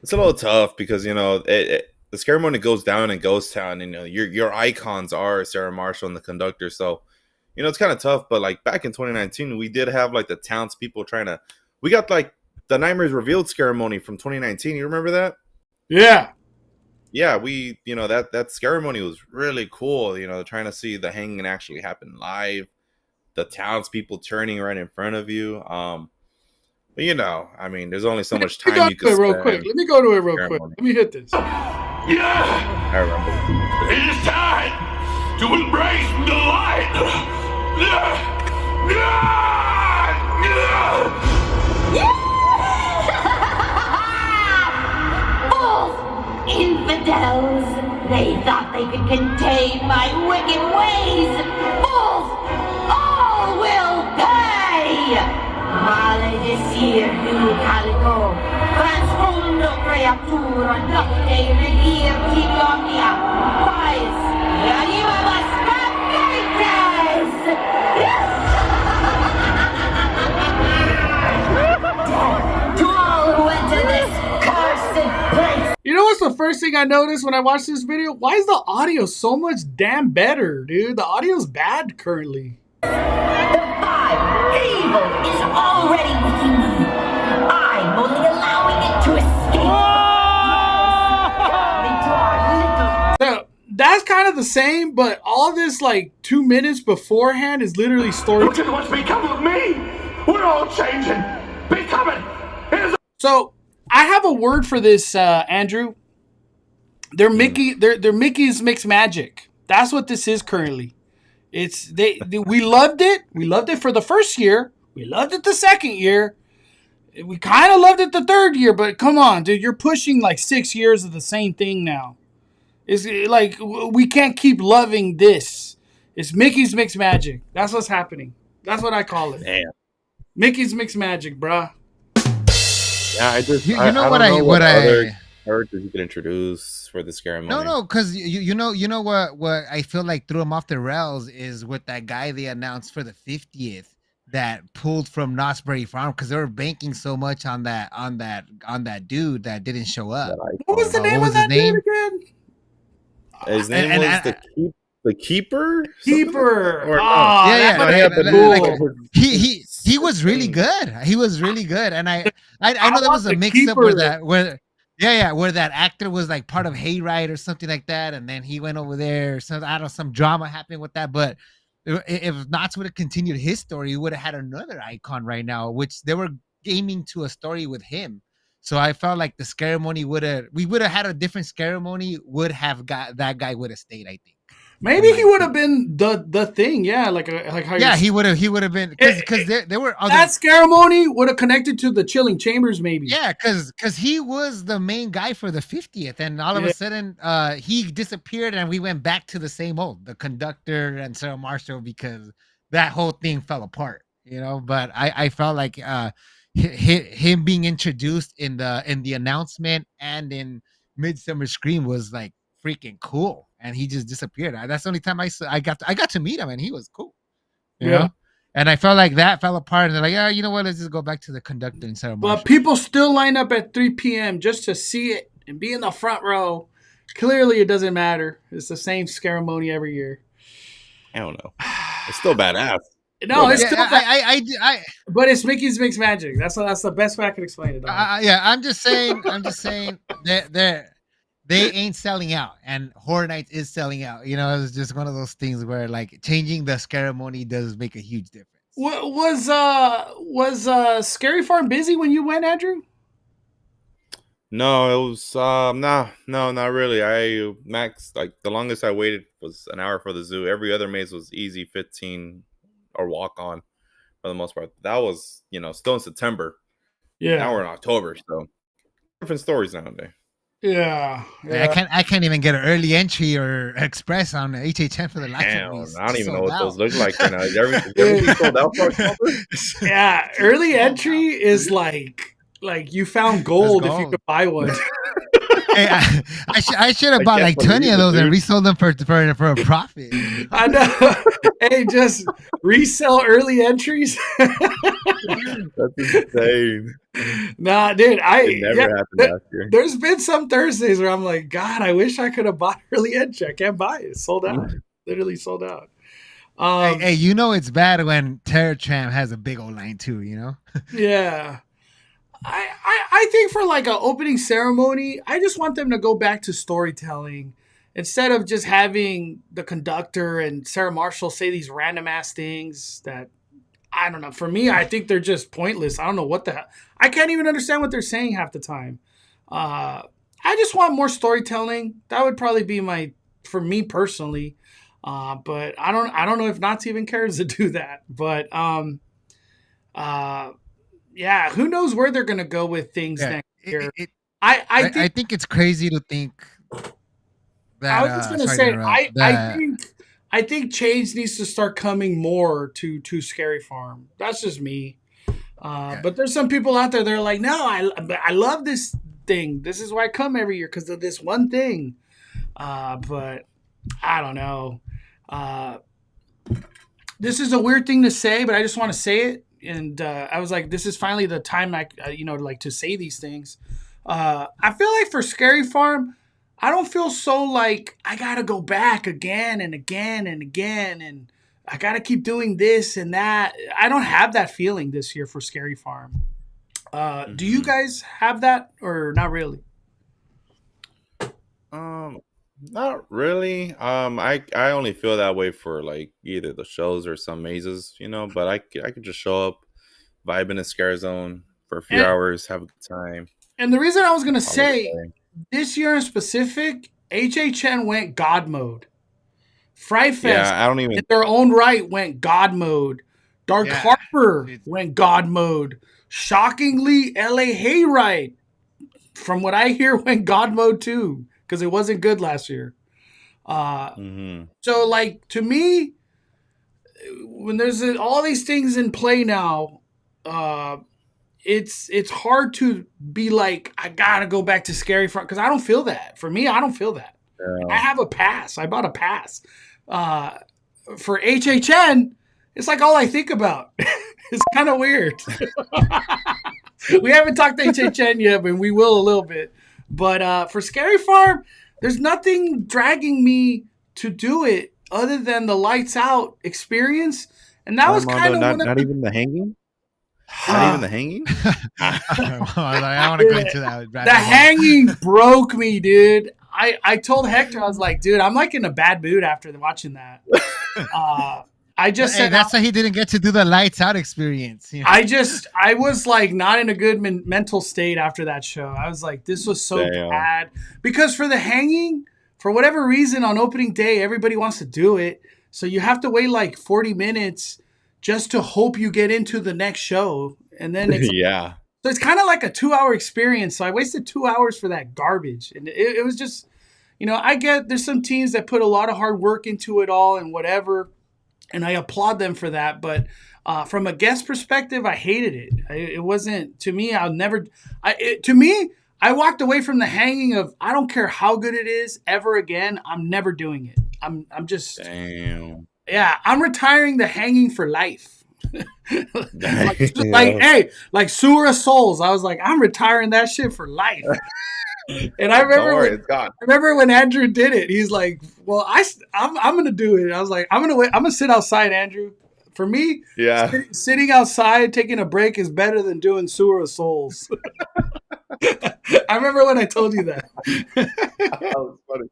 It's a little tough because the ceremony goes down in Ghost Town, and your icons are Sarah Marshall and the conductor. So, it's kind of tough. But like back in 2019, we did have like the townspeople we got like the Nightmares Revealed ceremony from 2019. You remember that? Yeah. Yeah, we, that ceremony was really cool. Trying to see the hanging actually happen live, the townspeople turning right in front of you. But I mean, there's only so much time you can spend. Let me go to it real quick. Let me hit this. Yeah, I remember. it is time to embrace the light. Fools! Infidels! They thought they could contain my wicked ways! Fools! All will pay! Maledicir du calico! Transfundo creatura nocte regir omnia! Pies! Anima to all who enter this cursed place! You know what's the first thing I noticed when I watched this video? Why is the audio so much damn better, dude? The audio's bad currently. The five evil is already within you. I'm only allowing it to escape. Into our little... So that's kind of the same, but all this like 2 minutes beforehand is literally story. Look at what's become of me. We're all changing, becoming. So I have a word for this, Andrew. They're Mickey's Mixed Magic. That's what this is currently. It's we loved it. We loved it for the first year. We loved it the second year. We kind of loved it the third year. But come on, dude, you're pushing like 6 years of the same thing now. It's like we can't keep loving this. It's Mickey's Mixed Magic. That's what's happening. That's what I call it. Damn. Mickey's Mixed Magic, bruh. Yeah, I just You I know don't what know I- what what I- other characters you could introduce for the ceremony. No, because you know what I feel like threw him off the rails is with that guy they announced for the 50th that pulled from Knott's Berry Farm because they were banking so much on that dude that didn't show up. What was the What name was of that his name? dude again? His name was the Keeper. Keeper. Or no. Oh, Yeah, that yeah, would've been like, cool. he was really good. He was really good, and I know there was a want the mix up where Keeper. where that actor was like part of Hayride or something like that, and then he went over there. So I don't know, some drama happened with that. But if Knott's would have continued his story, he would have had another icon right now, which they were aiming to a story with him. So I felt like the ceremony we would have had a different ceremony. Would have got that guy would have stayed. I think. Maybe he would have been the thing, yeah, like how. Yeah, he would have been because there were other. That ceremony would have connected to the Chilling Chambers, maybe. Yeah, because he was the main guy for the 50th, and all of a sudden he disappeared, and we went back to the same old, the conductor and Sarah Marshall, because that whole thing fell apart, But I felt like him being introduced in the announcement and in Midsummer Scream was like freaking cool, and he just disappeared. That's the only time I got to meet him, and he was cool, you know. And I felt like that fell apart, and they're like, yeah, you know what? Let's just go back to the conductor and Sarah Marshall. But people still line up at 3 p.m. just to see it and be in the front row. Clearly, it doesn't matter. It's the same ceremony every year. I don't know. It's still badass. No, it's still but it's Mickey's Mixed Magic. That's the best way I can explain it. I'm just saying that they ain't selling out, and Horror Nights is selling out. It's just one of those things where like changing the ceremony does make a huge difference. Was Scary Farm busy when you went, Andrew? No, it was no, not really. I max like the longest I waited was an hour for the zoo. Every other maze was easy 15 or walk on for the most part. That was still in September. Yeah, now we're in October, so different stories nowadays. Yeah. I can't even get an early entry or express on HHN for the life of me. I don't even know what those look like right now. Everything sold out for October? Yeah, early entry is like you found gold if you could buy one. Hey, I should have bought can't like 20 believe of it, those and dude. resold them for a profit. I know. Hey, just resell early entries. That's insane. Nah, dude. It never happened last year. There's been some Thursdays where I'm like, God, I wish I could have bought early entry. I can't buy it. It's sold out. Literally sold out. Hey, you know it's bad when Tram has a big old line too, you know? Yeah. I think for like an opening ceremony, I just want them to go back to storytelling instead of just having the conductor and Sarah Marshall say these random ass things that I don't know. For me, I think they're just pointless. I don't know what the hell. I can't even understand what they're saying half the time. I just want more storytelling. That would probably be for me personally. But I don't know if Knott even cares to do that. But yeah, who knows where they're gonna go with things next year. I think it's crazy to think that. I was just gonna say, I think change needs to start coming more to Scary Farm. That's just me. But there's some people out there that are like, no, I love this thing. This is why I come every year because of this one thing. But I don't know. This is a weird thing to say, but I just want to say it. And I was like, this is finally the time, to say these things. I feel like for Scary Farm, I don't feel so like I got to go back again and again and again. And I got to keep doing this and that. I don't have that feeling this year for Scary Farm. Do you guys have that or not really? Not really. I only feel that way for like either the shows or some mazes, but I could just show up, vibe in a scare zone for a few hours, have a good time. And the reason I was gonna say this year in specific, HHN went God mode. Fright Fest, I don't even in their own right, went God mode. Dark Harbor went God mode. Shockingly, LA Hayride, from what I hear, went God mode too, because it wasn't good last year. So, like, to me, when there's all these things in play now, it's hard to be like, I gotta go back to Scary Farm, because I don't feel that. For me, I don't feel that. I have a pass. I bought a pass. For HHN, it's like all I think about. It's kind of weird. We haven't talked to HHN yet, but we will a little bit. But for Scary Farm, there's nothing dragging me to do it other than the lights out experience. And that was kind of not even the hanging? Not even the hanging? I want to go into that. The hanging broke me, dude. I told Hector, I was like, dude, I'm like in a bad mood after watching that. I just said that's why he didn't get to do the lights out experience. You know? I was like not in a good mental state after that show. I was like, this was so bad because for the hanging, for whatever reason on opening day, everybody wants to do it. So you have to wait like 40 minutes just to hope you get into the next show. And then it's, so it's kind of like a 2-hour experience. So I wasted 2 hours for that garbage. And it was just, I get there's some teams that put a lot of hard work into it all and whatever. And I applaud them for that. But from a guest perspective, I hated it. It wasn't, to me, I walked away from the hanging of, I don't care how good it is ever again. I'm never doing it. I'm just, damn. Yeah, I'm retiring the hanging for life. like Sewer of Souls. I was like, I'm retiring that shit for life. And I remember when Andrew did it, he's like, well, I'm going to do it. I was like, I'm going to sit outside, Andrew. For me, sitting outside, taking a break is better than doing Sewer of Souls. I remember when I told you that. That was funny.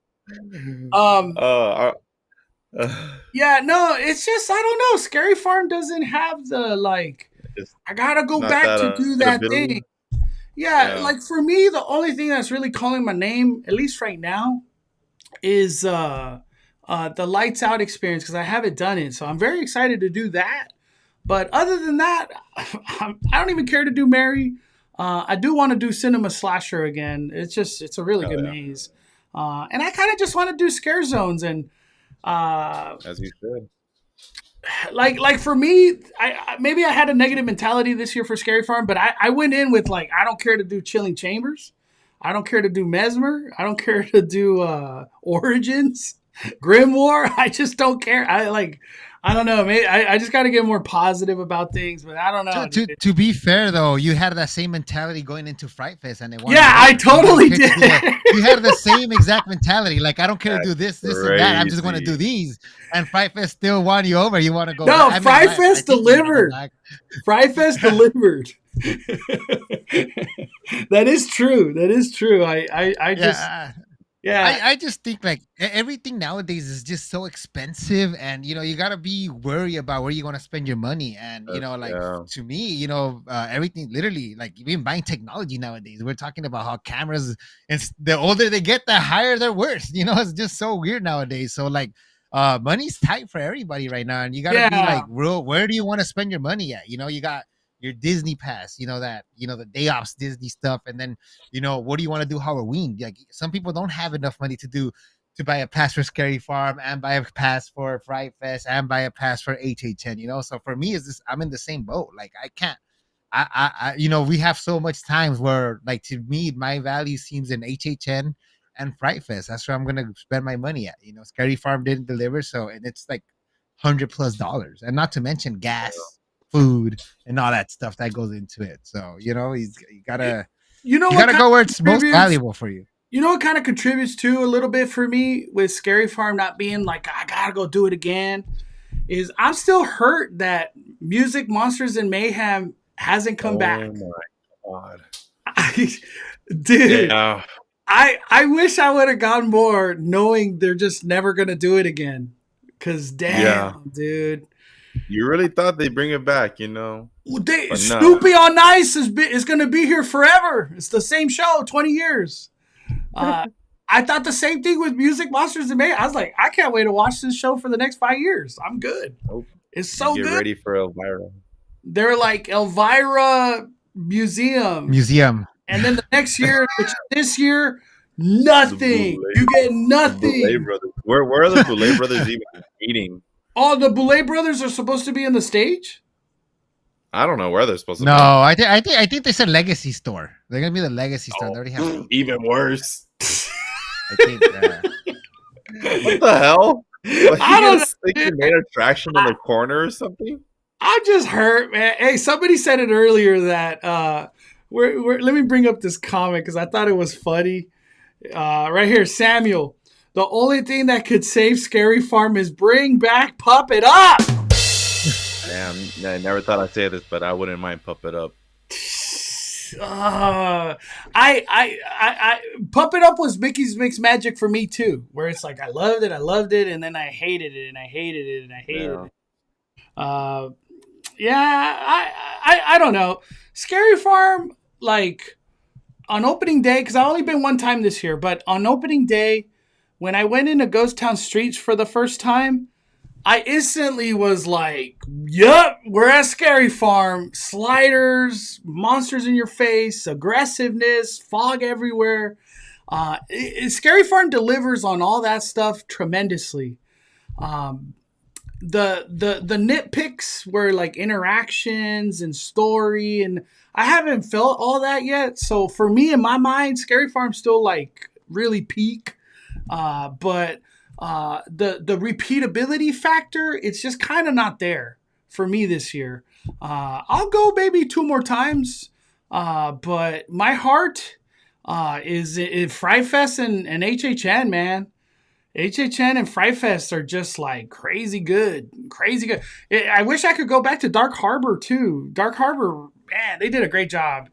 Yeah, no, it's just, I don't know. Scary Farm doesn't have the, like, I got to go back to do that thing. Yeah, like for me, the only thing that's really calling my name, at least right now, is the lights out experience, because I haven't done it. So I'm very excited to do that. But other than that, I don't even care to do Mary. I do want to do Cinema Slasher again. It's a really good maze. And I kind of just want to do scare zones. And as you said. Like for me, maybe I had a negative mentality this year for Scary Farm, but I went in with like, I don't care to do Chilling Chambers. I don't care to do Mesmer. I don't care to do Origins, Grimoire. I just don't care. I don't know. Maybe I just got to get more positive about things, but I don't know. To be fair though, you had that same mentality going into Fright Fest, and it won. Yeah, I totally did. You had the same exact mentality. Like, I don't care to do this, and that. I'm just going to do these. And Fright Fest still won you over. You want to go? No, Fright Fest delivered. Fright Fest delivered. That is true. That is true. I just. Yeah, I just think like everything nowadays is just so expensive, and you got to be worried about where you're going to spend your money. And to me, everything literally, like even buying technology nowadays, we're talking about how cameras, and the older they get, the higher they're worth. It's just so weird nowadays. So like, money's tight for everybody right now, and you got to be like, where do you want to spend your money at? You got your Disney pass, the day offs Disney stuff, and then what do you want to do Halloween? Like, some people don't have enough money to buy a pass for Scary Farm, and buy a pass for Fright Fest, and buy a pass for HHN. So for me, I'm in the same boat. Like, I can't. We have so much times where, like, to me, my value seems in HHN and Fright Fest. That's where I'm gonna spend my money at. Scary Farm didn't deliver, and it's like $100+, and not to mention gas, food, and all that stuff that goes into it. So you gotta go where it's most valuable for you. What kind of contributes to a little bit for me with Scary Farm not being like, I gotta go do it again, is I'm still hurt that Music Monsters and Mayhem hasn't come back. Oh my god, dude! Yeah. I wish I would have gotten more, knowing they're just never gonna do it again. Cause damn, dude. You really thought they'd bring it back, Snoopy on Ice is going to be here forever. It's the same show, 20 years. I thought the same thing with Music Monsters and Mayhem. I was like, I can't wait to watch this show for the next 5 years. I'm good. Nope. It's so good. Get ready for Elvira. They're like Elvira Museum. And then the next year, which is this year, nothing. You get nothing. Boulay Brothers. Where are the Boulay Brothers even meeting? Oh, the Boulay Brothers are supposed to be in the stage? I don't know where they're supposed to be. No, I think they said Legacy Store. They're gonna be the Legacy Store. They already have even worse. I think. What the hell? I don't think they made a attraction in the corner or something. I just hurt, man. Hey, somebody said it earlier that let me bring up this comment because I thought it was funny. Right here, Samuel. The only thing that could save Scary Farm is bring back Puppet Up. Damn, I never thought I'd say this, but I wouldn't mind Puppet Up. Puppet Up was Mickey's Mixed Magic for me too, where it's like I loved it, and then I hated it, and I hated it, and I hated it. I don't know. Scary Farm, like on opening day, because I've only been one time this year, but on opening day, when I went into Ghost Town Streets for the first time, I instantly was like, yup, we're at Scary Farm. Sliders, monsters in your face, aggressiveness, fog everywhere. Scary Farm delivers on all that stuff tremendously. The nitpicks were like interactions and story, and I haven't felt all that yet. So for me, in my mind, Scary Farm's still like really peak. But the repeatability factor, it's just kind of not there for me this year. I'll go maybe 2 more times, but my heart is in Fright Fest and HHN, man. HHN and Fright Fest are just like crazy good. I wish I could go back to Dark Harbor too. Dark Harbor, man, they did a great job.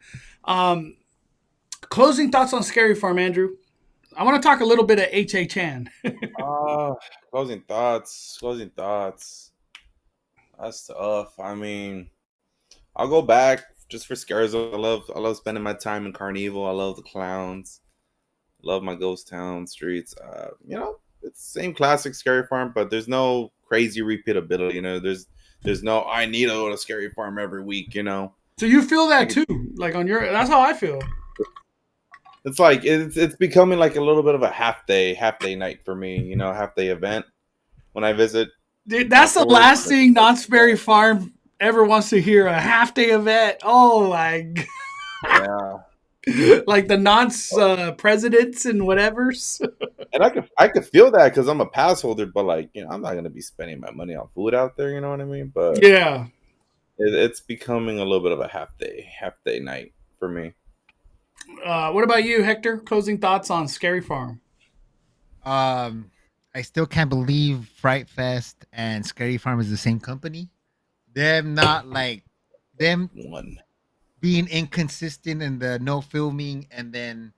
Closing thoughts on Scary Farm, Andrew. I want to talk a little bit of HHN. Closing thoughts. That's tough. I mean, I'll go back just for scares. I love spending my time in Carnival. I love the clowns. Love my Ghost Town Streets. It's the same classic Scary Farm, but there's no crazy repeatability. There's no I need to go to Scary Farm every week. So you feel that too, like on your. That's how I feel. It's like it's becoming like a little bit of a half day night for me, half day event when I visit. Dude, that's the last thing Knott's Scary Farm ever wants to hear, a half day event. Oh my god. Yeah. like the nonce presidents and whatevers. And I could feel that because I'm a pass holder, but like, you know, I'm not gonna be spending my money on food out there. You know what I mean? But Yeah. it's becoming a little bit of a half day night for me. What about you, Hector? Closing thoughts on Scary Farm? I still can't believe Fright Fest and Scary Farm is the same company. Them not like them One. being inconsistent in the no filming, and then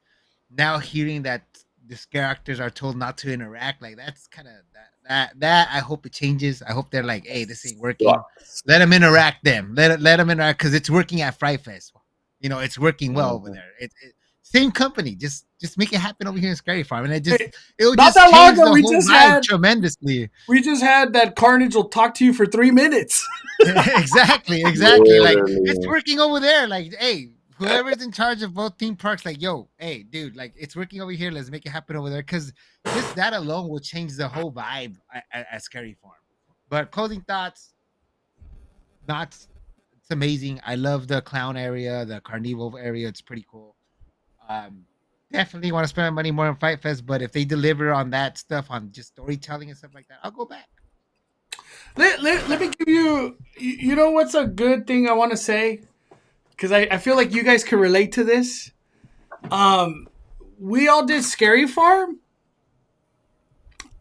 now hearing that these characters are told not to interact, like that's kind of that I hope it changes. I hope they're like, hey, this ain't working. Sucks. Let them interact. Let them interact because it's working at Fright Fest. You know, it's working well over there. Same company. Just make it happen over here in Scary Farm, and it will Not just that long change ago, the we whole just vibe had- tremendously. We just had that Carnage will talk to you for 3 minutes. exactly. Like Literally. it's working over there. Like, hey, whoever's in charge of both theme parks, like, yo, hey, dude, like it's working over here. Let's make it happen over there because just that alone will change the whole vibe at Scary Farm. But closing thoughts, not it's amazing. I love the clown area, the carnival area. It's pretty cool. Um, definitely want to spend my money more on Fight Fest, but if they deliver on that stuff, on just storytelling and stuff like that, I'll go back. Let me give you, you know what's a good thing I want to say? Because I feel like you guys can relate to this. We all did Scary Farm.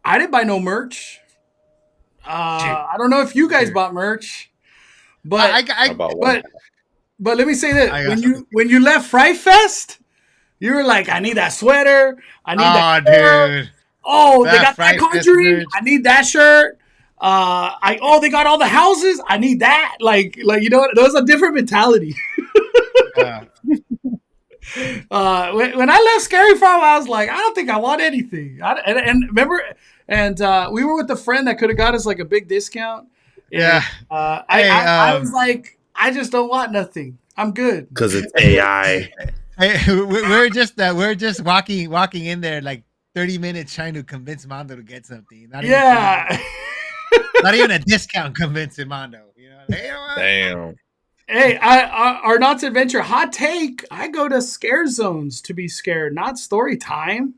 I didn't buy no merch. I don't know if you guys bought merch, but but let me say this: when you left Fright Fest, you were like, "I need that sweater. I need that shirt. Dude. Oh, they got that Conjuring. I need that shirt. They got all the houses. I need that. Like you know, there was a different mentality." Yeah. When I left Scary Farm, I was like, I don't think I want anything. And remember, we were with a friend that could have got us like a big discount. Yeah. I was like, I just don't want nothing. I'm good because it's AI. Hey, we're just walking in there like 30 minutes trying to convince Mondo to get something. Not even a discount convincing Mondo. You know, like, you know what? Damn. Hey, our Knott's Adventure hot take. I go to scare zones to be scared, not story time.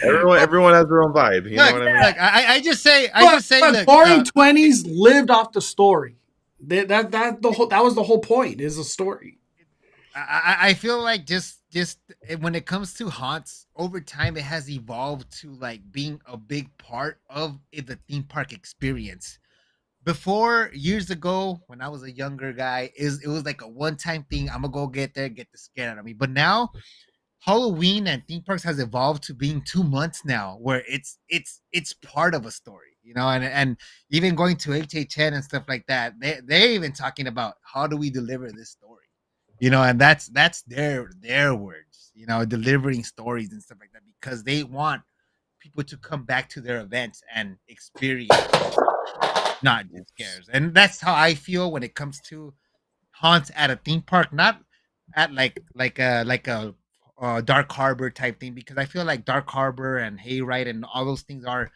Everyone has their own vibe. You know what I mean? Look, I just say, look, boring 20s lived off the story. That was the whole point. Is a story. I feel like just when it comes to haunts, over time it has evolved to like being a big part of the theme park experience. Before, years ago, when I was a younger guy, it was like a one-time thing. I'm gonna go get the scare out of me. But now, Halloween and theme parks has evolved to being 2 months now, where it's part of a story, you know. And even going to HHN and stuff like that, they're even talking about how do we deliver this story, you know. And that's their words, you know, delivering stories and stuff like that because they want people to come back to their events and experience. Not just scares, and that's how I feel when it comes to haunts at a theme park, not at like a Dark Harbor type thing, because I feel like Dark Harbor and Hayride and all those things are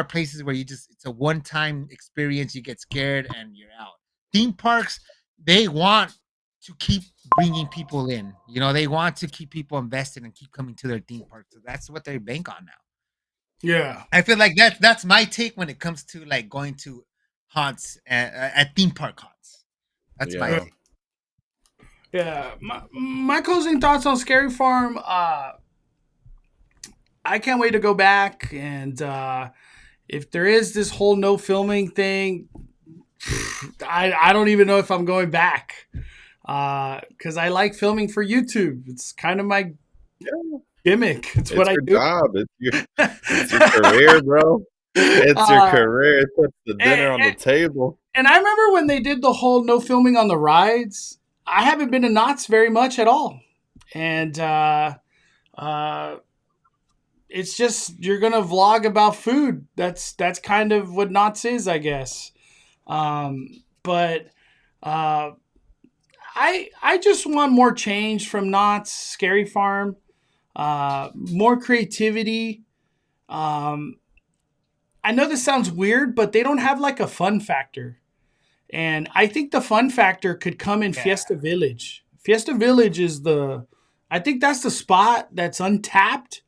places where it's a one time experience. You get scared and you're out. Theme parks, they want to keep bringing people in. You know, they want to keep people invested and keep coming to their theme parks. So that's what they bank on now. Yeah, I feel like that's my take when it comes to like going to haunts at theme park haunts. That's my take. Yeah, my closing thoughts on Scary Farm. I can't wait to go back, and if there is this whole no filming thing, I don't even know if I'm going back because I like filming for YouTube. It's kind of my gimmick. It's what I do. Job. It's your career, bro. It's your career. It puts the dinner on the table. And I remember when they did the whole no filming on the rides. I haven't been to Knott's very much at all, and it's just you're gonna vlog about food. That's kind of what Knott's is, I guess. But I just want more change from Knott's Scary Farm. More creativity. I know this sounds weird, but they don't have like a fun factor. And I think the fun factor could come in Fiesta Village. Fiesta Village is I think that's the spot that's untapped.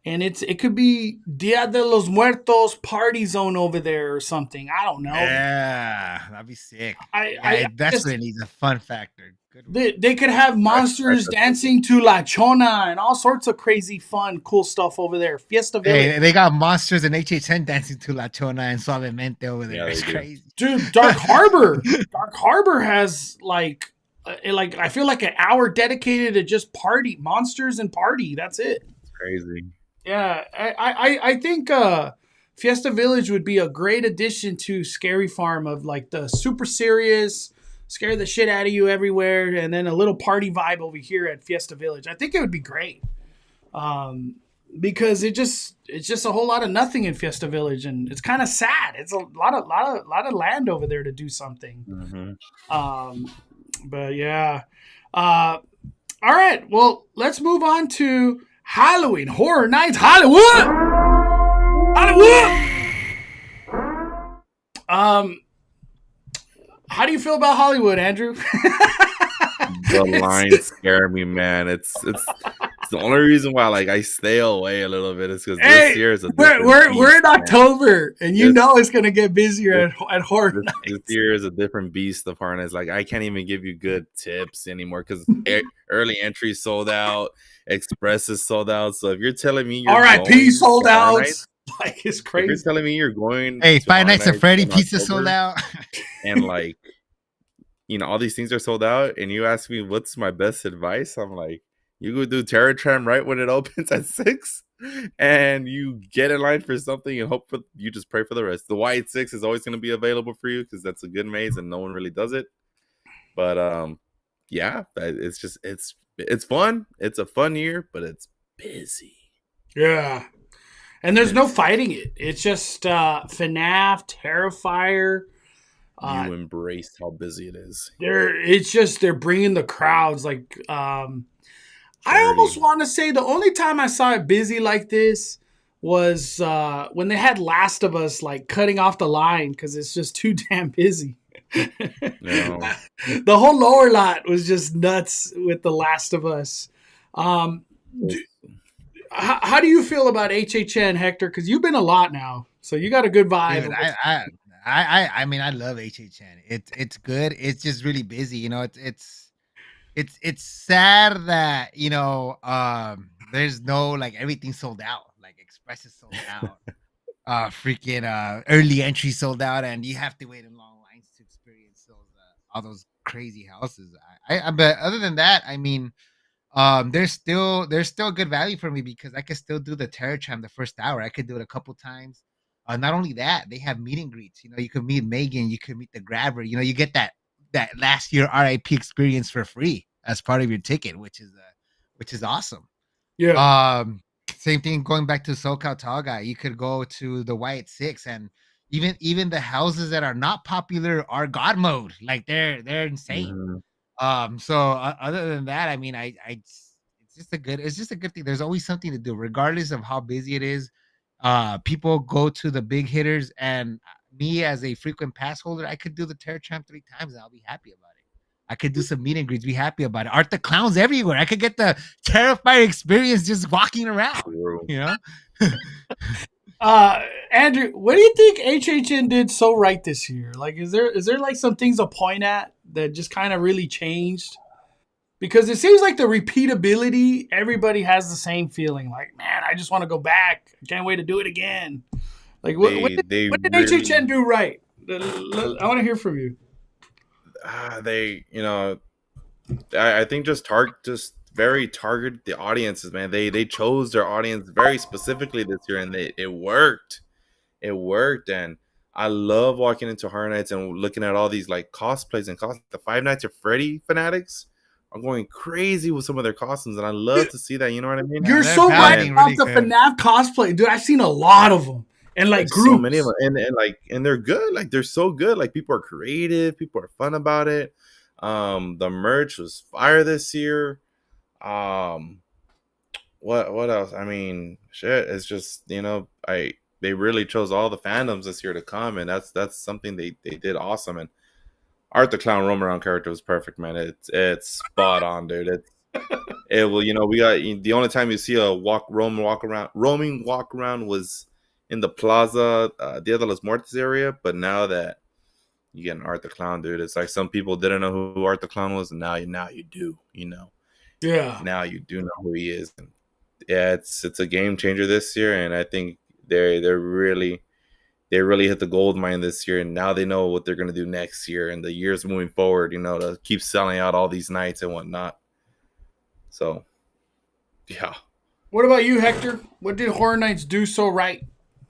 And it could be Dia de los Muertos party zone over there or something. I don't know. Yeah, that'd be sick. I That's just, what it needs, a fun factor. Good one. they could have monsters dancing to La Chona and all sorts of crazy fun, cool stuff over there. Fiesta Village. Hey, they got monsters and HHN dancing to La Chona and Suavemente over there. Yeah, It's they do. crazy. Dude, Dark Harbor. Dark Harbor has like I feel like an hour dedicated to just party, monsters and party. That's it. It's crazy. Yeah, I think Fiesta Village would be a great addition to Scary Farm, of like the super serious, scare the shit out of you everywhere, and then a little party vibe over here at Fiesta Village. I think it would be great, because it's just a whole lot of nothing in Fiesta Village, and it's kind of sad. It's a lot of land over there to do something. Mm-hmm. But yeah, all right. Well, let's move on to Halloween Horror Nights Hollywood. How do you feel about Hollywood, Andrew? The lines scare me, man. It's the only reason why like I stay away a little bit is because this year is a different we're in beast, October, and you know it's gonna get busier at Horror Nights. This year is a different beast of Horror Nights. Like I can't even give you good tips anymore because early entry sold out, express is sold out. So if you're telling me you're RIP sold out, like it's if crazy. you're telling me you're going, Hey, to Five Horror Nights at Freddy in pizza October, sold out. and like all these things are sold out, and you ask me what's my best advice, I'm like, you go do Tram right when it opens at 6, and you get in line for something and you just pray for the rest. The White 6 is always going to be available for you because that's a good maze and no one really does it. But yeah, it's fun. It's a fun year, but it's busy. Yeah. And there's no fighting it. It's just FNAF, Terrifier. You embraced how busy it is. They're bringing the crowds. Like, I almost want to say the only time I saw it busy like this was when they had Last of Us like cutting off the line because it's just too damn busy. No. The whole lower lot was just nuts with the Last of Us. How do you feel about HHN, Hector? Because you've been a lot now, so you got a good vibe. Dude, I mean, I love HHN. It's good. It's just really busy. You know, it's sad that there's no like everything sold out. Like Express is sold out. Freaking early entry sold out, and you have to wait in long lines to experience those all those crazy houses. But other than that, I mean, there's still good value for me because I could still do the Terror Tram the first hour. I could do it a couple times. Not only that, they have meet and greets. You know, you could meet Megan, you could meet the grabber. You know, you get that last year RIP experience for free as part of your ticket, which is awesome. Yeah. Same thing going back to SoCal Tall Guy. You could go to the White 6, and even the houses that are not popular are God mode. Like they're insane. Mm-hmm. So other than that, I mean, it's just a good thing. There's always something to do, regardless of how busy it is. People go to the big hitters, and me as a frequent pass holder, I could do the Terror Tram 3 times and I'll be happy about it. I could do some meet and greets, be happy about it. Art the clowns everywhere. I could get the Terrifier experience just walking around. You know? Andrew, what do you think HHN did so right this year? Like, is there like some things to point at that just kind of really changed? Because it seems like the repeatability, everybody has the same feeling. Like, man, I just want to go back. I can't wait to do it again. What did HHN do right? I want to hear from you. I think just very target the audiences, man. They chose their audience very specifically this year, and it worked. It worked, and I love walking into Horror Nights and looking at all these like cosplays and the Five Nights at Freddy fanatics are going crazy with some of their costumes, and I love to see that. You know what I mean? You're so right about the FNAF cosplay, dude. I've seen a lot of them, and like groups. So many of them, and they're good. Like they're so good. Like people are creative, people are fun about it. The merch was fire this year. What else? I mean, shit. It's just they really chose all the fandoms this year to come, and that's something they did awesome. And Art the Clown roam around character was perfect, man. It's spot on, dude. It will, we got the only time you see a roaming walk around was in the Plaza Dia de los Muertos area, but now that you get an Art the Clown, dude, it's like some people didn't know who Art the Clown was, and now you do, Yeah. Now you do know who he is. And yeah, it's a game changer this year, and I think they really hit the gold mine this year, and now they know what they're gonna do next year and the years moving forward, to keep selling out all these nights and whatnot. So, yeah. What about you, Hector? What did Horror Nights do so right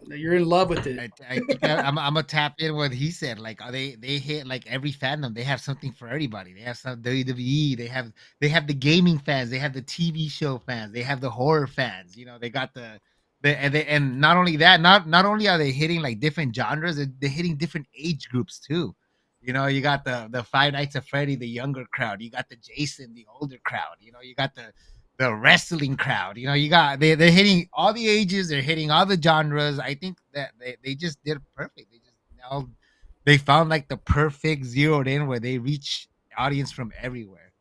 that you're in love with it? I think I'm gonna tap in what he said. Like, they hit like every fandom. They have something for everybody. They have some WWE. They have the gaming fans. They have the TV show fans. They have the horror fans. They got and not only that, not only are they hitting like different genres, they're hitting different age groups too. You got the Five Nights at Freddy, the younger crowd. You got the Jason, the older crowd. You got the wrestling crowd. They're hitting all the ages. They're hitting all the genres. I think that they just did it perfect. They found like the perfect zeroed in where they reach audience from everywhere.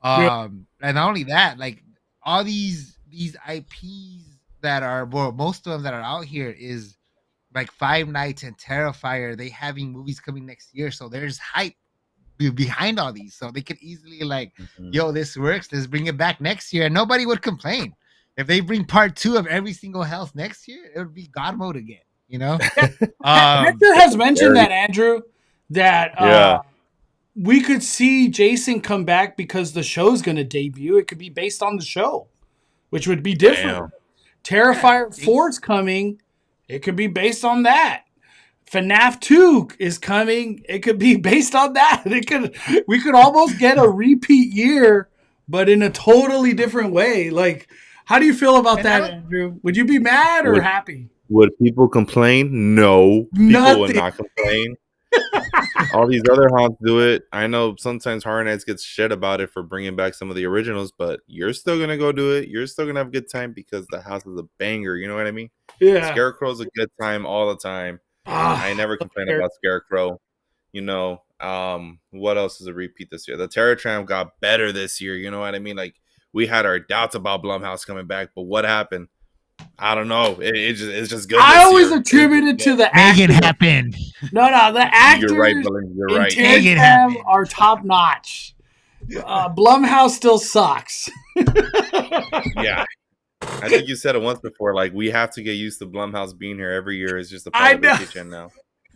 And not only that, like all these IPs that are, well, most of them that are out here is like Five Nights and Terrifier. They having movies coming next year, so there's hype behind all these, so they could easily like, yo, this works, let's bring it back next year, and nobody would complain. If they bring part 2 of every single Hell's next year, it would be God mode again. Hector has mentioned that, Andrew, that we could see Jason come back because the show's going to debut. It could be based on the show, which would be different. Terrifier 4's coming. It could be based on that. FNAF 2 is coming. It could be based on that. We could almost get a repeat year, but in a totally different way. Like, how do you feel about that, Andrew? Would you be mad or happy? Would people complain? No. People would not complain. All these other haunts do it. I know sometimes Horror Nights gets shit about it for bringing back some of the originals, but you're still going to go do it. You're still going to have a good time because the house is a banger. You know what I mean? Yeah. Scarecrow's a good time all the time. I never complain about Scarecrow. What else is a repeat this year? The Terror Tram got better this year. You know what I mean? Like, we had our doubts about Blumhouse coming back, but what happened? I don't know. It's just good. I always attributed to the Megan happened. No, the actors. You're right, Dylan. You're right. Megan happened. Are top notch. Blumhouse still sucks. Yeah. I think you said it once before. Like, we have to get used to Blumhouse being here every year. It's just a part of the kitchen now.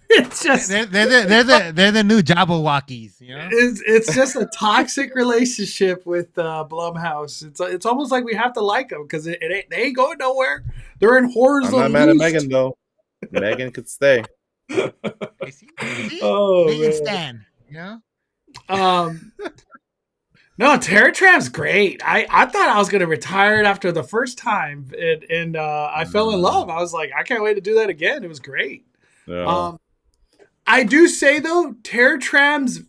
It's just they're the new Jabberwockies. It's just a toxic relationship with Blumhouse. It's almost like we have to like them because they ain't going nowhere. They're in horrors. I'm not mad at Megan though. Megan could stay. Oh, Megan Stan. No, Terror Tram's great. I thought I was going to retire it after the first time, and I fell in love. I was like, I can't wait to do that again. It was great. Yeah. I do say, though, Terror Tram's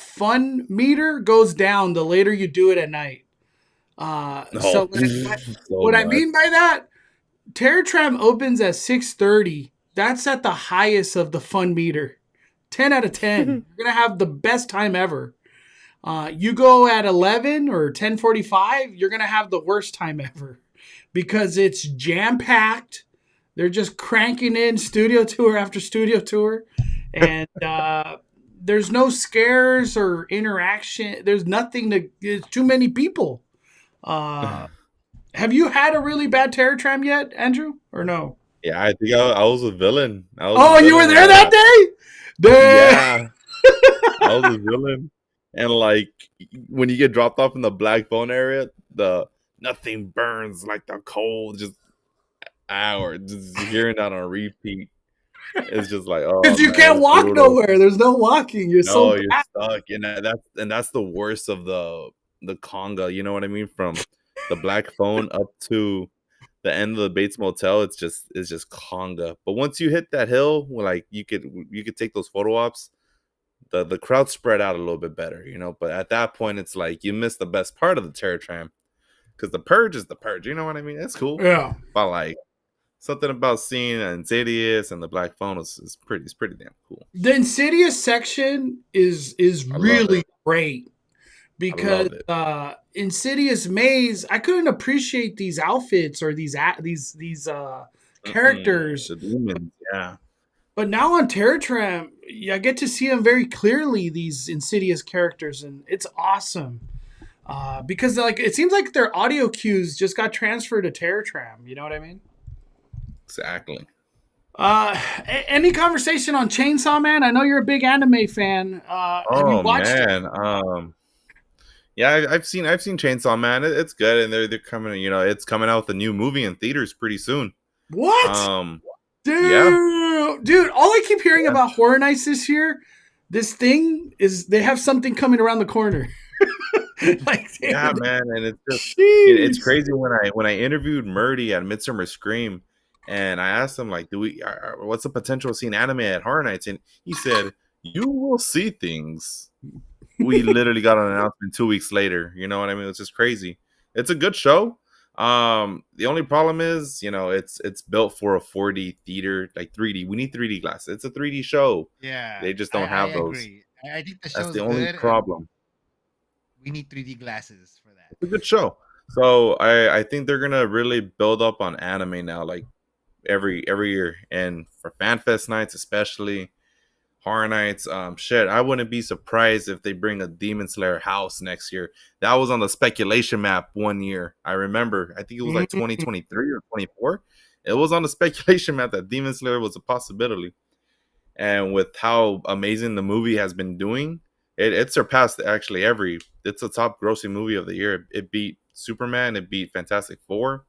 fun meter goes down the later you do it at night. What I mean by that, Terror Tram opens at 6:30. That's at the highest of the fun meter. 10 out of 10. You're going to have the best time ever. You go at 11 or 10:45, you're going to have the worst time ever because it's jam-packed. They're just cranking in studio tour after studio tour. And there's no scares or interaction. There's nothing it's too many people. Have you had a really bad Terror Tram yet, Andrew, or no? Yeah, I think I was a villain. You were there that day? Yeah. I was a villain. And like, when you get dropped off in the black phone area, the nothing burns like the cold, just hour, just hearing that on repeat. It's just like, oh, because you can't walk nowhere. There's no walking. You're you're stuck, and that's the worst of the conga. You know what I mean? From the black phone up to the end of the Bates Motel, it's just conga. But once you hit that hill, like you could take those photo ops. The crowd spread out a little bit better, But at that point, it's like you miss the best part of the Terror Tram because the purge is the purge. You know what I mean? It's cool. Yeah. But like something about seeing Insidious and the Black Phone is pretty damn cool. The Insidious section is really great because Insidious Maze, I couldn't appreciate these outfits or these characters. The demons, yeah. But now on Tram, I get to see them very clearly, these Insidious characters, and it's awesome. Because like it seems like their audio cues just got transferred to Tram. You know what I mean? Exactly. Any conversation on Chainsaw Man? I know you're a big anime fan. Have you watched it? Yeah, I've seen Chainsaw Man. It's good, and they're coming. It's coming out with a new movie in theaters pretty soon. What? Dude, all I keep hearing about Horror Nights this year, this thing is they have something coming around the corner. Yeah, man, and it's just it's crazy when I interviewed Murdy at Midsummer Scream, and I asked him like, what's the potential of seeing anime at Horror Nights? And he said, "You will see things." We literally got an announcement 2 weeks later. You know what I mean? It's just crazy. It's a good show. The only problem is, it's built for a 4D theater, like 3D. We need 3D glasses. It's a 3D show. Yeah, they just don't have those. Agree. I think that's the only problem. We need 3D glasses for that. It's a good show. So I think they're gonna really build up on anime now, like every year, and for FanFest nights especially. Horror Nights, I wouldn't be surprised if they bring a Demon Slayer house next year. That was on the speculation map one year. I remember. I think it was like 2023 or 24. It was on the speculation map that Demon Slayer was a possibility. And with how amazing the movie has been doing, it surpassed actually it's a top grossing movie of the year. It beat Superman. It beat Fantastic Four.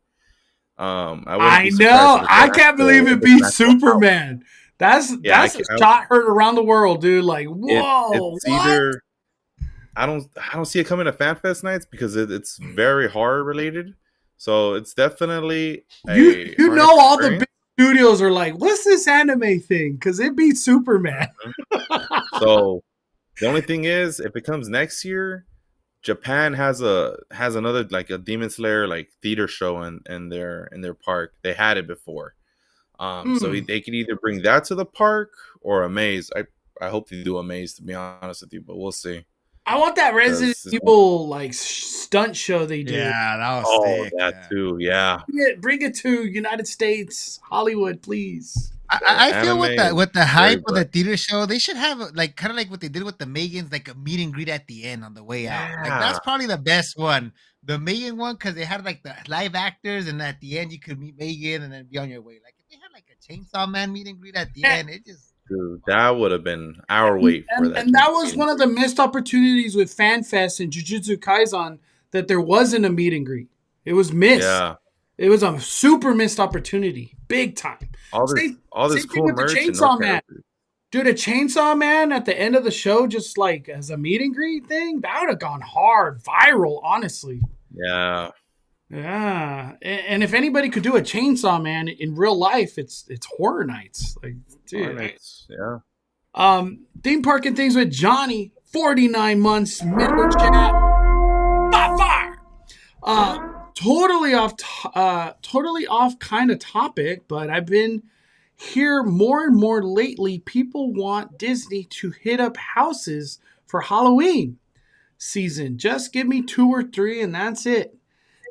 I know. I can't believe it beat Superman. That's a shot heard around the world, dude. Like, whoa! It's either I don't see it coming to FanFest nights because it's very horror related. So it's definitely you know all the big studios are like, what's this anime thing? Because it beats Superman. So the only thing is, if it comes next year, Japan has another like a Demon Slayer like theater show in their park. They had it before. So they could either bring that to the park or a maze. I hope they do a maze, to be honest with you, but we'll see. I want that Resident Evil like stunt show they did. Yeah, that was sick. That too. Yeah. Bring it to United States, Hollywood, please. I feel with the hype of the theater show, they should have like kind of like what they did with the Megans, like a meet and greet at the end on the way out. Like that's probably the best one. The Megan one, because they had like the live actors, and at the end you could meet Megan and then be on your way. Like if they had like a Chainsaw Man meet and greet at the end, it just that would have been our wait for that. And that was one of the missed opportunities with FanFest and Jujutsu Kaisen, that there wasn't a meet and greet. It was missed. Yeah. It was a super missed opportunity, big time. All this cool merch. Chainsaw Man. Dude, a Chainsaw Man at the end of the show, just like as a meet and greet thing, that would have gone hard, viral, honestly. Yeah. Yeah. And if anybody could do a Chainsaw Man in real life, it's Horror Nights. Like, dude. Horror Nights, yeah. Theme park and things with Johnny, 49 months, member chat. Bonfire. Totally off kind of topic, but I've been here more and more lately. People want Disney to hit up houses for Halloween season. Just give me 2 or 3 and that's it.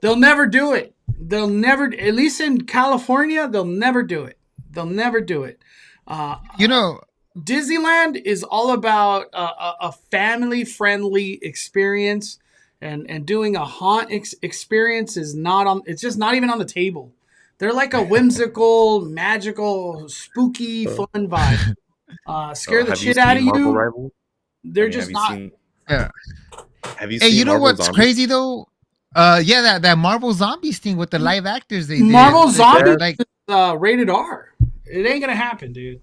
They'll never do it. They'll never, at least in California, they'll never do it. They'll never do it. Disneyland is all about a family-friendly experience. And doing a haunt experience is it's just not even on the table. They're like a whimsical, magical, spooky, fun vibe. Scare the shit out of you. Rivals? They're just not. Have you seen you know Marvel what's Zombies? crazy though? That Marvel Zombies thing with the live actors they did. Marvel Zombies is rated R. It ain't gonna happen, dude.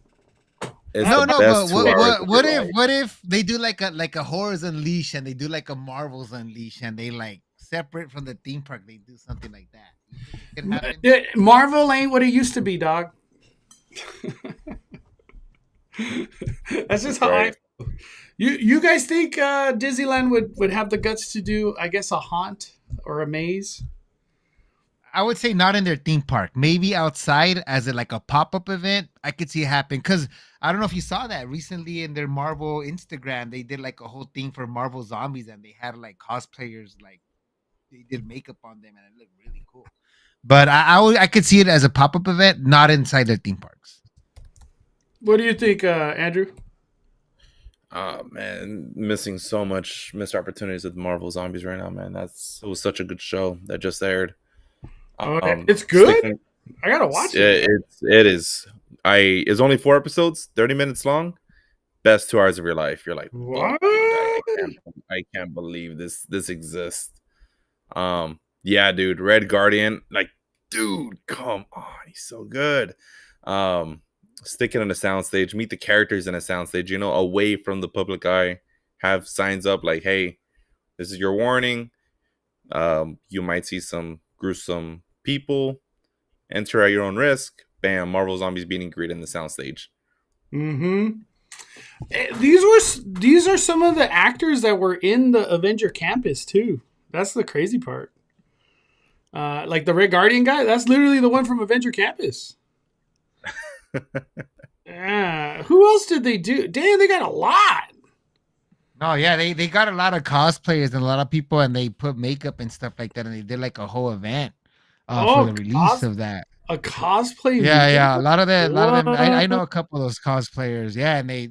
But what if they do like a Horrors Unleashed and they do like a Marvel's Unleashed and they like separate from the theme park, they do something like that? Marvel ain't what it used to be, dog. That's just how I feel. You guys think Disneyland would have the guts to do, I guess, a haunt or a maze? I would say not in their theme park. Maybe outside as like a pop up event. I could see it happen because I don't know if you saw that recently in their Marvel Instagram. They did like a whole thing for Marvel Zombies, and they had like cosplayers like they did makeup on them, and it looked really cool. But I could see it as a pop up event, not inside their theme parks. What do you think, Andrew? Oh man, missing so much missed opportunities with Marvel Zombies right now, man. It was such a good show that just aired. It's good. I gotta watch it. It is. It's only 4 episodes, 30 minutes long. Best 2 hours of your life. You're like, What? dude, I can't believe this exists. Yeah, dude, Red Guardian, like, dude, come on, he's so good. Stick it in a soundstage, meet the characters in a soundstage, away from the public eye. Have signs up like, hey, this is your warning. You might see some gruesome people. Enter at your own risk. Bam, Marvel Zombies beating Greed in the soundstage. Mm-hmm. These are some of the actors that were in the Avenger Campus too. That's the crazy part. Like the Red Guardian guy, that's literally the one from Avenger Campus. Who else did they do? Damn, they got a lot. No, yeah, they got a lot of cosplayers and a lot of people, and they put makeup and stuff like that, and they did like a whole event for the release of that. A cosplay? Yeah, a lot of them. I know a couple of those cosplayers. Yeah, and they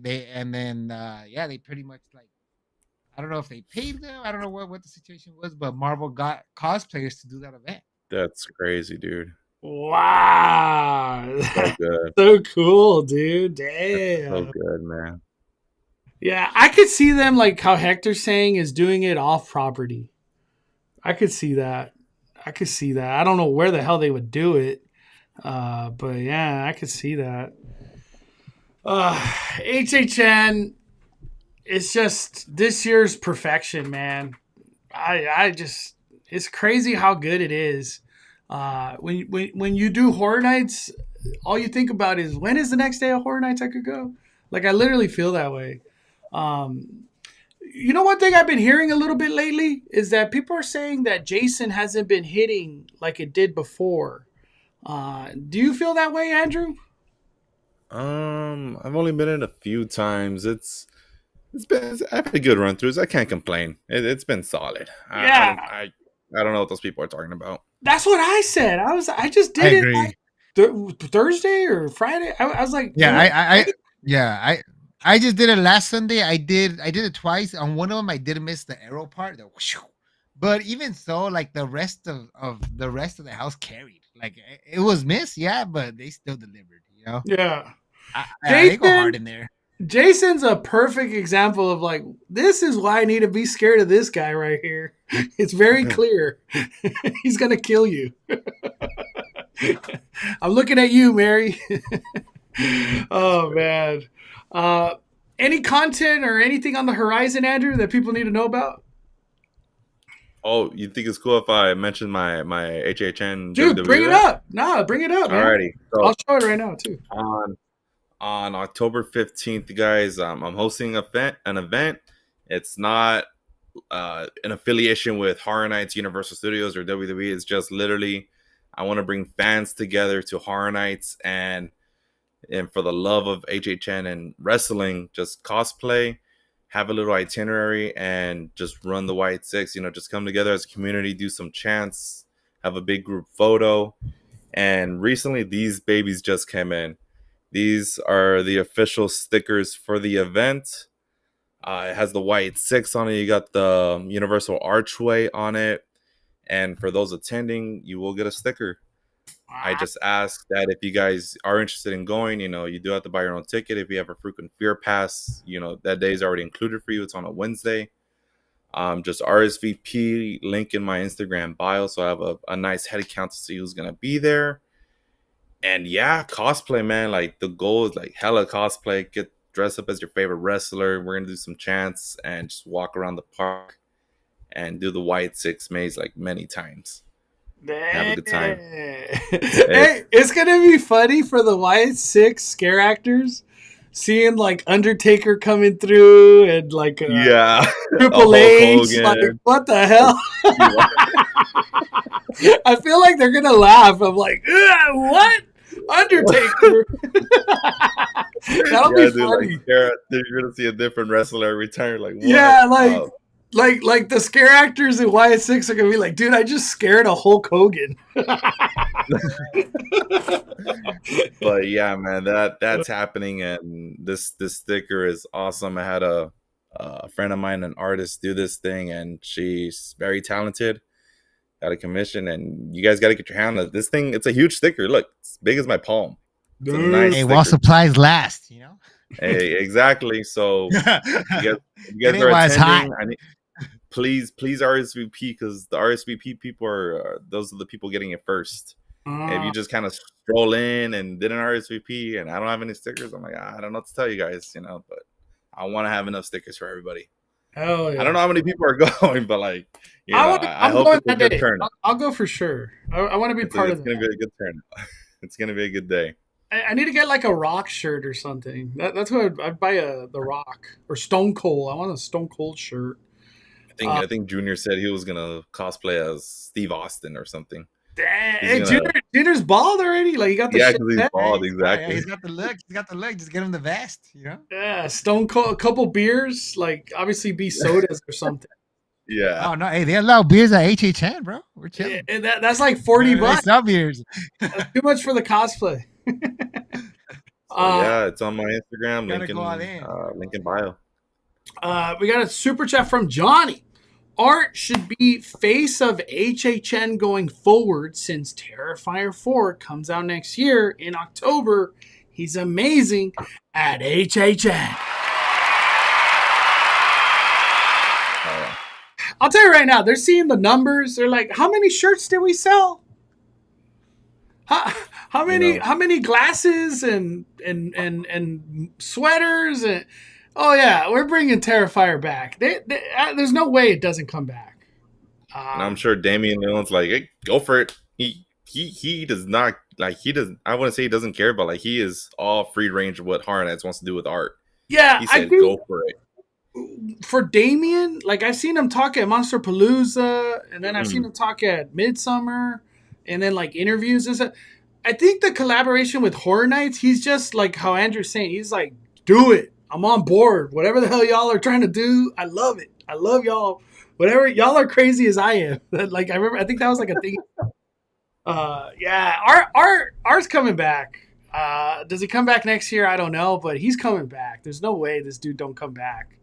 pretty much like, I don't know if they paid them. I don't know what the situation was, but Marvel got cosplayers to do that event. That's crazy, dude. Wow, So good. So cool, dude. Damn, That's so good, man. Yeah, I could see them like how Hector's saying is doing it off property. I could see that. I don't know where the hell they would do it, but yeah, I could see that. HHN, it's just this year's perfection, man. I just, it's crazy how good it is. When you do Horror Nights, all you think about is when is the next day of Horror Nights I could go. Like I literally feel that way. You know, one thing I've been hearing a little bit lately is that people are saying that Jason hasn't been hitting like it did before. Do you feel that way, Andrew? I've only been in a few times. I've had good run throughs. I can't complain. It's been solid. Yeah. I don't know what those people are talking about. That's what I said. I just did it like Thursday or Friday. I was like, I just did it last Sunday. I did it twice. On one of them, I did miss the arrow part. But even so, like the rest of the house carried. Like it was missed, yeah, but they still delivered. Yeah. They go hard in there. Jason's a perfect example of like, this is why I need to be scared of this guy right here. It's very clear. He's going to kill you. I'm looking at you, Mary. Oh, man. Any content or anything on the horizon, Andrew, that people need to know about? Oh, you think it's cool if I mention my HHN? Dude, bring it up. Nah, bring it up. Alrighty. So I'll show it right now, too. On October 15th, guys, I'm hosting an event. It's not an affiliation with Horror Nights, Universal Studios, or WWE. It's just literally, I want to bring fans together to Horror Nights and for the love of HHN and wrestling, just cosplay, have a little itinerary, and just run the White Six. Just come together as a community, do some chants, have a big group photo. And recently, these babies just came in. These are the official stickers for the event. It has the White Six on it. You got the Universal Archway on it. And for those attending, you will get a sticker. I just ask that if you guys are interested in going, you do have to buy your own ticket. If you have a frequent fear pass, that day is already included for you. It's on a Wednesday. Just RSVP, link in my Instagram bio. So I have a nice head count to see who's going to be there. And yeah, cosplay, man. Like the goal is like hella cosplay. Get dressed up as your favorite wrestler. We're gonna do some chants and just walk around the park and do the White Six maze like many times. Have a good time. Hey, it's gonna be funny for the White Six scare actors. seeing like Undertaker coming through and like Yeah. Triple Hulk H. Hogan. Like, what the hell? I feel like they're gonna laugh. I'm like, what? Undertaker. That'll be funny. Like, you're gonna see a different wrestler return. Like, what? Yeah, like the scare actors in YS6 are gonna be like, dude, I just scared a Hulk Hogan. But yeah, man, that's happening, and this sticker is awesome. I had a friend of mine, an artist, do this thing, and she's very talented. Got a commission, and you guys got to get your hand on this thing. It's a huge sticker. Look, it's big as my palm. It's a nice Hey, while sticker. supplies last, you know. Hey, exactly. So you guys It are was hot. attending. Please RSVP, because the RSVP people are those are the people getting it first. If you just kind of stroll in and didn't RSVP, and I don't have any stickers, I'm like, I don't know what to tell you guys, you know. But I want to have enough stickers for everybody. Hell yeah. I don't know how many people are going, but like, you know, I hope going it's a that good day. turnout. I'll go for sure. I want to be part of that. It's gonna be a good turnout. It's gonna be a good day. I need to get like a Rock shirt or something. That's what I'd buy the Rock or Stone Cold. I want a Stone Cold shirt. I think Junior said he was gonna cosplay as Steve Austin or something. Hey, Junior's bald already. Like, he got the shit. Because he's bald, exactly. Yeah, he's got the look. He's got the look. Just get him the vest, you know. Yeah, Stone Cold, a couple beers, like obviously be sodas or something. Yeah. Oh no, hey, they allow beers at HHN, bro. We're chilling. And that's like $40. They sell beers. That's too much for the cosplay. Yeah, it's on my Instagram. Link in bio. We got a super chat from Johnny. Art should be face of HHN going forward since Terrifier 4 comes out next year in October. He's amazing at HHN. I'll tell you right now, they're seeing the numbers. They're like, how many shirts did we sell? How many glasses and sweaters and oh yeah, we're bringing Terrifier back. There's no way it doesn't come back. And I'm sure Damian Leon's like, hey, go for it. He does not like he doesn't. I wouldn't say he doesn't care, but like he is all free range of what Horror Nights wants to do with art. Yeah, he said go for it. For Damien, like I've seen him talk at Monster Palooza, and then I've seen him talk at Midsummer, and then like interviews and stuff. I think the collaboration with Horror Nights, he's just like how Andrew's saying. He's like, do it. I'm on board. Whatever the hell y'all are trying to do, I love it. I love y'all. Whatever y'all are crazy as I am. Like I think that was like a thing. Yeah, Art's coming back. Does he come back next year? I don't know, but he's coming back. There's no way this dude don't come back.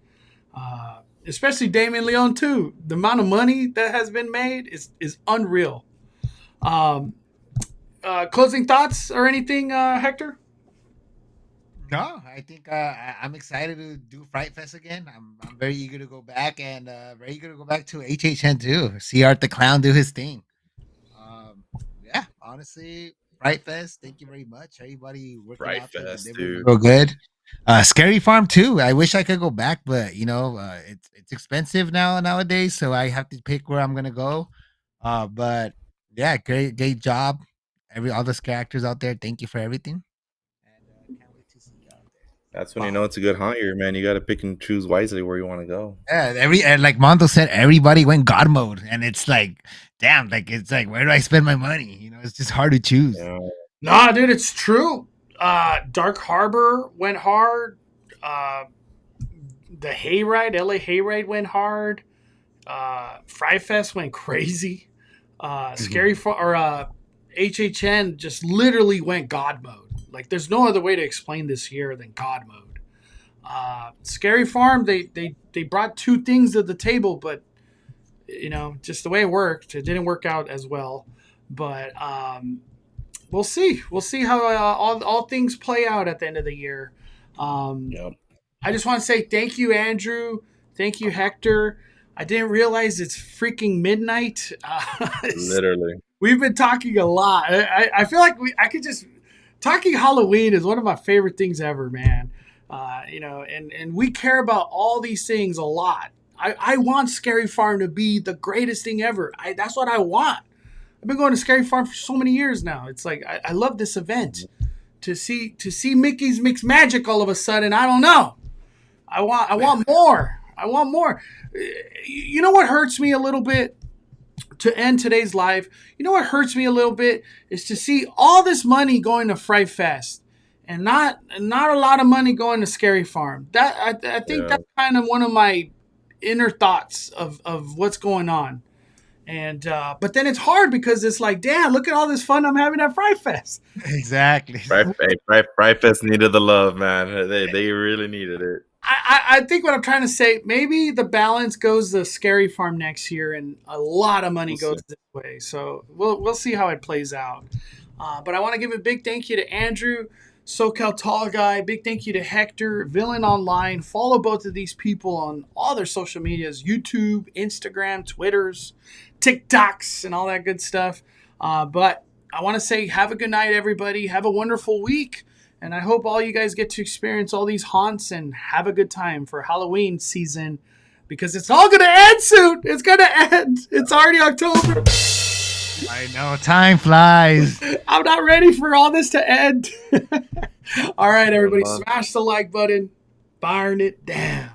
Especially Damien Leon too. The amount of money that has been made is unreal. Closing thoughts or anything, Hector? No, I think I'm excited to do Fright Fest again. I'm very eager to go back and very eager to go back to HHN too. See Art the Clown do his thing. Yeah, honestly, Fright Fest. Thank you very much, everybody. Fright Fest, dude. Real good. Scary Farm too. I wish I could go back, but you know, it's expensive nowadays, so I have to pick where I'm gonna go. But yeah, great job, all the characters out there. Thank you for everything, and can't wait to see you out there. That's when you know it's a good hunt year, man. You got to pick and choose wisely where you want to go. Yeah, and like Mondo said, everybody went God mode, and it's like, damn, like it's like, where do I spend my money? You know, it's just hard to choose. Yeah. Nah, dude, it's true. Dark Harbor went hard. The Hayride, LA Hayride went hard. Fright Fest went crazy. Scary or HHN just literally went God mode. Like there's no other way to explain this year than God mode. Scary Farm, they brought two things to the table, but you know, just the way it worked, it didn't work out as well. But we'll see. We'll see how all things play out at the end of the year. Yep. I just want to say thank you, Andrew. Thank you, Hector. I didn't realize it's freaking midnight. Literally. We've been talking a lot. I feel like I could just... Talking Halloween is one of my favorite things ever, man. You know, and we care about all these things a lot. I want Scary Farm to be the greatest thing ever. That's what I want. I've been going to Scary Farm for so many years now. It's like, I love this event. to see Mickey's Mix Magic all of a sudden. I don't know. I want more. I want more. You know what hurts me a little bit to end today's live? You know what hurts me a little bit is to see all this money going to Fright Fest and not a lot of money going to Scary Farm. That I think that's kind of one of my inner thoughts of what's going on. And but then it's hard because it's like, damn, look at all this fun I'm having at Fright Fest. Exactly. Fright Fest needed the love, man. They really needed it. I think what I'm trying to say, maybe the balance goes to Scary Farm next year, and a lot of money goes this way. So we'll see how it plays out. But I want to give a big thank you to Andrew, SoCal Tall Guy. Big thank you to Hector, Villain Online. Follow both of these people on all their social medias: YouTube, Instagram, Twitters, TikToks, and all that good stuff. But I want to say, have a good night, everybody. Have a wonderful week. And I hope all you guys get to experience all these haunts and have a good time for Halloween season, because it's all going to end soon. It's going to end. It's already October. I know. Time flies. I'm not ready for all this to end. All right, everybody. Smash the like button. Burn it down.